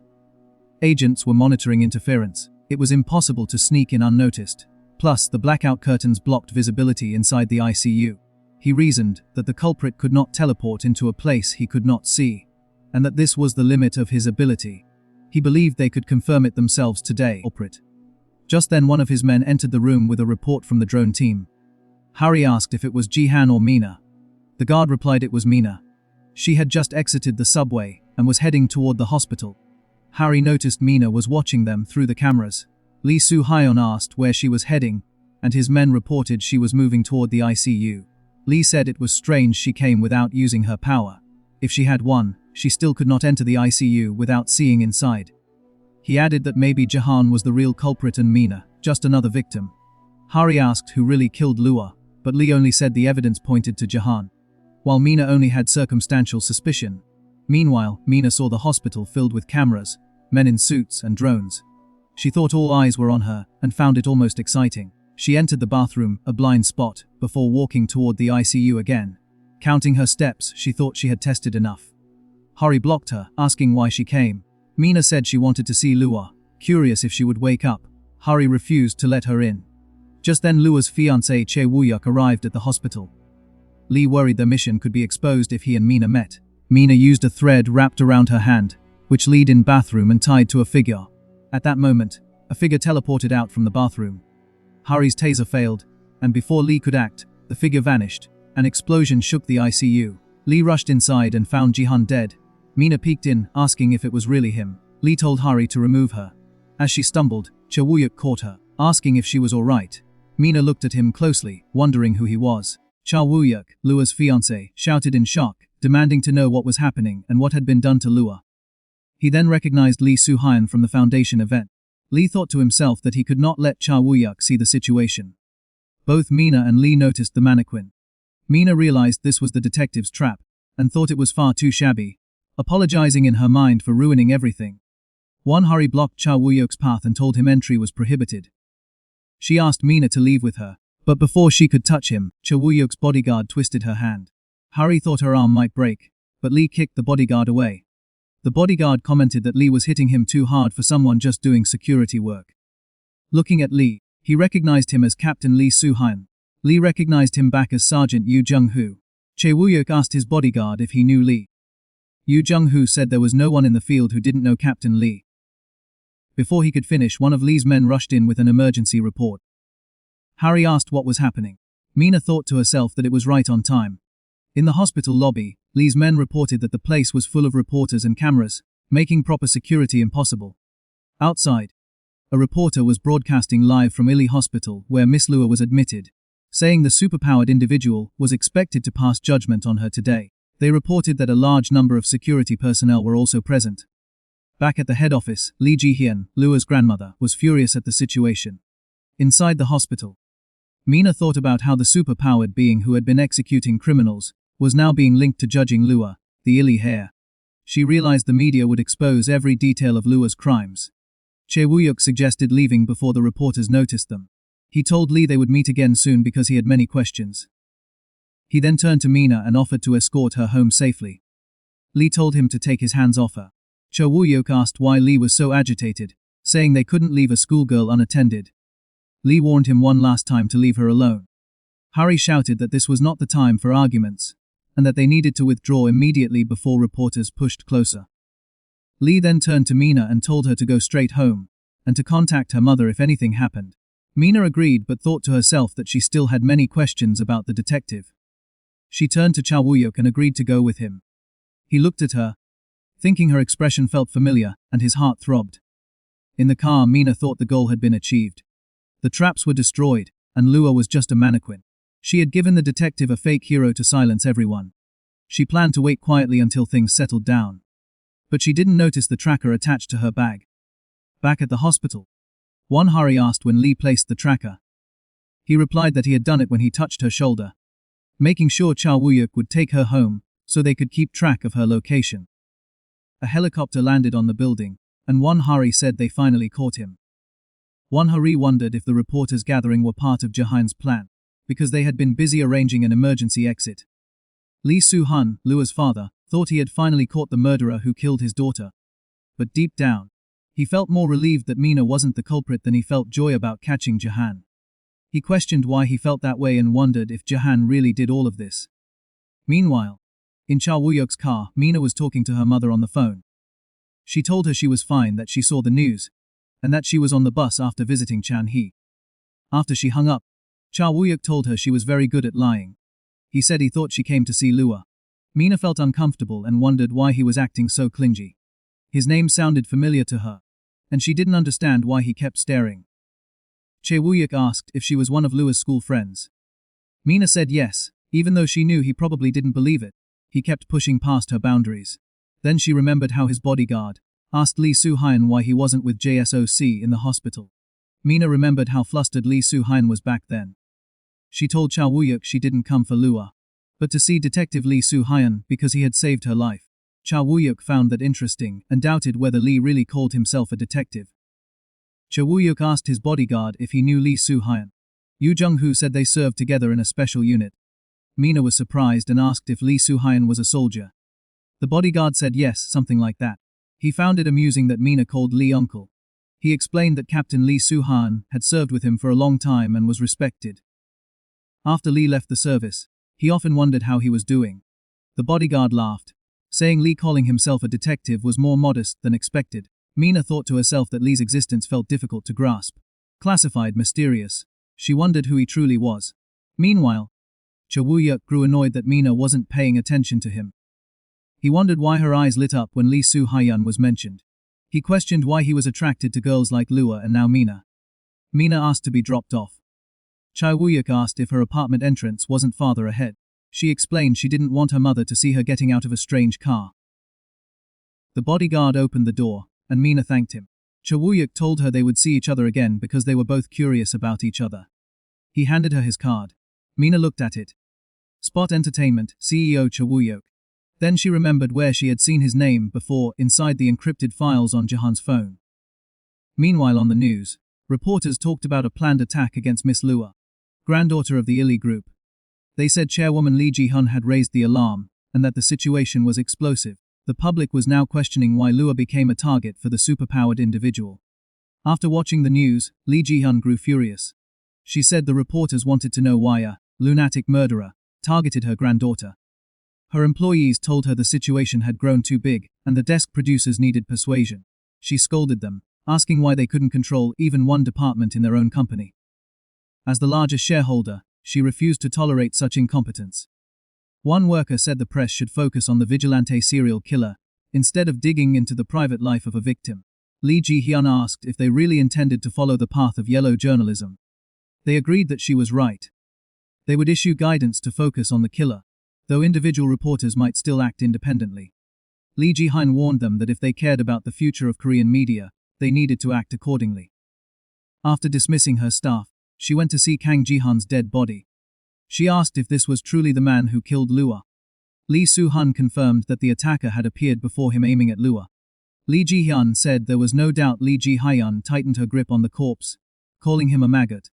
Agents were monitoring interference. It was impossible to sneak in unnoticed. Plus, the blackout curtains blocked visibility inside the ICU. He reasoned that the culprit could not teleport into a place he could not see, and that this was the limit of his ability. He believed they could confirm it themselves today. Just then, one of his men entered the room with a report from the drone team. Hari asked if it was Jihan or Mina. The guard replied it was Mina. She had just exited the subway and was heading toward the hospital. Hari noticed Mina was watching them through the cameras. Lee Soo-hyun asked where she was heading. and his men reported she was moving toward the ICU. Lee said it was strange she came without using her power. If she had one, she still could not enter the ICU without seeing inside. He added that maybe Jahan was the real culprit and Mina, just another victim. Hari asked who really killed Lua, but Lee only said the evidence pointed to Jahan, while Mina only had circumstantial suspicion. Meanwhile, Mina saw the hospital filled with cameras, men in suits and drones. She thought all eyes were on her and found it almost exciting. She entered the bathroom, a blind spot, before walking toward the ICU again. Counting her steps, she thought she had tested enough. Hari blocked her, asking why she came. Mina said she wanted to see Lua, curious if she would wake up. Hari refused to let her in. Just then Lua's fiancé Che Woo-yuk arrived at the hospital. Lee worried their mission could be exposed if he and Mina met. Mina used a thread wrapped around her hand, which lead in bathroom and tied to a figure. At that moment, a figure teleported out from the bathroom. Hari's taser failed, and before Lee could act, the figure vanished. An explosion shook the ICU. Lee rushed inside and found Jihan dead. Mina peeked in, asking if it was really him. Lee told Hari to remove her. As she stumbled, Che Woo-yuk caught her, asking if she was alright. Mina looked at him closely, wondering who he was. Cha Woo-yuk, Lua's fiancé, shouted in shock, demanding to know what was happening and what had been done to Lua. He then recognized Lee Soo-hyun from the Foundation event. Lee thought to himself that he could not let Cha Woo-yuk see the situation. Both Mina and Lee noticed the mannequin. Mina realized this was the detective's trap, and thought it was far too shabby, apologizing in her mind for ruining everything. Hari blocked Cha Woo-yuk's path and told him entry was prohibited. She asked Mina to leave with her, but before she could touch him, Cha Woo-yuk's bodyguard twisted her hand. Hari thought her arm might break, but Lee kicked the bodyguard away. The bodyguard commented that Lee was hitting him too hard for someone just doing security work. Looking at Lee, he recognized him as Captain Lee Soo-hyun. Lee recognized him back as Sergeant Yoo Jung-hoo. Che Woo-yuk asked his bodyguard if he knew Lee. Yoo Jung-hoo said there was no one in the field who didn't know Captain Lee. Before he could finish, one of Lee's men rushed in with an emergency report. Hari asked what was happening. Mina thought to herself that it was right on time. In the hospital lobby, Lee's men reported that the place was full of reporters and cameras, making proper security impossible. Outside, a reporter was broadcasting live from Ili Hospital where Miss Lua was admitted, saying the superpowered individual was expected to pass judgment on her today. They reported that a large number of security personnel were also present. Back at the head office, Lee Ji-hyun, Lua's grandmother, was furious at the situation. Inside the hospital, Mina thought about how the superpowered being who had been executing criminals was now being linked to judging Lua, the Ili heir. She realized the media would expose every detail of Lua's crimes. Che Woo-yuk suggested leaving before the reporters noticed them. He told Lee they would meet again soon because he had many questions. He then turned to Mina and offered to escort her home safely. Lee told him to take his hands off her. Che Woo-yuk asked why Lee was so agitated, saying they couldn't leave a schoolgirl unattended. Lee warned him one last time to leave her alone. Hari shouted that this was not the time for arguments, and that they needed to withdraw immediately before reporters pushed closer. Lee then turned to Mina and told her to go straight home, and to contact her mother if anything happened. Mina agreed but thought to herself that she still had many questions about the detective. She turned to Cha Woo-yuk and agreed to go with him. He looked at her, thinking her expression felt familiar, and his heart throbbed. In the car, Mina thought the goal had been achieved. The traps were destroyed, and Lua was just a mannequin. She had given the detective a fake hero to silence everyone. She planned to wait quietly until things settled down. But she didn't notice the tracker attached to her bag. Back at the hospital, Hari asked when Lee placed the tracker. He replied that he had done it when he touched her shoulder, making sure Cha Woo-yuk would take her home so they could keep track of her location. A helicopter landed on the building, and Hari said they finally caught him. Hari wondered if the reporters gathering were part of Jahan's plan, because they had been busy arranging an emergency exit. Lee Soo-hyun, Lua's father, thought he had finally caught the murderer who killed his daughter. But deep down, he felt more relieved that Mina wasn't the culprit than he felt joy about catching Jahan. He questioned why he felt that way and wondered if Jahan really did all of this. Meanwhile, in Cha Woo-yuk's car, Mina was talking to her mother on the phone. She told her she was fine, that she saw the news, and that she was on the bus after visiting Chan-hee. After she hung up, Cha Woo-yuk told her she was very good at lying. He said he thought she came to see Lua. Mina felt uncomfortable and wondered why he was acting so clingy. His name sounded familiar to her, and she didn't understand why he kept staring. Che Woo-yuk asked if she was one of Lua's school friends. Mina said yes, even though she knew he probably didn't believe it. He kept pushing past her boundaries. Then she remembered how his bodyguard asked Lee Soo-hyun why he wasn't with JSOC in the hospital. Mina remembered how flustered Lee Soo-hyun was back then. She told Cha Woo-yuk she didn't come for Lua, but to see Detective Lee Soo-hyun because he had saved her life. Cha Woo-yuk found that interesting and doubted whether Lee really called himself a detective. Cha Woo-yuk asked his bodyguard if he knew Lee Soo-hyun. Yoo Jung-hoo said they served together in a special unit. Mina was surprised and asked if Lee Soo-hyun was a soldier. The bodyguard said yes, something like that. He found it amusing that Mina called Lee uncle. He explained that Captain Lee Soo-hyun had served with him for a long time and was respected. After Lee left the service, he often wondered how he was doing. The bodyguard laughed, saying Lee calling himself a detective was more modest than expected. Mina thought to herself that Lee's existence felt difficult to grasp. Classified, mysterious. She wondered who he truly was. Meanwhile, Cha Woo-yuk grew annoyed that Mina wasn't paying attention to him. He wondered why her eyes lit up when Lee Soo-hyun was mentioned. He questioned why he was attracted to girls like Lua and now Mina. Mina asked to be dropped off. Cha Woo-yuk asked if her apartment entrance wasn't farther ahead. She explained she didn't want her mother to see her getting out of a strange car. The bodyguard opened the door, and Mina thanked him. Cha Woo-yuk told her they would see each other again because they were both curious about each other. He handed her his card. Mina looked at it. Spot Entertainment, CEO Cha Woo-yuk. Then she remembered where she had seen his name before, inside the encrypted files on Jahan's phone. Meanwhile on the news, reporters talked about a planned attack against Miss Lua, granddaughter of the Illy group. They said Chairwoman Lee Ji-hun had raised the alarm, and that the situation was explosive. The public was now questioning why Lua became a target for the superpowered individual. After watching the news, Lee Ji-hun grew furious. She said the reporters wanted to know why a lunatic murderer targeted her granddaughter. Her employees told her the situation had grown too big, and the desk producers needed persuasion. She scolded them, asking why they couldn't control even one department in their own company. As the largest shareholder, she refused to tolerate such incompetence. One worker said the press should focus on the vigilante serial killer, instead of digging into the private life of a victim. Lee Ji-hyun asked if they really intended to follow the path of yellow journalism. They agreed that she was right. They would issue guidance to focus on the killer, though individual reporters might still act independently. Lee Ji-hyun warned them that if they cared about the future of Korean media, they needed to act accordingly. After dismissing her staff, she went to see Kang Ji-hun's dead body. She asked if this was truly the man who killed Lua. Lee Soo-hyun confirmed that the attacker had appeared before him aiming at Lua. Lee Ji-hyun said there was no doubt Lee Ji-hyun tightened her grip on the corpse, calling him a maggot.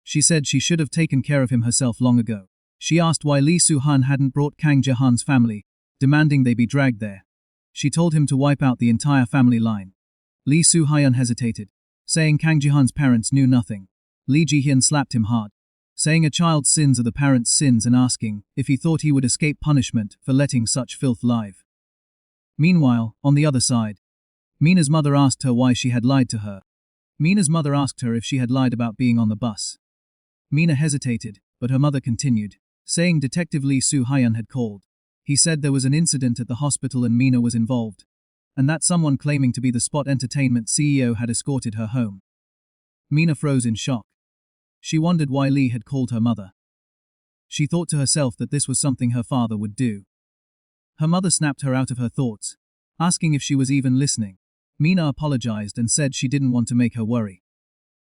She said she should have taken care of him herself long ago. She asked why Lee Soo-hyun hadn't brought Kang Ji-hun's family, demanding they be dragged there. She told him to wipe out the entire family line. Lee Soo-hyun hesitated, saying Kang Ji-hun's parents knew nothing. Lee Ji-hyun slapped him hard, saying a child's sins are the parent's sins and asking if he thought he would escape punishment for letting such filth live. Meanwhile, on the other side, Mina's mother asked her why she had lied to her. Mina's mother asked her if she had lied about being on the bus. Mina hesitated, but her mother continued, saying Detective Lee Soo-hyun had called. He said there was an incident at the hospital and Mina was involved, and that someone claiming to be the Spot Entertainment CEO had escorted her home. Mina froze in shock. She wondered why Lee had called her mother. She thought to herself that this was something her father would do. Her mother snapped her out of her thoughts, asking if she was even listening. Mina apologized and said she didn't want to make her worry.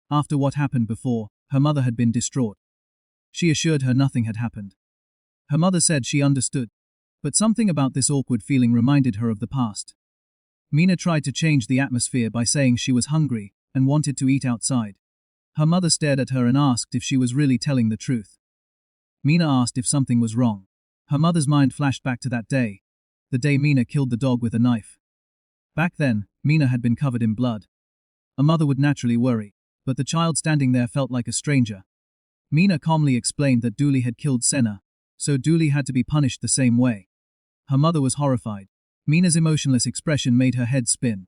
After what happened before, her mother had been distraught. She assured her nothing had happened. Her mother said she understood, but something about this awkward feeling reminded her of the past. Mina tried to change the atmosphere by saying she was hungry and wanted to eat outside. Her mother stared at her and asked if she was really telling the truth. Mina asked if something was wrong. Her mother's mind flashed back to that day, the day Mina killed the dog with a knife. Back then, Mina had been covered in blood. A mother would naturally worry, but the child standing there felt like a stranger. Mina calmly explained that Dooley had killed Senna, so Dooley had to be punished the same way. Her mother was horrified. Mina's emotionless expression made her head spin.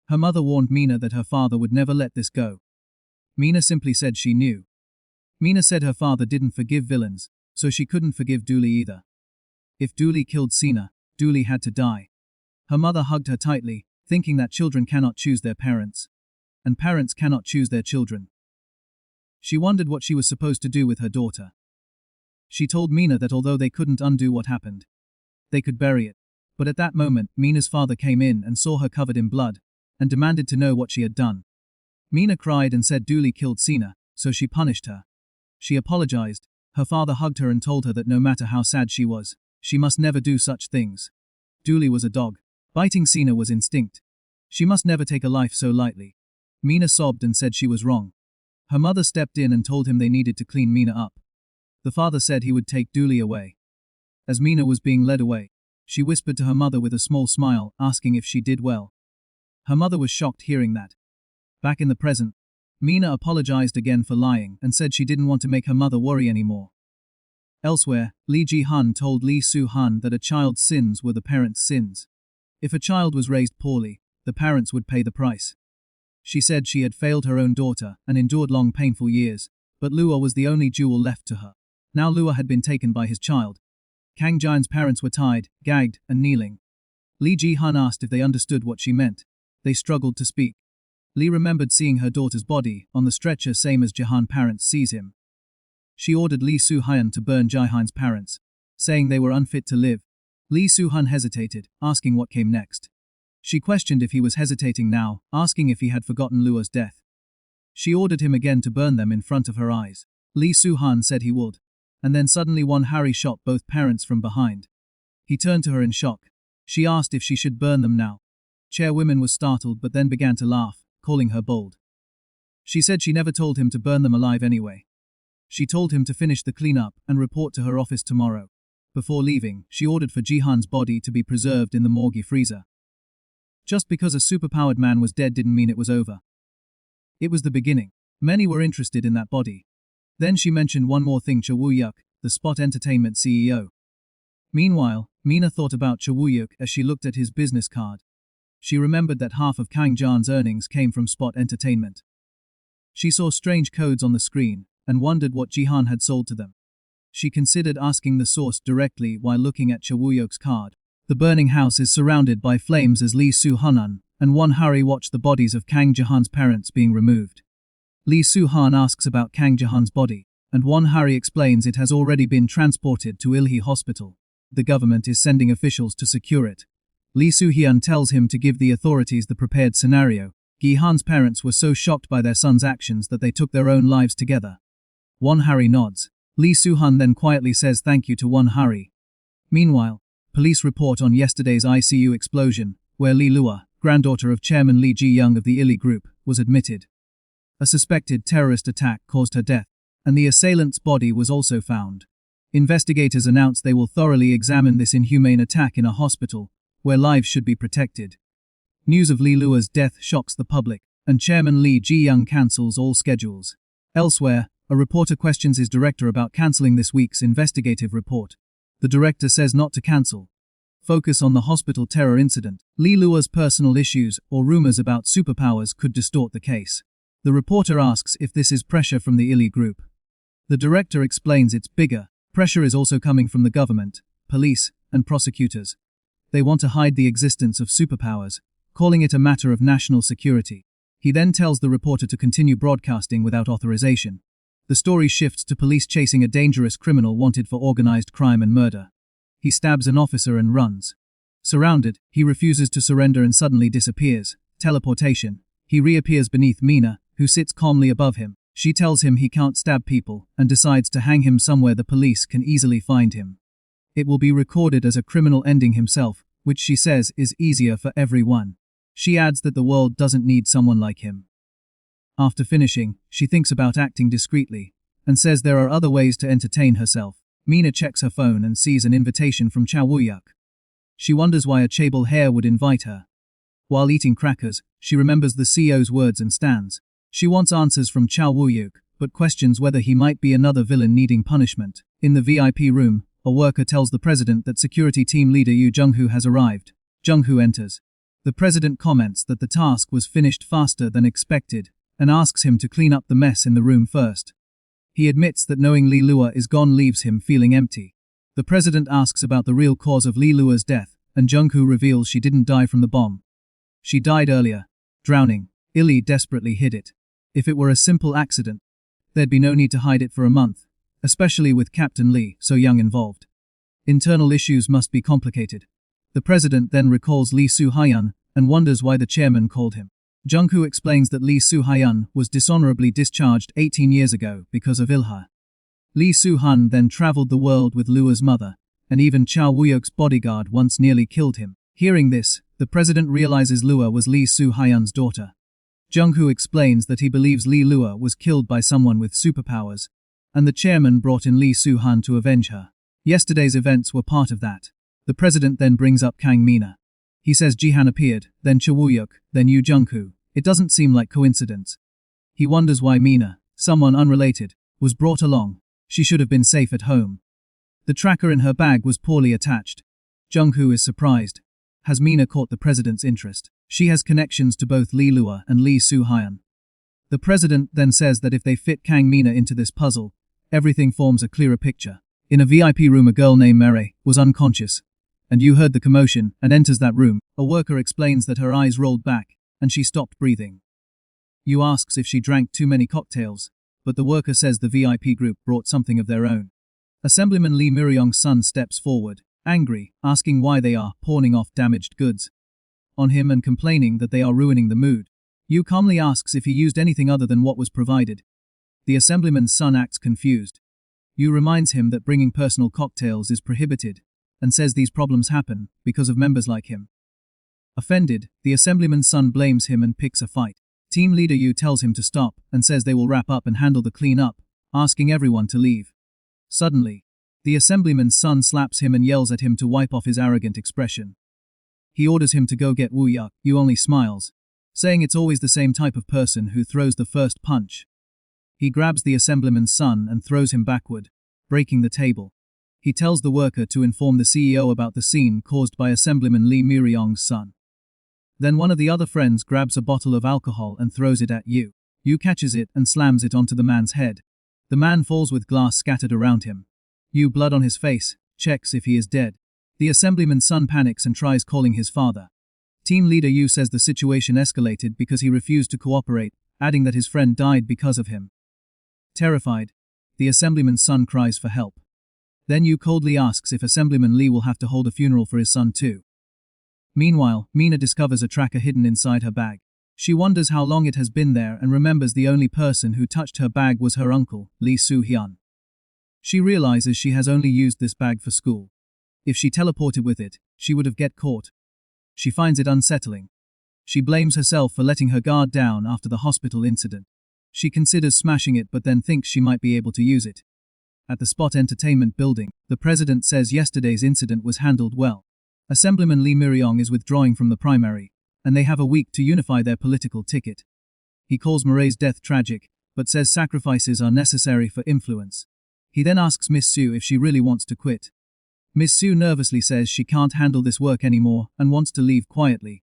Her mother warned Mina that her father would never let this go. Mina simply said she knew. Mina said her father didn't forgive villains, so she couldn't forgive Dooley either. If Dooley killed Senna, Dooley had to die. Her mother hugged her tightly, thinking that children cannot choose their parents, and parents cannot choose their children. She wondered what she was supposed to do with her daughter. She told Mina that although they couldn't undo what happened, they could bury it. But at that moment, Mina's father came in and saw her covered in blood, and demanded to know what she had done. Mina cried and said Dooley killed Sina, so she punished her. She apologized. Her father hugged her and told her that no matter how sad she was, she must never do such things. Dooley was a dog. Biting Sina was instinct. She must never take a life so lightly. Mina sobbed and said she was wrong. Her mother stepped in and told him they needed to clean Mina up. The father said he would take Dooley away. As Mina was being led away, she whispered to her mother with a small smile, asking if she did well. Her mother was shocked hearing that. Back in the present, Mina apologized again for lying and said she didn't want to make her mother worry anymore. Elsewhere, Lee Ji-hun told Lee Soo-hun that a child's sins were the parents' sins. If a child was raised poorly, the parents would pay the price. She said she had failed her own daughter and endured long painful years, but Lua was the only jewel left to her. Now Lua had been taken by his child. Kang Jian's parents were tied, gagged, and kneeling. Lee Ji-hun asked if they understood what she meant. They struggled to speak. Lee remembered seeing her daughter's body on the stretcher same as Jahan's parents sees him. She ordered Lee Soo-hyun to burn Jahan's parents, saying they were unfit to live. Lee Soo-hun hesitated, asking what came next. She questioned if he was hesitating now, asking if he had forgotten Lua's death. She ordered him again to burn them in front of her eyes. Lee Soo-hun said he would. And then suddenly Harry shot both parents from behind. He turned to her in shock. She asked if she should burn them now. Chairwoman was startled but then began to laugh, calling her bold. She said she never told him to burn them alive anyway. She told him to finish the cleanup and report to her office tomorrow. Before leaving, she ordered for Jihan's body to be preserved in the morgue freezer. Just because a superpowered man was dead didn't mean it was over. It was the beginning. Many were interested in that body. Then she mentioned one more thing, Cha Woo-yuk, the Spot Entertainment CEO. Meanwhile, Mina thought about Cha Woo-yuk as she looked at his business card. She remembered that half of Kang Jan's earnings came from Spot Entertainment. She saw strange codes on the screen and wondered what Jihan had sold to them. She considered asking the source directly while looking at Cha Woo-yuk's card. The burning house is surrounded by flames as Lee Soo-hun and Harry watch the bodies of Kang Jahan's parents being removed. Lee Soo-hun asks about Kang Jahan's body, and Harry explains it has already been transported to Ilhi Hospital. The government is sending officials to secure it. Lee Soo-hyun tells him to give the authorities the prepared scenario. Gi-han's parents were so shocked by their son's actions that they took their own lives together. Harry nods. Lee Soo-hun then quietly says thank you to Harry. Meanwhile, police report on yesterday's ICU explosion, where Lee Lua, granddaughter of Chairman Lee Ji-young of the Illy Group, was admitted. A suspected terrorist attack caused her death, and the assailant's body was also found. Investigators announced they will thoroughly examine this inhumane attack in a hospital, where lives should be protected. News of Lee Lua's death shocks the public, and Chairman Lee Ji-young cancels all schedules. Elsewhere, a reporter questions his director about cancelling this week's investigative report. The director says not to cancel. Focus on the hospital terror incident. Lee Lua's personal issues or rumors about superpowers could distort the case. The reporter asks if this is pressure from the Illy Group. The director explains it's bigger. Pressure is also coming from the government, police, and prosecutors. They want to hide the existence of superpowers, calling it a matter of national security. He then tells the reporter to continue broadcasting without authorization. The story shifts to police chasing a dangerous criminal wanted for organized crime and murder. He stabs an officer and runs. Surrounded, he refuses to surrender and suddenly disappears. Teleportation. He reappears beneath Mina, who sits calmly above him. She tells him he can't stab people and decides to hang him somewhere the police can easily find him. It will be recorded as a criminal ending himself, which she says is easier for everyone. She adds that the world doesn't need someone like him. After finishing, she thinks about acting discreetly, and says there are other ways to entertain herself. Mina checks her phone and sees an invitation from Cha Woo-yuk. She wonders why a chaebol hair would invite her. While eating crackers, she remembers the CEO's words and stands. She wants answers from Cha Woo-yuk, but questions whether he might be another villain needing punishment. In the VIP room, a worker tells the president that security team leader Yoo Jung-hoo has arrived. Jung-hoo enters. The president comments that the task was finished faster than expected, and asks him to clean up the mess in the room first. He admits that knowing Lee Lua is gone leaves him feeling empty. The president asks about the real cause of Lee Lua's death, and Jung-hoo reveals she didn't die from the bomb. She died earlier, drowning. Illy desperately hid it. If it were a simple accident, There'd be no need to hide it for a month, especially with Captain Lee so young involved. Internal issues must be complicated. The president then recalls Lee Soo-hyun and wonders why the chairman called him. Jung-koo explains that Lee Soo-hyun was dishonorably discharged 18 years ago because of Ilha. Lee Soo-hun then traveled the world with Lua's mother, and even Chow Woo-yuk's bodyguard once nearly killed him. Hearing this, the president realizes Lua was Lee Soo-hyun's daughter. Jung-koo explains that he believes Lee Lua was killed by someone with superpowers, and the chairman brought in Lee Soo-hun to avenge her. Yesterday's events were part of that. The president then brings up Kang Mina. He says Jihan appeared, then Cho Woo-yuk, then Yoo Jung-koo. It doesn't seem like coincidence. He wonders why Mina, someone unrelated, was brought along. She should have been safe at home. The tracker in her bag was poorly attached. Jung-koo is surprised. Has Mina caught the president's interest? She has connections to both Lee Lua and Lee Soo-hyun. The president then says that if they fit Kang Mina into this puzzle, everything forms a clearer picture. In a VIP room, a girl named Mere was unconscious, and you heard the commotion and enters that room. A worker explains that her eyes rolled back, and she stopped breathing. You asks if she drank too many cocktails, but the worker says the VIP group brought something of their own. Assemblyman Lee Myryong's son steps forward, angry, asking why they are pawning off damaged goods on him and complaining that they are ruining the mood. Yu calmly asks if he used anything other than what was provided. The assemblyman's son acts confused. Yu reminds him that bringing personal cocktails is prohibited, and says these problems happen because of members like him. Offended, the assemblyman's son blames him and picks a fight. Team leader Yu tells him to stop and says they will wrap up and handle the clean-up, asking everyone to leave. Suddenly, the assemblyman's son slaps him and yells at him to wipe off his arrogant expression. He orders him to go get Woo-yuk. Yu only smiles, saying it's always the same type of person who throws the first punch. He grabs the assemblyman's son and throws him backward, breaking the table. He tells the worker to inform the CEO about the scene caused by Assemblyman Lee Myryong's son. Then one of the other friends grabs a bottle of alcohol and throws it at Yu. Yu catches it and slams it onto the man's head. The man falls with glass scattered around him. Yu, blood on his face, checks if he is dead. The assemblyman's son panics and tries calling his father. Team leader Yu says the situation escalated because he refused to cooperate, adding that his friend died because of him. Terrified, the assemblyman's son cries for help. Then Yu coldly asks if Assemblyman Lee will have to hold a funeral for his son too. Meanwhile, Mina discovers a tracker hidden inside her bag. She wonders how long it has been there and remembers the only person who touched her bag was her uncle, Lee Soo-hyun. She realizes she has only used this bag for school. If she teleported with it, she would have get caught. She finds it unsettling. She blames herself for letting her guard down after the hospital incident. She considers smashing it but then thinks she might be able to use it. At the Spot Entertainment building, the president says yesterday's incident was handled well. Assemblyman Lee Myryong is withdrawing from the primary, and they have a week to unify their political ticket. He calls Murray's death tragic, but says sacrifices are necessary for influence. He then asks Miss Sue if she really wants to quit. Miss Sue nervously says she can't handle this work anymore and wants to leave quietly.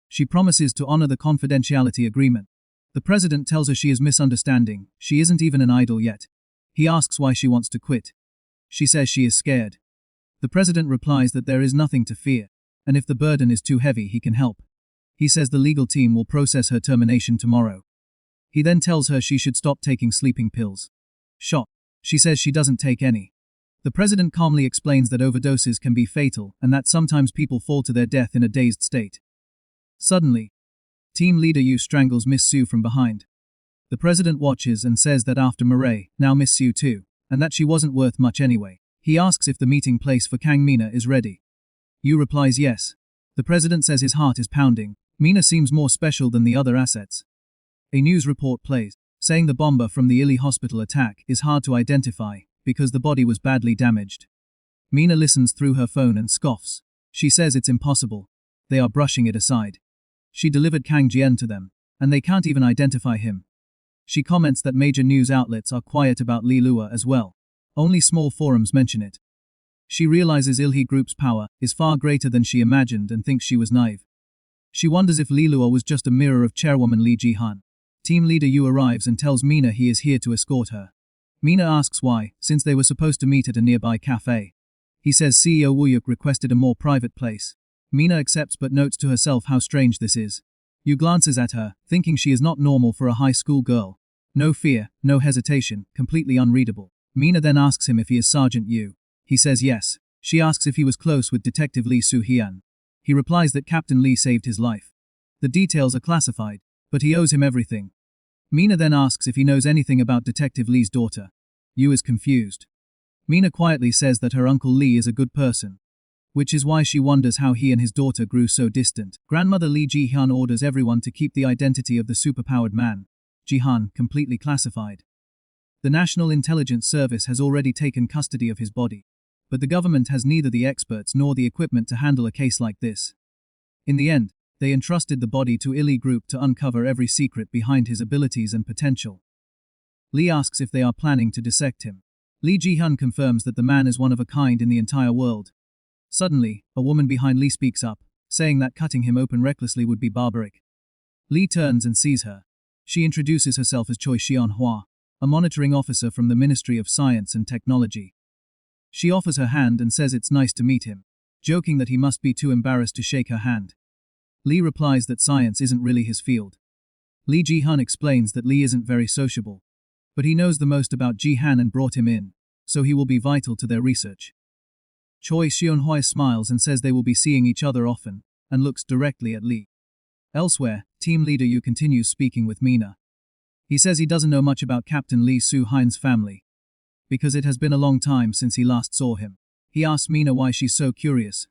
She promises to honor the confidentiality agreement. The president tells her she is misunderstanding, she isn't even an idol yet. He asks why she wants to quit. She says she is scared. The president replies that there is nothing to fear, and if the burden is too heavy he can help. He says the legal team will process her termination tomorrow. He then tells her she should stop taking sleeping pills. Shocked, she says she doesn't take any. The president calmly explains that overdoses can be fatal and that sometimes people fall to their death in a dazed state. Suddenly, team leader Yu strangles Miss Sue from behind. The president watches and says that after Murray, now Miss Sue too, and that she wasn't worth much anyway. He asks if the meeting place for Kang Mina is ready. Yu replies yes. The president says his heart is pounding. Mina seems more special than the other assets. A news report plays, saying the bomber from the Ili hospital attack is hard to identify because the body was badly damaged. Mina listens through her phone and scoffs. She says it's impossible. They are brushing it aside. She delivered Kang Jian to them, and they can't even identify him. She comments that major news outlets are quiet about Lee Lua as well. Only small forums mention it. She realizes Ilhi Group's power is far greater than she imagined and thinks she was naive. She wonders if Lee Lua was just a mirror of chairwoman Lee Ji-han. Team leader Yu arrives and tells Mina he is here to escort her. Mina asks why, since they were supposed to meet at a nearby cafe. He says CEO Woo-yuk requested a more private place. Mina accepts but notes to herself how strange this is. Yu glances at her, thinking she is not normal for a high school girl, No fear, no hesitation, completely unreadable. Mina then asks him if he is Sergeant Yu. He says yes. She asks if he was close with Detective Lee Soo-hyun. He replies that Captain Lee saved his life. The details are classified, but he owes him everything. Mina then asks if he knows anything about Detective Lee's daughter. Yu is confused. Mina quietly says that her uncle Lee is a good person, which is why she wonders how he and his daughter grew so distant. Grandmother Lee Ji-hyun orders everyone to keep the identity of the superpowered man, Ji-han, completely classified. The National Intelligence Service has already taken custody of his body, but the government has neither the experts nor the equipment to handle a case like this. In the end, they entrusted the body to Illy Group to uncover every secret behind his abilities and potential. Lee asks if they are planning to dissect him. Lee Ji-hyun confirms that the man is one of a kind in the entire world. Suddenly, a woman behind Lee speaks up, saying that cutting him open recklessly would be barbaric. Lee turns and sees her. She introduces herself as Choi Seon-hwa, a monitoring officer from the Ministry of Science and Technology. She offers her hand and says it's nice to meet him, joking that he must be too embarrassed to shake her hand. Lee replies that science isn't really his field. Lee Ji-hyun explains that Lee isn't very sociable, but he knows the most about Ji-han and brought him in, so he will be vital to their research. Choi Seon-hwa smiles and says they will be seeing each other often, and looks directly at Lee. Elsewhere, team leader Yu continues speaking with Mina. He says he doesn't know much about Captain Lee Soo-hyun's family, because it has been a long time since he last saw him. He asks Mina why she's so curious.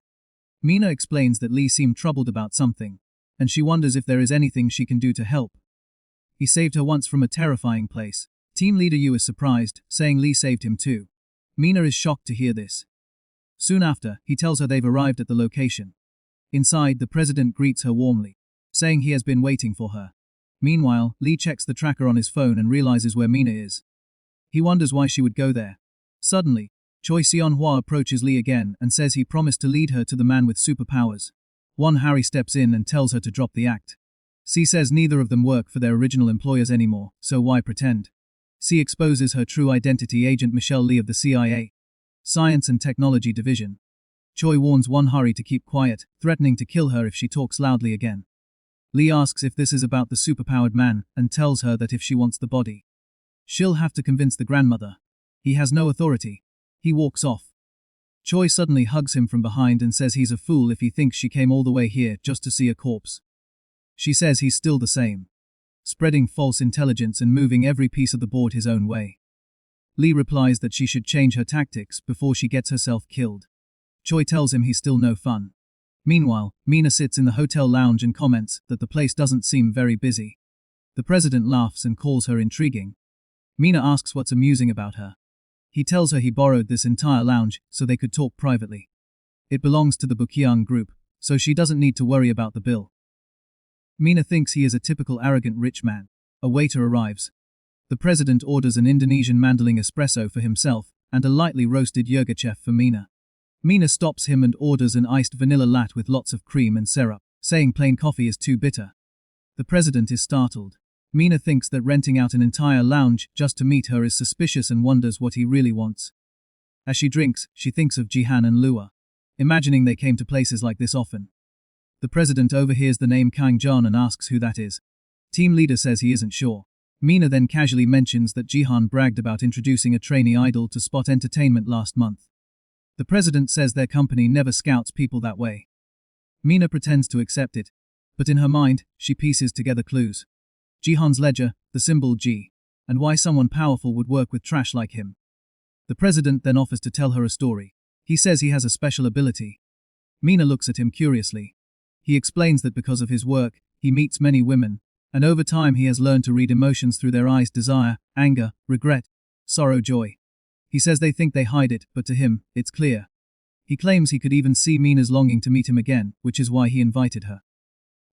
Mina explains that Lee seemed troubled about something, and she wonders if there is anything she can do to help. He saved her once from a terrifying place. Team leader Yu is surprised, saying Lee saved him too. Mina is shocked to hear this. Soon after, he tells her they've arrived at the location. Inside, the president greets her warmly, saying he has been waiting for her. Meanwhile, Lee checks the tracker on his phone and realizes where Mina is. He wonders why she would go there. Suddenly, Choi Seon-hwa approaches Lee again and says he promised to lead her to the man with superpowers. Harry steps in and tells her to drop the act. C says neither of them work for their original employers anymore, so why pretend? C exposes her true identity, Agent Michelle Lee of the CIA, Science and Technology Division. Choi warns Harry to keep quiet, threatening to kill her if she talks loudly again. Lee asks if this is about the superpowered man, and tells her that if she wants the body, she'll have to convince the grandmother. He has no authority. He walks off. Choi suddenly hugs him from behind and says he's a fool if he thinks she came all the way here just to see a corpse. She says he's still the same, spreading false intelligence and moving every piece of the board his own way. Lee replies that she should change her tactics before she gets herself killed. Choi tells him he's still no fun. Meanwhile, Mina sits in the hotel lounge and comments that the place doesn't seem very busy. The president laughs and calls her intriguing. Mina asks what's amusing about her. He tells her he borrowed this entire lounge so they could talk privately. It belongs to the Bukyang group, so she doesn't need to worry about the bill. Mina thinks he is a typical arrogant rich man. A waiter arrives. The president orders an Indonesian Mandaling espresso for himself and a lightly roasted yogurchef for Mina. Mina stops him and orders an iced vanilla latte with lots of cream and syrup, saying plain coffee is too bitter. The president is startled. Mina thinks that renting out an entire lounge just to meet her is suspicious and wonders what he really wants. As she drinks, she thinks of Ji-han and Lua, imagining they came to places like this often. The president overhears the name Kang Jan and asks who that is. Team leader says he isn't sure. Mina then casually mentions that Ji-han bragged about introducing a trainee idol to Spot Entertainment last month. The president says their company never scouts people that way. Mina pretends to accept it, but in her mind, she pieces together clues. Ji-han's ledger, the symbol G, and why someone powerful would work with trash like him. The president then offers to tell her a story. He says he has a special ability. Mina looks at him curiously. He explains that because of his work, he meets many women, and over time he has learned to read emotions through their eyes: desire, anger, regret, sorrow, joy. He says they think they hide it, but to him, it's clear. He claims he could even see Mina's longing to meet him again, which is why he invited her.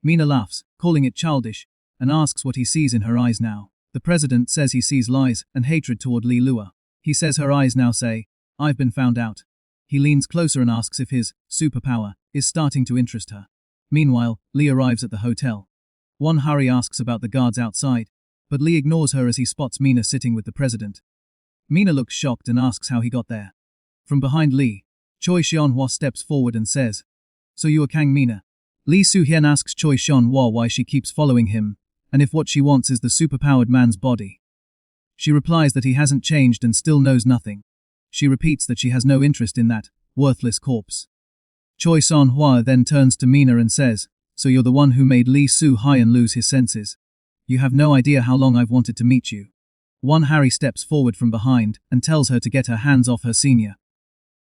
Mina laughs, calling it childish, and asks what he sees in her eyes now. The president says he sees lies and hatred toward Lee Lua. He says her eyes now say, "I've been found out." He leans closer and asks if his superpower is starting to interest her. Meanwhile, Lee arrives at the hotel. Harry asks about the guards outside, but Lee ignores her as he spots Mina sitting with the president. Mina looks shocked and asks how he got there. From behind Lee, Choi Seon-hwa steps forward and says, "So you are Kang Mina?" Lee Soo-hyun asks Choi Seon-hwa why she keeps following him, and if what she wants is the superpowered man's body. She replies that he hasn't changed and still knows nothing. She repeats that she has no interest in that worthless corpse. Choi Son-hwa then turns to Mina and says, "So you're the one who made Lee Soo-hyun lose his senses. You have no idea how long I've wanted to meet you." Harry steps forward from behind and tells her to get her hands off her senior.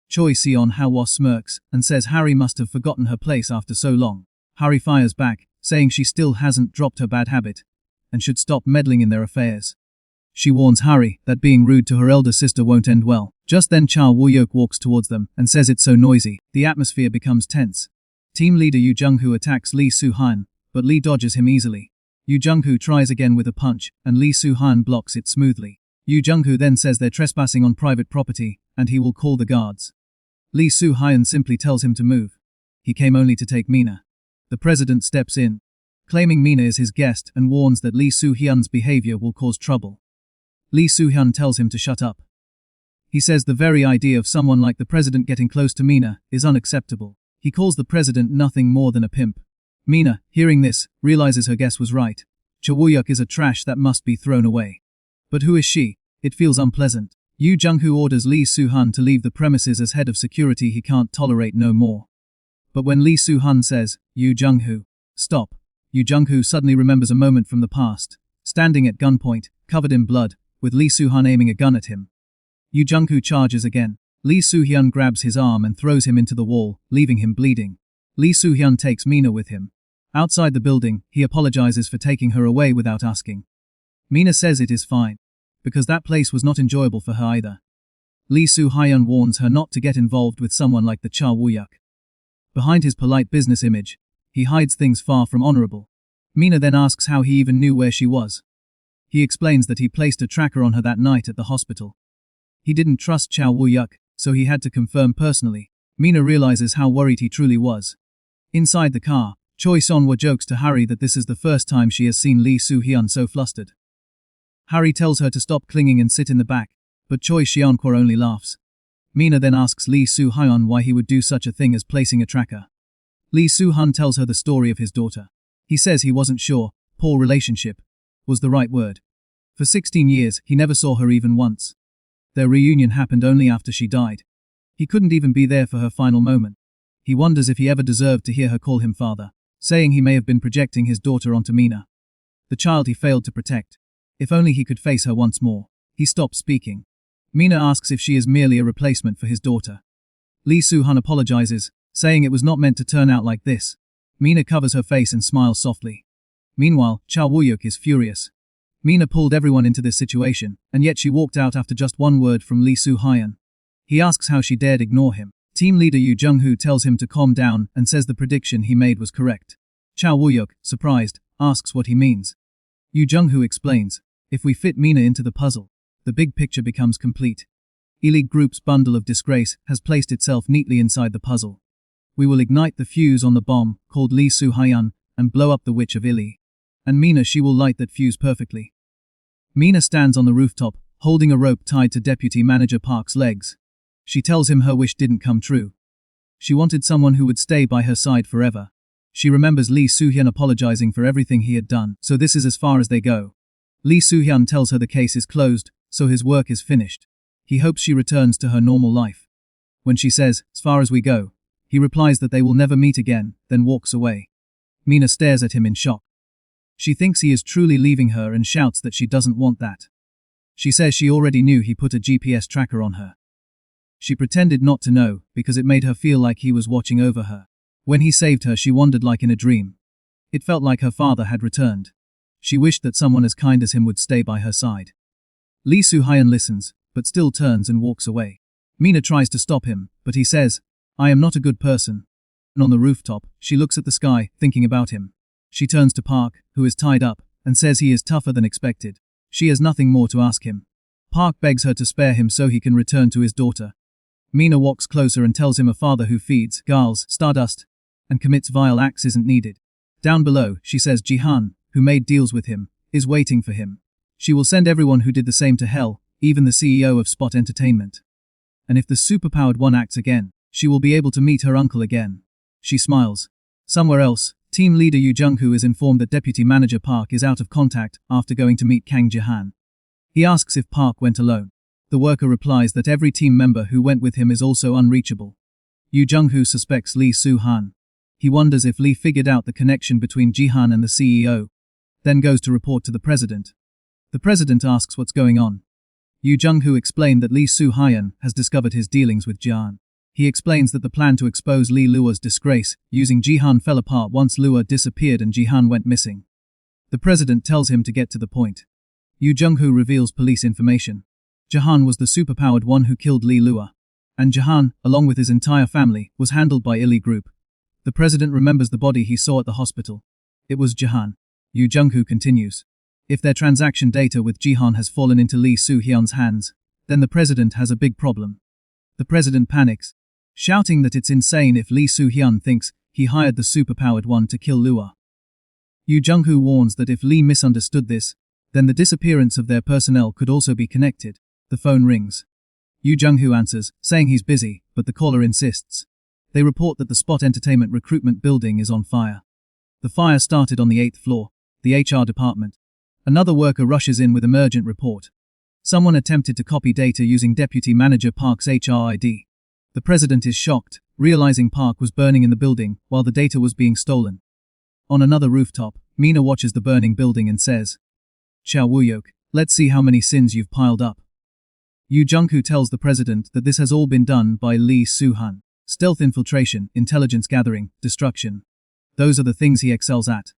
Choi Seon-hwa smirks and says Harry must have forgotten her place after so long. Harry fires back, saying she still hasn't dropped her bad habit and should stop meddling in their affairs. She warns Harry that being rude to her elder sister won't end well. Just then Cha Woo-yeok walks towards them and says it's so noisy. The atmosphere becomes tense. Team leader Yoo Jung-hoo attacks Lee Soo-hyun, but Lee dodges him easily. Yoo Jung-hoo tries again with a punch, and Lee Soo-hyun blocks it smoothly. Yoo Jung-hoo then says they're trespassing on private property, and he will call the guards. Lee Soo-hyun simply tells him to move. He came only to take Mina. The president steps in, claiming Mina is his guest and warns that Lee Soo-hyun's behavior will cause trouble. Lee Soo-hyun tells him to shut up. He says the very idea of someone like the president getting close to Mina is unacceptable. He calls the president nothing more than a pimp. Mina, hearing this, realizes her guess was right. Cha Woo-yeok is a trash that must be thrown away. But who is she? It feels unpleasant. Yoo Jung-hoo orders Lee Soo-hyun to leave the premises as head of security. He can't tolerate no more. But when Lee Soo-hyun says, "Yoo Jung-hoo, stop," Yoo Jung-hoo suddenly remembers a moment from the past, standing at gunpoint, covered in blood, with Lee Soo-hyun aiming a gun at him. Yoo Jung-hoo charges again. Lee Soo-hyun grabs his arm and throws him into the wall, leaving him bleeding. Lee Soo-hyun takes Mina with him. Outside the building, he apologizes for taking her away without asking. Mina says it is fine, because that place was not enjoyable for her either. Lee Soo-hyun warns her not to get involved with someone like the Cha Woo-yeok. Behind his polite business image, he hides things far from honorable. Mina then asks how he even knew where she was. He explains that he placed a tracker on her that night at the hospital. He didn't trust Cha Woo-yeok, so he had to confirm personally. Mina realizes how worried he truly was. Inside the car, Choi Son-hwa jokes to Harry that this is the first time she has seen Lee Soo-hyun so flustered. Harry tells her to stop clinging and sit in the back, but Choi Seon-hwa only laughs. Mina then asks Lee Soo-hyun why he would do such a thing as placing a tracker. Lee Soo-hyun tells her the story of his daughter. He says he wasn't sure poor relationship was the right word. For 16 years, he never saw her even once. Their reunion happened only after she died. He couldn't even be there for her final moment. He wonders if he ever deserved to hear her call him father, saying he may have been projecting his daughter onto Mina, the child he failed to protect. If only he could face her once more. He stops speaking. Mina asks if she is merely a replacement for his daughter. Lee Soo-hyun apologizes, saying it was not meant to turn out like this. Mina covers her face and smiles softly. Meanwhile, Cha Woo-yeok is furious. Mina pulled everyone into this situation, and yet she walked out after just one word from Lee Soo-hyun. He asks how she dared ignore him. Team leader Yoo Jung-hoo tells him to calm down and says the prediction he made was correct. Cha Woo-yeok, surprised, asks what he means. Yoo Jung-hoo explains, if we fit Mina into the puzzle, the big picture becomes complete. Elite Group's bundle of disgrace has placed itself neatly inside the puzzle. We will ignite the fuse on the bomb, called Lee Soo-hyun, and blow up the Witch of Ili. And Mina, she will light that fuse perfectly. Mina stands on the rooftop, holding a rope tied to Deputy Manager Park's legs. She tells him her wish didn't come true. She wanted someone who would stay by her side forever. She remembers Lee Soo-hyun apologizing for everything he had done, so this is as far as they go. Lee Soo-hyun tells her the case is closed, so his work is finished. He hopes she returns to her normal life. When she says, as far as we go, he replies that they will never meet again, then walks away. Mina stares at him in shock. She thinks he is truly leaving her and shouts that she doesn't want that. She says she already knew he put a GPS tracker on her. She pretended not to know, because it made her feel like he was watching over her. When he saved her, she wandered like in a dream. It felt like her father had returned. She wished that someone as kind as him would stay by her side. Lee Soo-hyun listens, but still turns and walks away. Mina tries to stop him, but he says, I am not a good person. And on the rooftop, she looks at the sky, thinking about him. She turns to Park, who is tied up, and says he is tougher than expected. She has nothing more to ask him. Park begs her to spare him so he can return to his daughter. Mina walks closer and tells him a father who feeds girls stardust and commits vile acts isn't needed. Down below, she says Jihan, who made deals with him, is waiting for him. She will send everyone who did the same to hell, even the CEO of Spot Entertainment. And if the superpowered one acts again, she will be able to meet her uncle again. She smiles. Somewhere else, team leader Yoo Jung-hoo is informed that Deputy Manager Park is out of contact after going to meet Kang Jahan. He asks if Park went alone. The worker replies that every team member who went with him is also unreachable. Yoo Jung-hoo suspects Lee Soo-han. He wonders if Lee figured out the connection between Ji-han and the CEO, then goes to report to the president. The president asks what's going on. Yoo Jung-hoo explained that Lee Soo-hyun has discovered his dealings with Ji-han. He explains that the plan to expose Lee Lua's disgrace using Ji-han fell apart once Lua disappeared and Ji-han went missing. The president tells him to get to the point. Yoo Jung-hoo reveals police information. Ji-han was the superpowered one who killed Lee Lua, and Ji-han, along with his entire family, was handled by Illy Group. The president remembers the body he saw at the hospital. It was Ji-han. Yoo Jung-hoo continues. If their transaction data with Ji-han has fallen into Lee Soo-hyun's hands, then the president has a big problem. The president panics, shouting that it's insane if Lee Soo-hyun thinks he hired the superpowered one to kill Lua. Yoo Jung-hoo warns that if Lee misunderstood this, then the disappearance of their personnel could also be connected. The phone rings. Yoo Jung-hoo answers, saying he's busy, but the caller insists. They report that the Spot Entertainment recruitment building is on fire. The fire started on the 8th floor, the HR department. Another worker rushes in with emergent report. Someone attempted to copy data using Deputy Manager Park's HR ID. The president is shocked, realizing Park was burning in the building while the data was being stolen. On another rooftop, Mina watches the burning building and says, "Chow Woo-yuk, let's see how many sins you've piled up." Yoo Jung-hoo tells the president that this has all been done by Lee Soo-han. Stealth infiltration, intelligence gathering, destruction. Those are the things he excels at.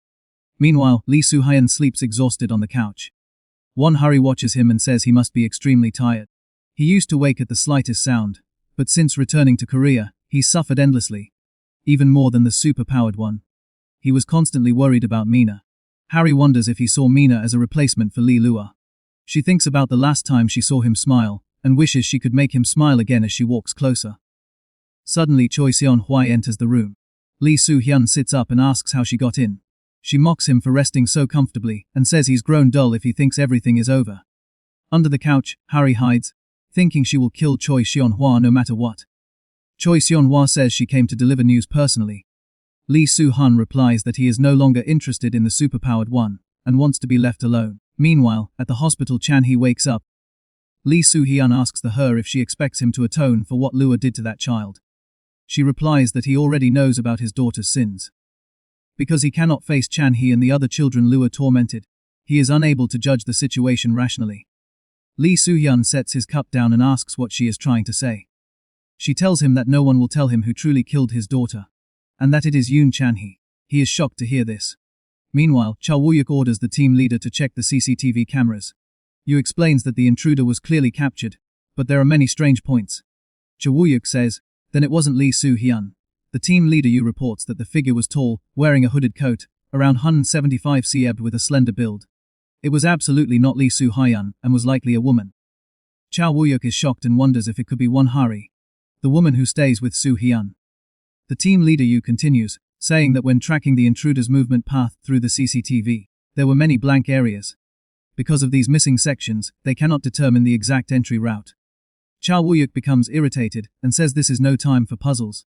Meanwhile, Lee Soo-hyun sleeps exhausted on the couch. Won Hurry watches him and says he must be extremely tired. He used to wake at the slightest sound, but since returning to Korea, he suffered endlessly. Even more than the superpowered one. He was constantly worried about Mina. Harry wonders if he saw Mina as a replacement for Lee Lua. She thinks about the last time she saw him smile, and wishes she could make him smile again as she walks closer. Suddenly Choi Seon-hwai enters the room. Lee Soo-hyun sits up and asks how she got in. She mocks him for resting so comfortably, and says he's grown dull if he thinks everything is over. Under the couch, Harry hides, thinking she will kill Choi Seon-hwa no matter what. Choi Seon-hwa says she came to deliver news personally. Lee Soo-han replies that he is no longer interested in the superpowered one, and wants to be left alone. Meanwhile, at the hospital Chan-hee wakes up. Lee Soo-hyun asks her if she expects him to atone for what Lua did to that child. She replies that he already knows about his daughter's sins. Because he cannot face Chan-hee and the other children Lua tormented, he is unable to judge the situation rationally. Lee Soo-hyun sets his cup down and asks what she is trying to say. She tells him that no one will tell him who truly killed his daughter, and that it is Yoon Chan-hee. He is shocked to hear this. Meanwhile, Cha Woo-yuk orders the team leader to check the CCTV cameras. Yoo explains that the intruder was clearly captured, but there are many strange points. Cha Woo-yuk says, then it wasn't Lee Soo-hyun. The team leader Yoo reports that the figure was tall, wearing a hooded coat, around 175 cm with a slender build. It was absolutely not Lee Soo-hyun, and was likely a woman. Cha Woo-yuk is shocked and wonders if it could be Won Hari, the woman who stays with Soo-hyun. The team leader Yoo continues, saying that when tracking the intruder's movement path through the CCTV, there were many blank areas. Because of these missing sections, they cannot determine the exact entry route. Cha Woo-yuk becomes irritated and says this is no time for puzzles.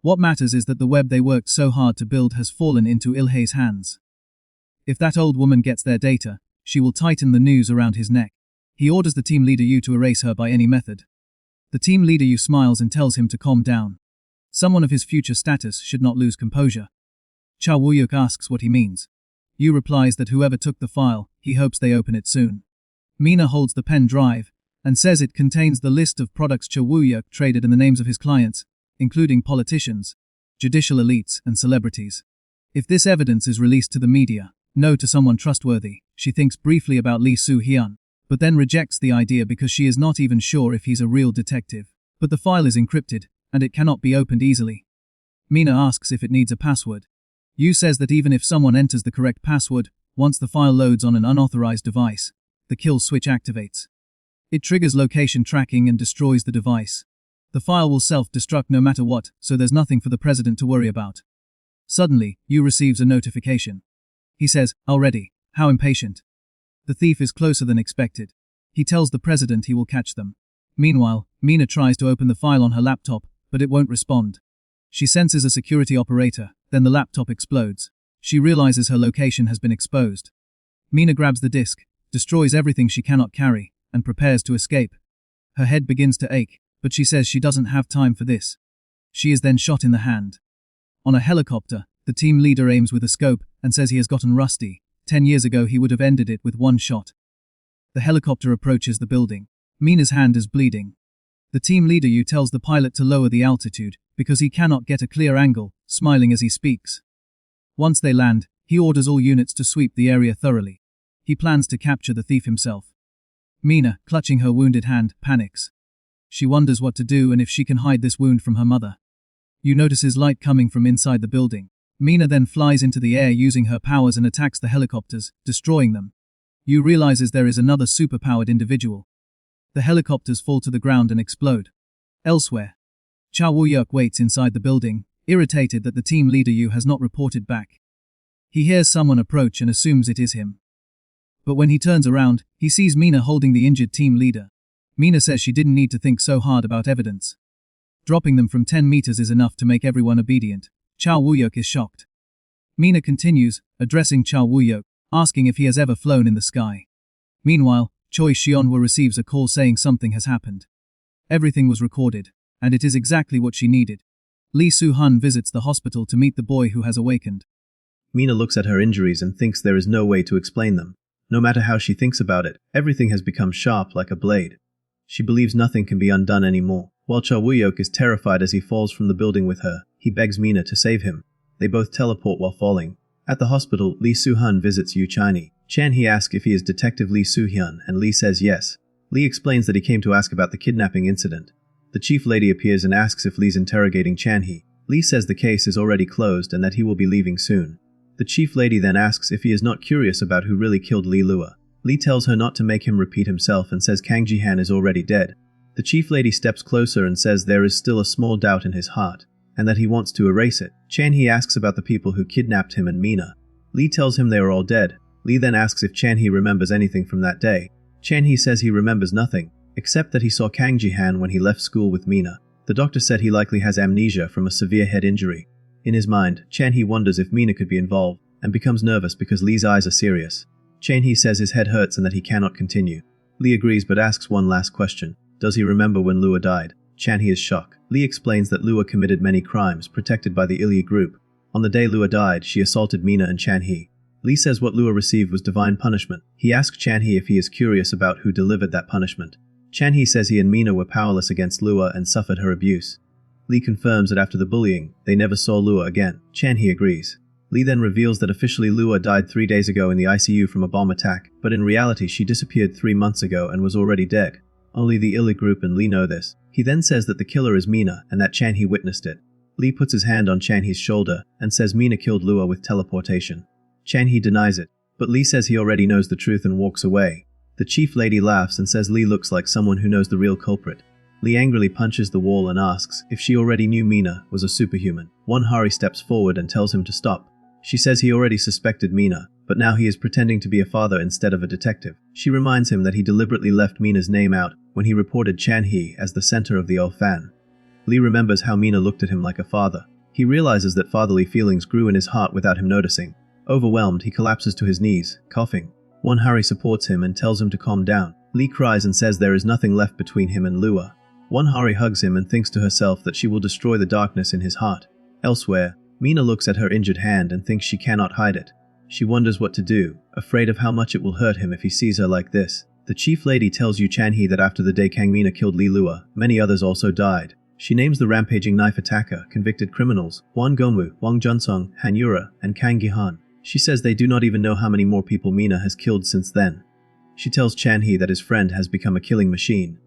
What matters is that the web they worked so hard to build has fallen into Il-hae's hands. If that old woman gets their data, she will tighten the noose around his neck. He orders the team leader Yoo to erase her by any method. The team leader Yoo smiles and tells him to calm down. Someone of his future status should not lose composure. Cha Woo-yuk asks what he means. Yoo replies that whoever took the file, he hopes they open it soon. Mina holds the pen drive, and says it contains the list of products Cha Woo-yuk traded and the names of his clients, including politicians, judicial elites, and celebrities. If this evidence is released to the media, no to someone trustworthy, she thinks briefly about Lee Soo-hyun, but then rejects the idea because she is not even sure if he's a real detective. But the file is encrypted, and it cannot be opened easily. Mina asks if it needs a password. Yoo says that even if someone enters the correct password, once the file loads on an unauthorized device, the kill switch activates. It triggers location tracking and destroys the device. The file will self-destruct no matter what, so there's nothing for the president to worry about. Suddenly, Yoo receives a notification. He says, already, how impatient. The thief is closer than expected. He tells the president he will catch them. Meanwhile, Mina tries to open the file on her laptop, but it won't respond. She senses a security operator, then the laptop explodes. She realizes her location has been exposed. Mina grabs the disk, destroys everything she cannot carry, and prepares to escape. Her head begins to ache, but she says she doesn't have time for this. She is then shot in the hand. On a helicopter, the team leader aims with a scope and says he has gotten rusty. 10 years ago he would have ended it with one shot. The helicopter approaches the building. Mina's hand is bleeding. The team leader Yu tells the pilot to lower the altitude, because he cannot get a clear angle, smiling as he speaks. Once they land, he orders all units to sweep the area thoroughly. He plans to capture the thief himself. Mina, clutching her wounded hand, panics. She wonders what to do and if she can hide this wound from her mother. Yu notices light coming from inside the building. Mina then flies into the air using her powers and attacks the helicopters, destroying them. Yu realizes there is another superpowered individual. The helicopters fall to the ground and explode. Elsewhere, Cha Woo-yuk waits inside the building, irritated that the team leader Yu has not reported back. He hears someone approach and assumes it is him. But when he turns around, he sees Mina holding the injured team leader. Mina says she didn't need to think so hard about evidence. Dropping them from 10 meters is enough to make everyone obedient. Cha Woo-yuk is shocked. Mina continues, addressing Cha Woo-yuk, asking if he has ever flown in the sky. Meanwhile, Choi Sion-woo receives a call saying something has happened. Everything was recorded, and it is exactly what she needed. Lee Soo-hun visits the hospital to meet the boy who has awakened. Mina looks at her injuries and thinks there is no way to explain them. No matter how she thinks about it, everything has become sharp like a blade. She believes nothing can be undone anymore. While Cha Woo-yuk is terrified as he falls from the building with her, he begs Mina to save him. They both teleport while falling. At the hospital, Lee Soo-hun visits Yu Chan-hee. Chan-hee asks if he is Detective Lee Soo-hyun, and Lee says yes. Lee explains that he came to ask about the kidnapping incident. The chief lady appears and asks if Lee's interrogating Chan-hee. Lee says the case is already closed and that he will be leaving soon. The chief lady then asks if he is not curious about who really killed Lee Lua. Lee tells her not to make him repeat himself and says Kang Ji-han is already dead. The chief lady steps closer and says there is still a small doubt in his heart, and that he wants to erase it. Chan-hee asks about the people who kidnapped him and Mina. Lee tells him they are all dead. Lee then asks if Chan-hee remembers anything from that day. Chan-hee says he remembers nothing, except that he saw Kang Ji-han when he left school with Mina. The doctor said he likely has amnesia from a severe head injury. In his mind, Chan-hee wonders if Mina could be involved, and becomes nervous because Lee's eyes are serious. Chan-hee says his head hurts and that he cannot continue. Lee agrees but asks one last question. Does he remember when Lua died? Chan-hee is shocked. Lee explains that Lua committed many crimes protected by the Ilya group. On the day Lua died, she assaulted Mina and Chan-hee. Lee says what Lua received was divine punishment. He asks Chan-hee if he is curious about who delivered that punishment. Chan-hee says he and Mina were powerless against Lua and suffered her abuse. Lee confirms that after the bullying, they never saw Lua again. Chan-hee agrees. Lee then reveals that officially Lua died 3 days ago in the ICU from a bomb attack, but in reality she disappeared 3 months ago and was already dead. Only the Ilya group and Lee know this. He then says that the killer is Mina and that Chan-hee witnessed it. Lee puts his hand on Chan-hee's shoulder and says Mina killed Lua with teleportation. Chan-hee denies it, but Lee says he already knows the truth and walks away. The chief lady laughs and says Lee looks like someone who knows the real culprit. Lee angrily punches the wall and asks if she already knew Mina was a superhuman. Won-hari steps forward and tells him to stop. She says he already suspected Mina, but now he is pretending to be a father instead of a detective. She reminds him that he deliberately left Mina's name out when he reported Chan-hee as the center of the Fan. Lee remembers how Mina looked at him like a father. He realizes that fatherly feelings grew in his heart without him noticing. Overwhelmed, he collapses to his knees, coughing. Won-hari supports him and tells him to calm down. Lee cries and says there is nothing left between him and Lua. Won-hari hugs him and thinks to herself that she will destroy the darkness in his heart. Elsewhere, Mina looks at her injured hand and thinks she cannot hide it. She wonders what to do, afraid of how much it will hurt him if he sees her like this. The chief lady tells Yu Chan-hee that after the day Kang Mina killed Lee Lua, many others also died. She names the rampaging knife attacker, convicted criminals, Hwan Gongwoo, Wang Junsung, Han Yura, and Kang Gi-han. She says they do not even know how many more people Mina has killed since then. She tells Chan-hee that his friend has become a killing machine.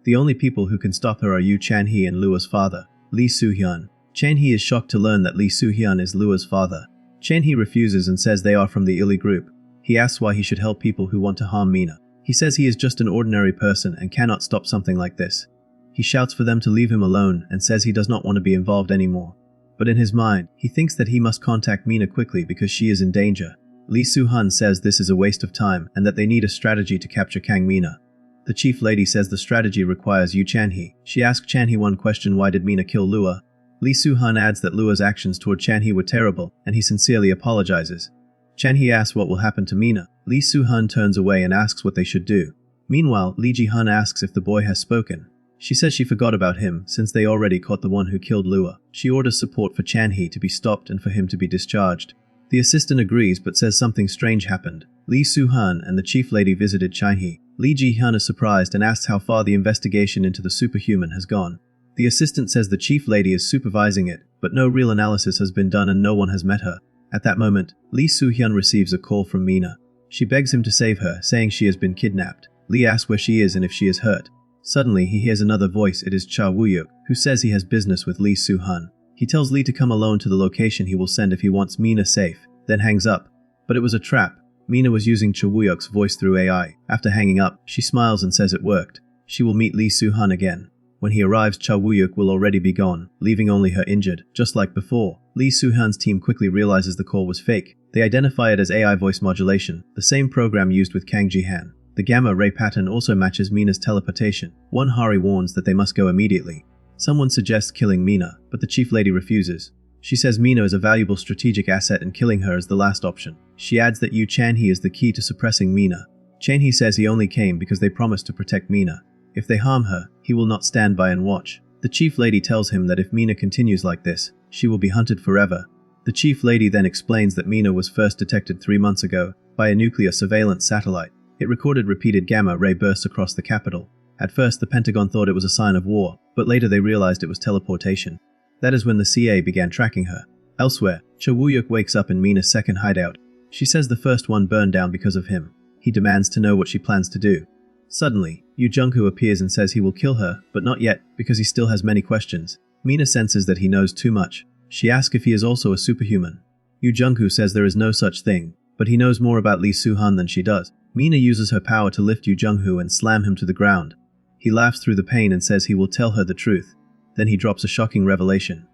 The only people who can stop her are Yu Chan-hee and Lua's father, Lee Soo-hyun. Chan-hee is shocked to learn that Lee Soo-hyun is Lua's father. Chan-hee refuses and says they are from the Ilya group. He asks why he should help people who want to harm Mina. He says he is just an ordinary person and cannot stop something like this. He shouts for them to leave him alone and says he does not want to be involved anymore. But in his mind, he thinks that he must contact Mina quickly because she is in danger. Lee Soo-hun says this is a waste of time and that they need a strategy to capture Kang Mina. The chief lady says the strategy requires Yu Chan-hee. She asks Chan-hee one question: why did Mina kill Lua? Lee Soo-hun adds that Lua's actions toward Chan-hee were terrible, and he sincerely apologizes. Chan-hee asks what will happen to Mina. Lee Soo-hun turns away and asks what they should do. Meanwhile, Lee Ji-hun asks if the boy has spoken. She says she forgot about him since they already caught the one who killed Lua. She orders support for Chan-hee to be stopped and for him to be discharged. The assistant agrees but says something strange happened. Lee Soo-hun and the chief lady visited Chan-hee. Lee Ji-hun is surprised and asks how far the investigation into the superhuman has gone. The assistant says the chief lady is supervising it, but no real analysis has been done and no one has met her. At that moment, Lee Soo-hyun receives a call from Mina. She begs him to save her, saying she has been kidnapped. Lee asks where she is and if she is hurt. Suddenly, he hears another voice. It is Cha Woo-yuk, who says he has business with Lee Soo-hun. He tells Lee to come alone to the location he will send if he wants Mina safe, then hangs up. But it was a trap. Mina was using Cha Woo-yuk's voice through AI. After hanging up, she smiles and says it worked. She will meet Lee Soo-hun again. When he arrives, Cha Woo-yuk will already be gone, leaving only her injured, just like before. Lee Soo-hun's team quickly realizes the call was fake. They identify it as AI voice modulation, the same program used with Kang Ji-han. The gamma ray pattern also matches Mina's teleportation. One Hari warns that they must go immediately. Someone suggests killing Mina, but the chief lady refuses. She says Mina is a valuable strategic asset and killing her is the last option. She adds that Yu Chan-hee is the key to suppressing Mina. Chan-hee says he only came because they promised to protect Mina. If they harm her, he will not stand by and watch. The chief lady tells him that if Mina continues like this, she will be hunted forever. The chief lady then explains that Mina was first detected 3 months ago by a nuclear surveillance satellite. It recorded repeated gamma ray bursts across the capital. At first, the Pentagon thought it was a sign of war, but later they realized it was teleportation. That is when the CA began tracking her. Elsewhere, Cha Woo-yuk wakes up in Mina's second hideout. She says the first one burned down because of him. He demands to know what she plans to do. Suddenly, Yu Jung-hoo appears and says he will kill her, but not yet, because he still has many questions. Mina senses that he knows too much. She asks if he is also a superhuman. Yu Jung-hoo says there is no such thing, but he knows more about Lee Soo-hun than she does. Mina uses her power to lift Yu Jung-hoo and slam him to the ground. He laughs through the pain and says he will tell her the truth. Then he drops a shocking revelation.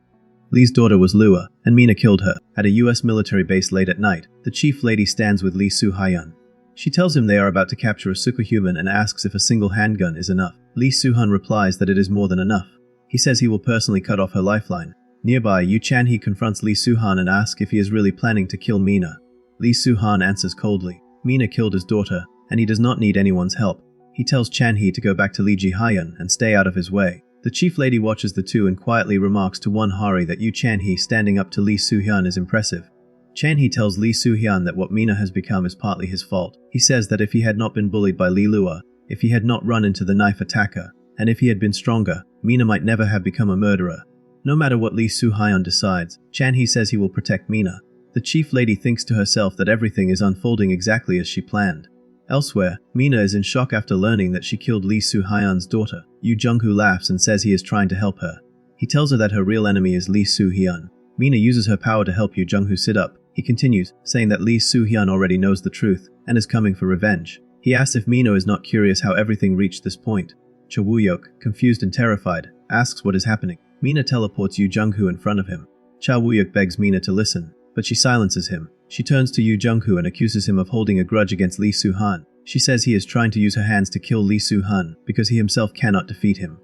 Lee's daughter was Lua, and Mina killed her. At a US military base late at night, the chief lady stands with Lee Soo-hyun. She tells him they are about to capture a superhuman and asks if a single handgun is enough. Lee Soo-hun replies that it is more than enough. He says he will personally cut off her lifeline. Nearby, Yu Chan-hee confronts Lee Soo-hun and asks if he is really planning to kill Mina. Lee Soo-hun answers coldly. Mina killed his daughter, and he does not need anyone's help. He tells Chan-hee to go back to Lee Ji-hyun and stay out of his way. The chief lady watches the two and quietly remarks to one Hari that Yu Chan-hee standing up to Lee Soo-hyun is impressive. Chan-hee tells Lee Soo-hyun that what Mina has become is partly his fault. He says that if he had not been bullied by Lee Lua, if he had not run into the knife attacker, and if he had been stronger, Mina might never have become a murderer. No matter what Lee Soo-hyun decides, Chan-hee says he will protect Mina. The chief lady thinks to herself that everything is unfolding exactly as she planned. Elsewhere, Mina is in shock after learning that she killed Lee Soo-hyun's daughter. Yu Jung-hoo laughs and says he is trying to help her. He tells her that her real enemy is Lee Soo-hyun. Mina uses her power to help Yu Jung-hoo sit up. He continues, saying that Lee Soo-hyun already knows the truth and is coming for revenge. He asks if Mina is not curious how everything reached this point. Cha Woo-yuk, confused and terrified, asks what is happening. Mina teleports Yu Jung-hoo in front of him. Cha Woo-yuk begs Mina to listen, but she silences him. She turns to Yu Jung-hoo and accuses him of holding a grudge against Lee Soo-hun. She says he is trying to use her hands to kill Lee Soo-hun because he himself cannot defeat him.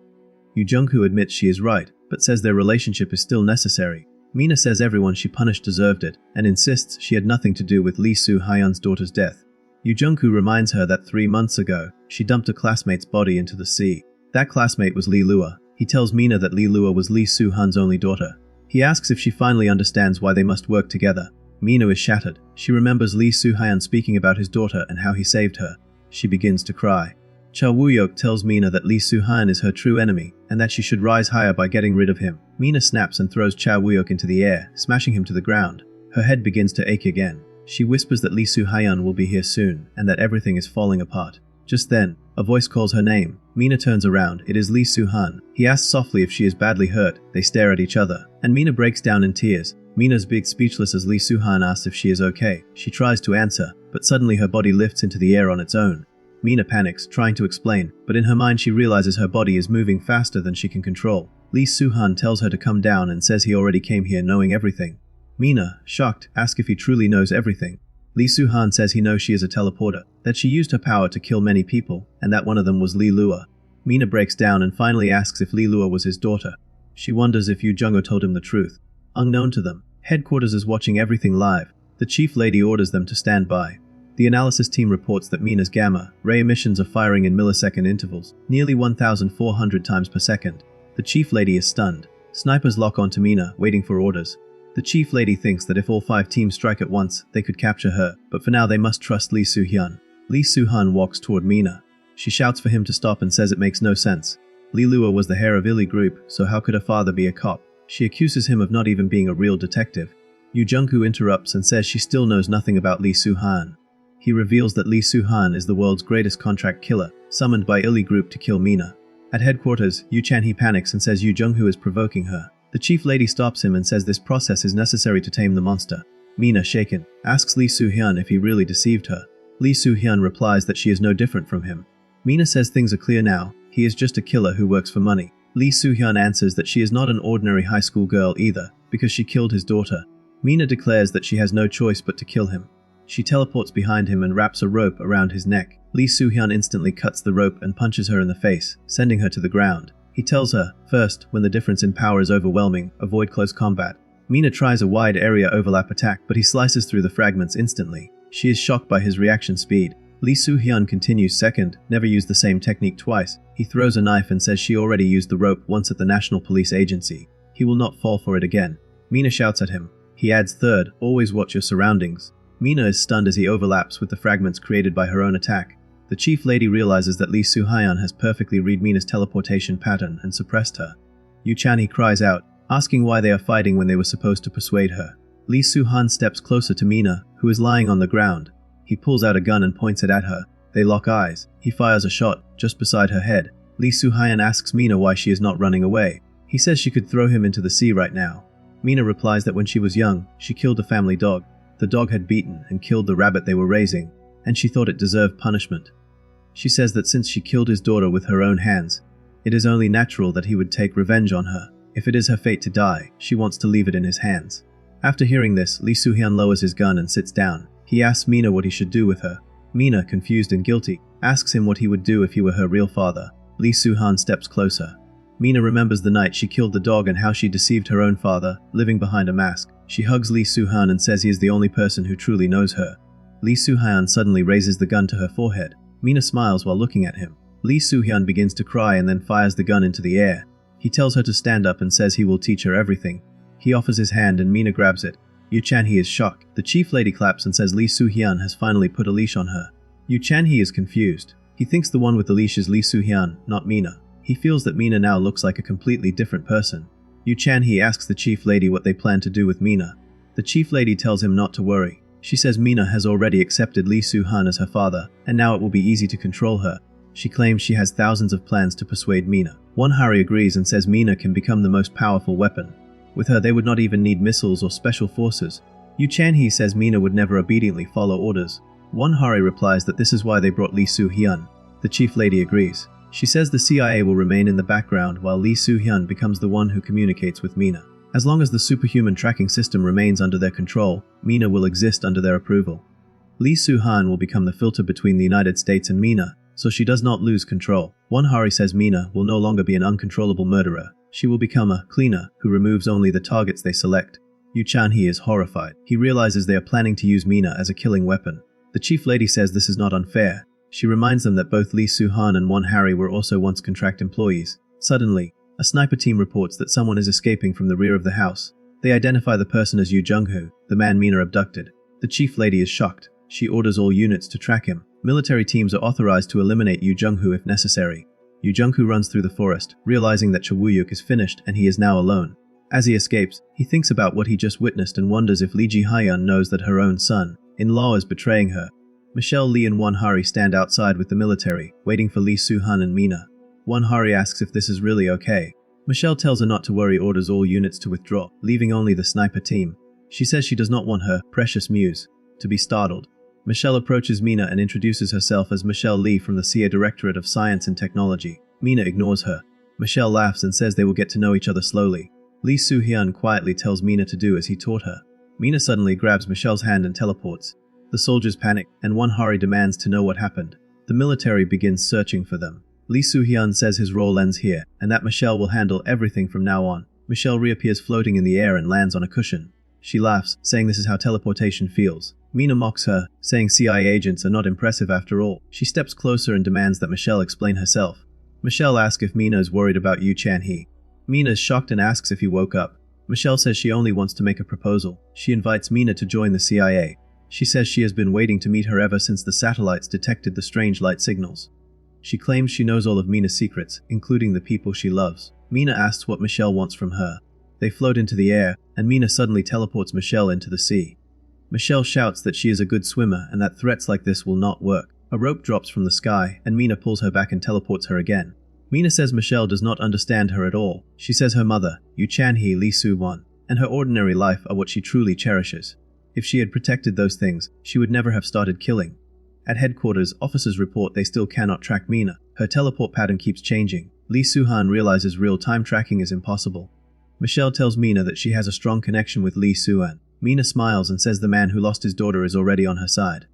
Yu Jung-hoo admits she is right, but says their relationship is still necessary. Mina says everyone she punished deserved it, and insists she had nothing to do with Lee Soo-hyun's daughter's death. Yu Jung-hoo reminds her that 3 months ago, she dumped a classmate's body into the sea. That classmate was Lee Lua. He tells Mina that Lee Lua was Lee Soo-hun's only daughter. He asks if she finally understands why they must work together. Mina is shattered. She remembers Lee Soo-hyun speaking about his daughter and how he saved her. She begins to cry. Cha Woo-yuk tells Mina that Lee Soo-hyun is her true enemy and that she should rise higher by getting rid of him. Mina snaps and throws Cha Woo-yuk into the air, smashing him to the ground. Her head begins to ache again. She whispers that Lee Soo-hyun will be here soon and that everything is falling apart. Just then, a voice calls her name. Mina turns around. It is Lee Soo-hun. He asks softly if she is badly hurt. They stare at each other, and Mina breaks down in tears. Mina's big speechless as Lee Soo-hun asks if she is okay. She tries to answer, but suddenly her body lifts into the air on its own. Mina panics, trying to explain, but in her mind she realizes her body is moving faster than she can control. Lee Soo-hun tells her to come down and says he already came here knowing everything. Mina, shocked, asks if he truly knows everything. Lee Soo-hun says he knows she is a teleporter, that she used her power to kill many people, and that one of them was Lee Lua. Mina breaks down and finally asks if Lee Lua was his daughter. She wonders if Yu Jung-hoo told him the truth. Unknown to them, headquarters is watching everything live. The chief lady orders them to stand by. The analysis team reports that Mina's gamma-ray emissions are firing in millisecond intervals, nearly 1,400 times per second. The chief lady is stunned. Snipers lock onto Mina, waiting for orders. The chief lady thinks that if all 5 teams strike at once, they could capture her, but for now they must trust Lee Soo-hyun. Lee Soo-hyun walks toward Mina. She shouts for him to stop and says it makes no sense. Lee Lua was the heir of Illy Group, so how could her father be a cop? She accuses him of not even being a real detective. Yoo Jung-hoo interrupts and says she still knows nothing about Lee Soo-hyun. He reveals that Lee Soo-hyun is the world's greatest contract killer, summoned by Illy Group to kill Mina. At headquarters, Yoo Chan-hee panics and says Yoo Jung-hoo is provoking her. The chief lady stops him and says this process is necessary to tame the monster. Mina, shaken, asks Lee Soo-hyun if he really deceived her. Lee Soo-hyun replies that she is no different from him. Mina says things are clear now, he is just a killer who works for money. Lee Soo-hyun answers that she is not an ordinary high school girl either, because she killed his daughter. Mina declares that she has no choice but to kill him. She teleports behind him and wraps a rope around his neck. Lee Soo-hyun instantly cuts the rope and punches her in the face, sending her to the ground. He tells her, first, when the difference in power is overwhelming, avoid close combat. Mina tries a wide area overlap attack, but he slices through the fragments instantly. She is shocked by his reaction speed. Lee Soo-hyun continues second, never used the same technique twice. He throws a knife and says she already used the rope once at the National Police Agency. He will not fall for it again. Mina shouts at him. He adds third, always watch your surroundings. Mina is stunned as he overlaps with the fragments created by her own attack. The chief lady realizes that Lee Soo-hyun has perfectly read Mina's teleportation pattern and suppressed her. Yoo Chan-hee cries out, asking why they are fighting when they were supposed to persuade her. Lee Soo-hyun steps closer to Mina, who is lying on the ground. He pulls out a gun and points it at her. They lock eyes. He fires a shot, just beside her head. Lee Soo-hyun asks Mina why she is not running away. He says she could throw him into the sea right now. Mina replies that when she was young, she killed a family dog. The dog had beaten and killed the rabbit they were raising, and she thought it deserved punishment. She says that since she killed his daughter with her own hands, it is only natural that he would take revenge on her. If it is her fate to die, she wants to leave it in his hands. After hearing this, Lee Soo-hyun lowers his gun and sits down. He asks Mina what he should do with her. Mina, confused and guilty, asks him what he would do if he were her real father. Lee Soo-hyun steps closer. Mina remembers the night she killed the dog and how she deceived her own father, living behind a mask. She hugs Lee Soo-hyun and says he is the only person who truly knows her. Lee Soo-hyun suddenly raises the gun to her forehead. Mina smiles while looking at him. Lee Soo-hyun begins to cry and then fires the gun into the air. He tells her to stand up and says he will teach her everything. He offers his hand and Mina grabs it. Yoo Chan-hee is shocked. The chief lady claps and says Lee Soo-hyun has finally put a leash on her. Yoo Chan-hee is confused. He thinks the one with the leash is Lee Soo-hyun, not Mina. He feels that Mina now looks like a completely different person. Yoo Chan-hee asks the chief lady what they plan to do with Mina. The chief lady tells him not to worry. She says Mina has already accepted Lee Soo-hyun as her father, and now it will be easy to control her. She claims she has thousands of plans to persuade Mina. Won-hari agrees and says Mina can become the most powerful weapon. With her, they would not even need missiles or special forces. Yoo Chan-hee says Mina would never obediently follow orders. Won-hari replies that this is why they brought Lee Soo-hyun. The chief lady agrees. She says the CIA will remain in the background while Lee Soo-hyun becomes the one who communicates with Mina. As long as the superhuman tracking system remains under their control, Mina will exist under their approval. Lee Soo-hyun will become the filter between the United States and Mina, so she does not lose control. Won-hari says Mina will no longer be an uncontrollable murderer. She will become a cleaner who removes only the targets they select. Yoo Chan-hee is horrified. He realizes they are planning to use Mina as a killing weapon. The chief lady says this is not unfair. She reminds them that both Lee Soo-hyun and Won-hari were also once contract employees. Suddenly, a sniper team reports that someone is escaping from the rear of the house. They identify the person as Yoo Jung-hoo, the man Mina abducted. The chief lady is shocked. She orders all units to track him. Military teams are authorized to eliminate Yoo Jung-hoo if necessary. Yoo Jung-hoo runs through the forest, realizing that Cha-woo-yuk is finished and he is now alone. As he escapes, he thinks about what he just witnessed and wonders if Lee Ji-hyun knows that her own son-in-law is betraying her. Michelle Lee and Won-hari stand outside with the military, waiting for Lee Soo-hyun and Mina. Won-hari asks if this is really okay. Michelle tells her not to worry, orders all units to withdraw, leaving only the sniper team. She says she does not want her precious muse to be startled. Michelle approaches Mina and introduces herself as Michelle Lee from the CIA Directorate of Science and Technology. Mina ignores her. Michelle laughs and says they will get to know each other slowly. Lee Soo-hyun quietly tells Mina to do as he taught her. Mina suddenly grabs Michelle's hand and teleports. The soldiers panic, and Won-hari demands to know what happened. The military begins searching for them. Lee Soo-hyun says his role ends here, and that Michelle will handle everything from now on. Michelle reappears floating in the air and lands on a cushion. She laughs, saying this is how teleportation feels. Mina mocks her, saying CIA agents are not impressive after all. She steps closer and demands that Michelle explain herself. Michelle asks if Mina is worried about Yu Chan-hee. Mina is shocked and asks if he woke up. Michelle says she only wants to make a proposal. She invites Mina to join the CIA. She says she has been waiting to meet her ever since the satellites detected the strange light signals. She claims she knows all of Mina's secrets, including the people she loves. Mina asks what Michelle wants from her. They float into the air, and Mina suddenly teleports Michelle into the sea. Michelle shouts that she is a good swimmer and that threats like this will not work. A rope drops from the sky, and Mina pulls her back and teleports her again. Mina says Michelle does not understand her at all. She says her mother, Yu Chan-hee Lee Soo-won, and her ordinary life are what she truly cherishes. If she had protected those things, she would never have started killing. At headquarters, officers report they still cannot track Mina. Her teleport pattern keeps changing. Lee Soo-han realizes real-time tracking is impossible. Michelle tells Mina that she has a strong connection with Lee Soo-an. Mina smiles and says the man who lost his daughter is already on her side.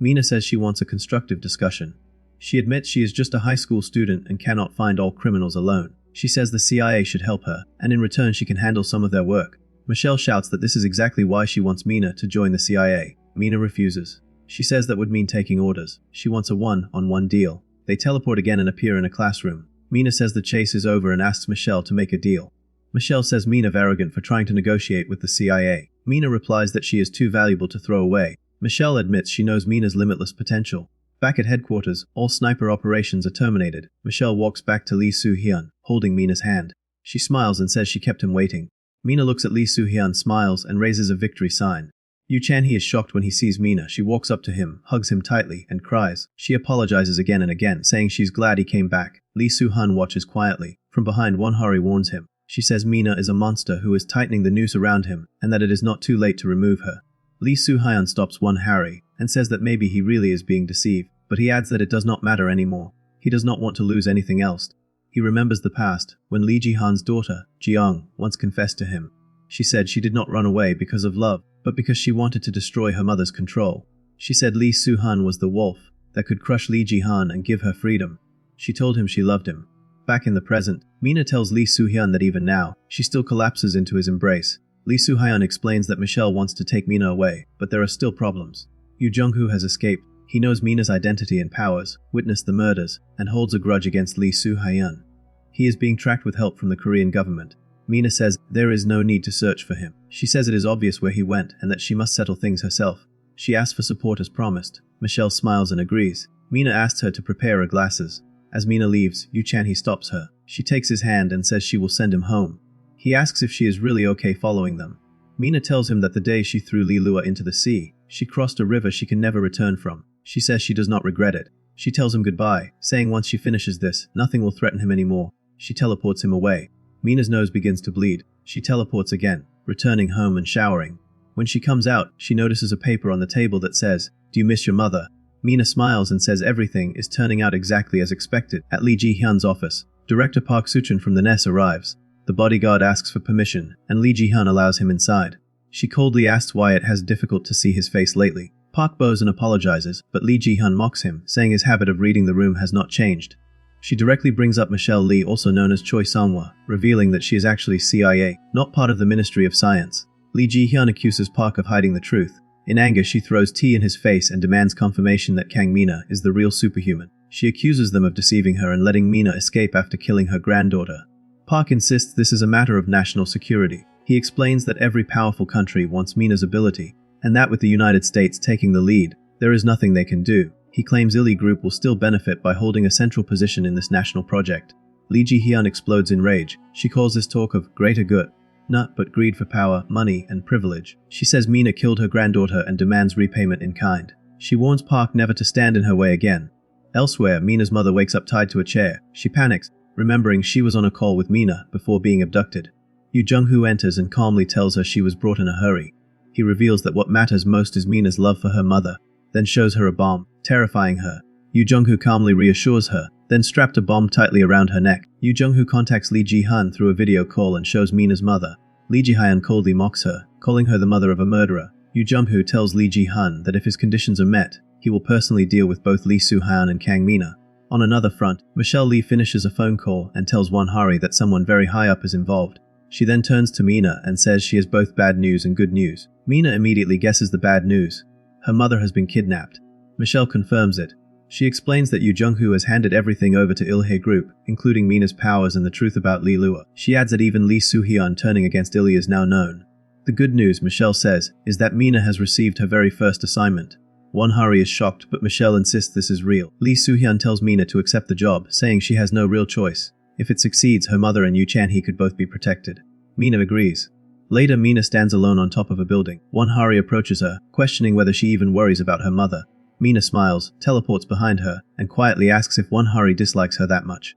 Mina says she wants a constructive discussion. She admits she is just a high school student and cannot find all criminals alone. She says the CIA should help her, and in return she can handle some of their work. Michelle shouts that this is exactly why she wants Mina to join the CIA. Mina refuses. She says that would mean taking orders. She wants a one-on-one deal. They teleport again and appear in a classroom. Mina says the chase is over and asks Michelle to make a deal. Michelle says Mina is arrogant for trying to negotiate with the CIA. Mina replies that she is too valuable to throw away. Michelle admits she knows Mina's limitless potential. Back at headquarters, all sniper operations are terminated. Michelle walks back to Lee Soo-hyun, holding Mina's hand. She smiles and says she kept him waiting. Mina looks at Lee Soo-hyun, smiles, and raises a victory sign. Yu Chan-hee is shocked when he sees Mina. She walks up to him, hugs him tightly, and cries. She apologizes again and again, saying she's glad he came back. Lee Soo-hyun watches quietly. From behind, Won-hari warns him. She says Mina is a monster who is tightening the noose around him, and that it is not too late to remove her. Lee Soo-hyun stops Won-hari, and says that maybe he really is being deceived, but he adds that it does not matter anymore. He does not want to lose anything else. He remembers the past, when Lee Ji-han's daughter, Jeong, once confessed to him. She said she did not run away because of love, but because she wanted to destroy her mother's control. She said Lee Soo-hyun was the wolf that could crush Lee Ji-han and give her freedom. She told him she loved him. Back in the present, Mina tells Lee Soo-hyun that even now, she still collapses into his embrace. Lee Soo-hyun explains that Michelle wants to take Mina away, but there are still problems. Yu Jung-hoo has escaped. He knows Mina's identity and powers, witnessed the murders, and holds a grudge against Lee Soo-hyun. He is being tracked with help from the Korean government. Mina says there is no need to search for him. She says it is obvious where he went and that she must settle things herself. She asks for support as promised. Michelle smiles and agrees. Mina asks her to prepare her glasses. As Mina leaves, Yu Chan-hee stops her. She takes his hand and says she will send him home. He asks if she is really okay following them. Mina tells him that the day she threw Lee Lua into the sea, she crossed a river she can never return from. She says she does not regret it. She tells him goodbye, saying once she finishes this, nothing will threaten him anymore. She teleports him away. Mina's nose begins to bleed. She teleports again, returning home and showering. When she comes out, she notices a paper on the table that says, "Do you miss your mother?" Mina smiles and says everything is turning out exactly as expected. At Lee Ji-hyun's office, Director Park Soo-chun from the NES arrives. The bodyguard asks for permission, and Lee Ji-hyun allows him inside. She coldly asks why it has difficult to see his face lately. Park bows and apologizes, but Lee Ji-hyun mocks him, saying his habit of reading the room has not changed. She directly brings up Michelle Lee, also known as Choi Sang-hwa, revealing that she is actually CIA, not part of the Ministry of Science. Lee Ji-hyun accuses Park of hiding the truth. In anger, she throws tea in his face and demands confirmation that Kang Mina is the real superhuman. She accuses them of deceiving her and letting Mina escape after killing her granddaughter. Park insists this is a matter of national security. He explains that every powerful country wants Mina's ability, and that with the United States taking the lead, there is nothing they can do. He claims Illy Group will still benefit by holding a central position in this national project. Lee Ji-hyun explodes in rage. She calls this talk of greater good, not but greed for power, money, and privilege. She says Mina killed her granddaughter and demands repayment in kind. She warns Park never to stand in her way again. Elsewhere, Mina's mother wakes up tied to a chair. She panics, remembering she was on a call with Mina before being abducted. Yu Jung-hoo enters and calmly tells her she was brought in a hurry. He reveals that what matters most is Mina's love for her mother, then shows her a bomb, terrifying her. Yu Jung-hoo calmly reassures her, then strapped a bomb tightly around her neck. Yu Jung-hoo contacts Lee Ji-hyun through a video call and shows Mina's mother. Lee Ji-hyun coldly mocks her, calling her the mother of a murderer. Yu Jung-hoo tells Lee Ji-hyun that if his conditions are met, he will personally deal with both Lee Soo-hyun and Kang Mina. On another front, Michelle Lee finishes a phone call and tells Won-hari that someone very high up is involved. She then turns to Mina and says she has both bad news and good news. Mina immediately guesses the bad news. Her mother has been kidnapped. Michelle confirms it. She explains that Yu Jungho has handed everything over to Ilhe Group, including Mina's powers and the truth about Li Lua. She adds that even Lee Soo-hyun turning against Ilya is now known. The good news, Michelle says, is that Mina has received her very first assignment. Won-hari is shocked, but Michelle insists this is real. Lee Soo-hyun tells Mina to accept the job, saying she has no real choice. If it succeeds, her mother and Yu Chan-hee could both be protected. Mina agrees. Later, Mina stands alone on top of a building. Won-hari approaches her, questioning whether she even worries about her mother. Mina smiles, teleports behind her, and quietly asks if Won-hari dislikes her that much.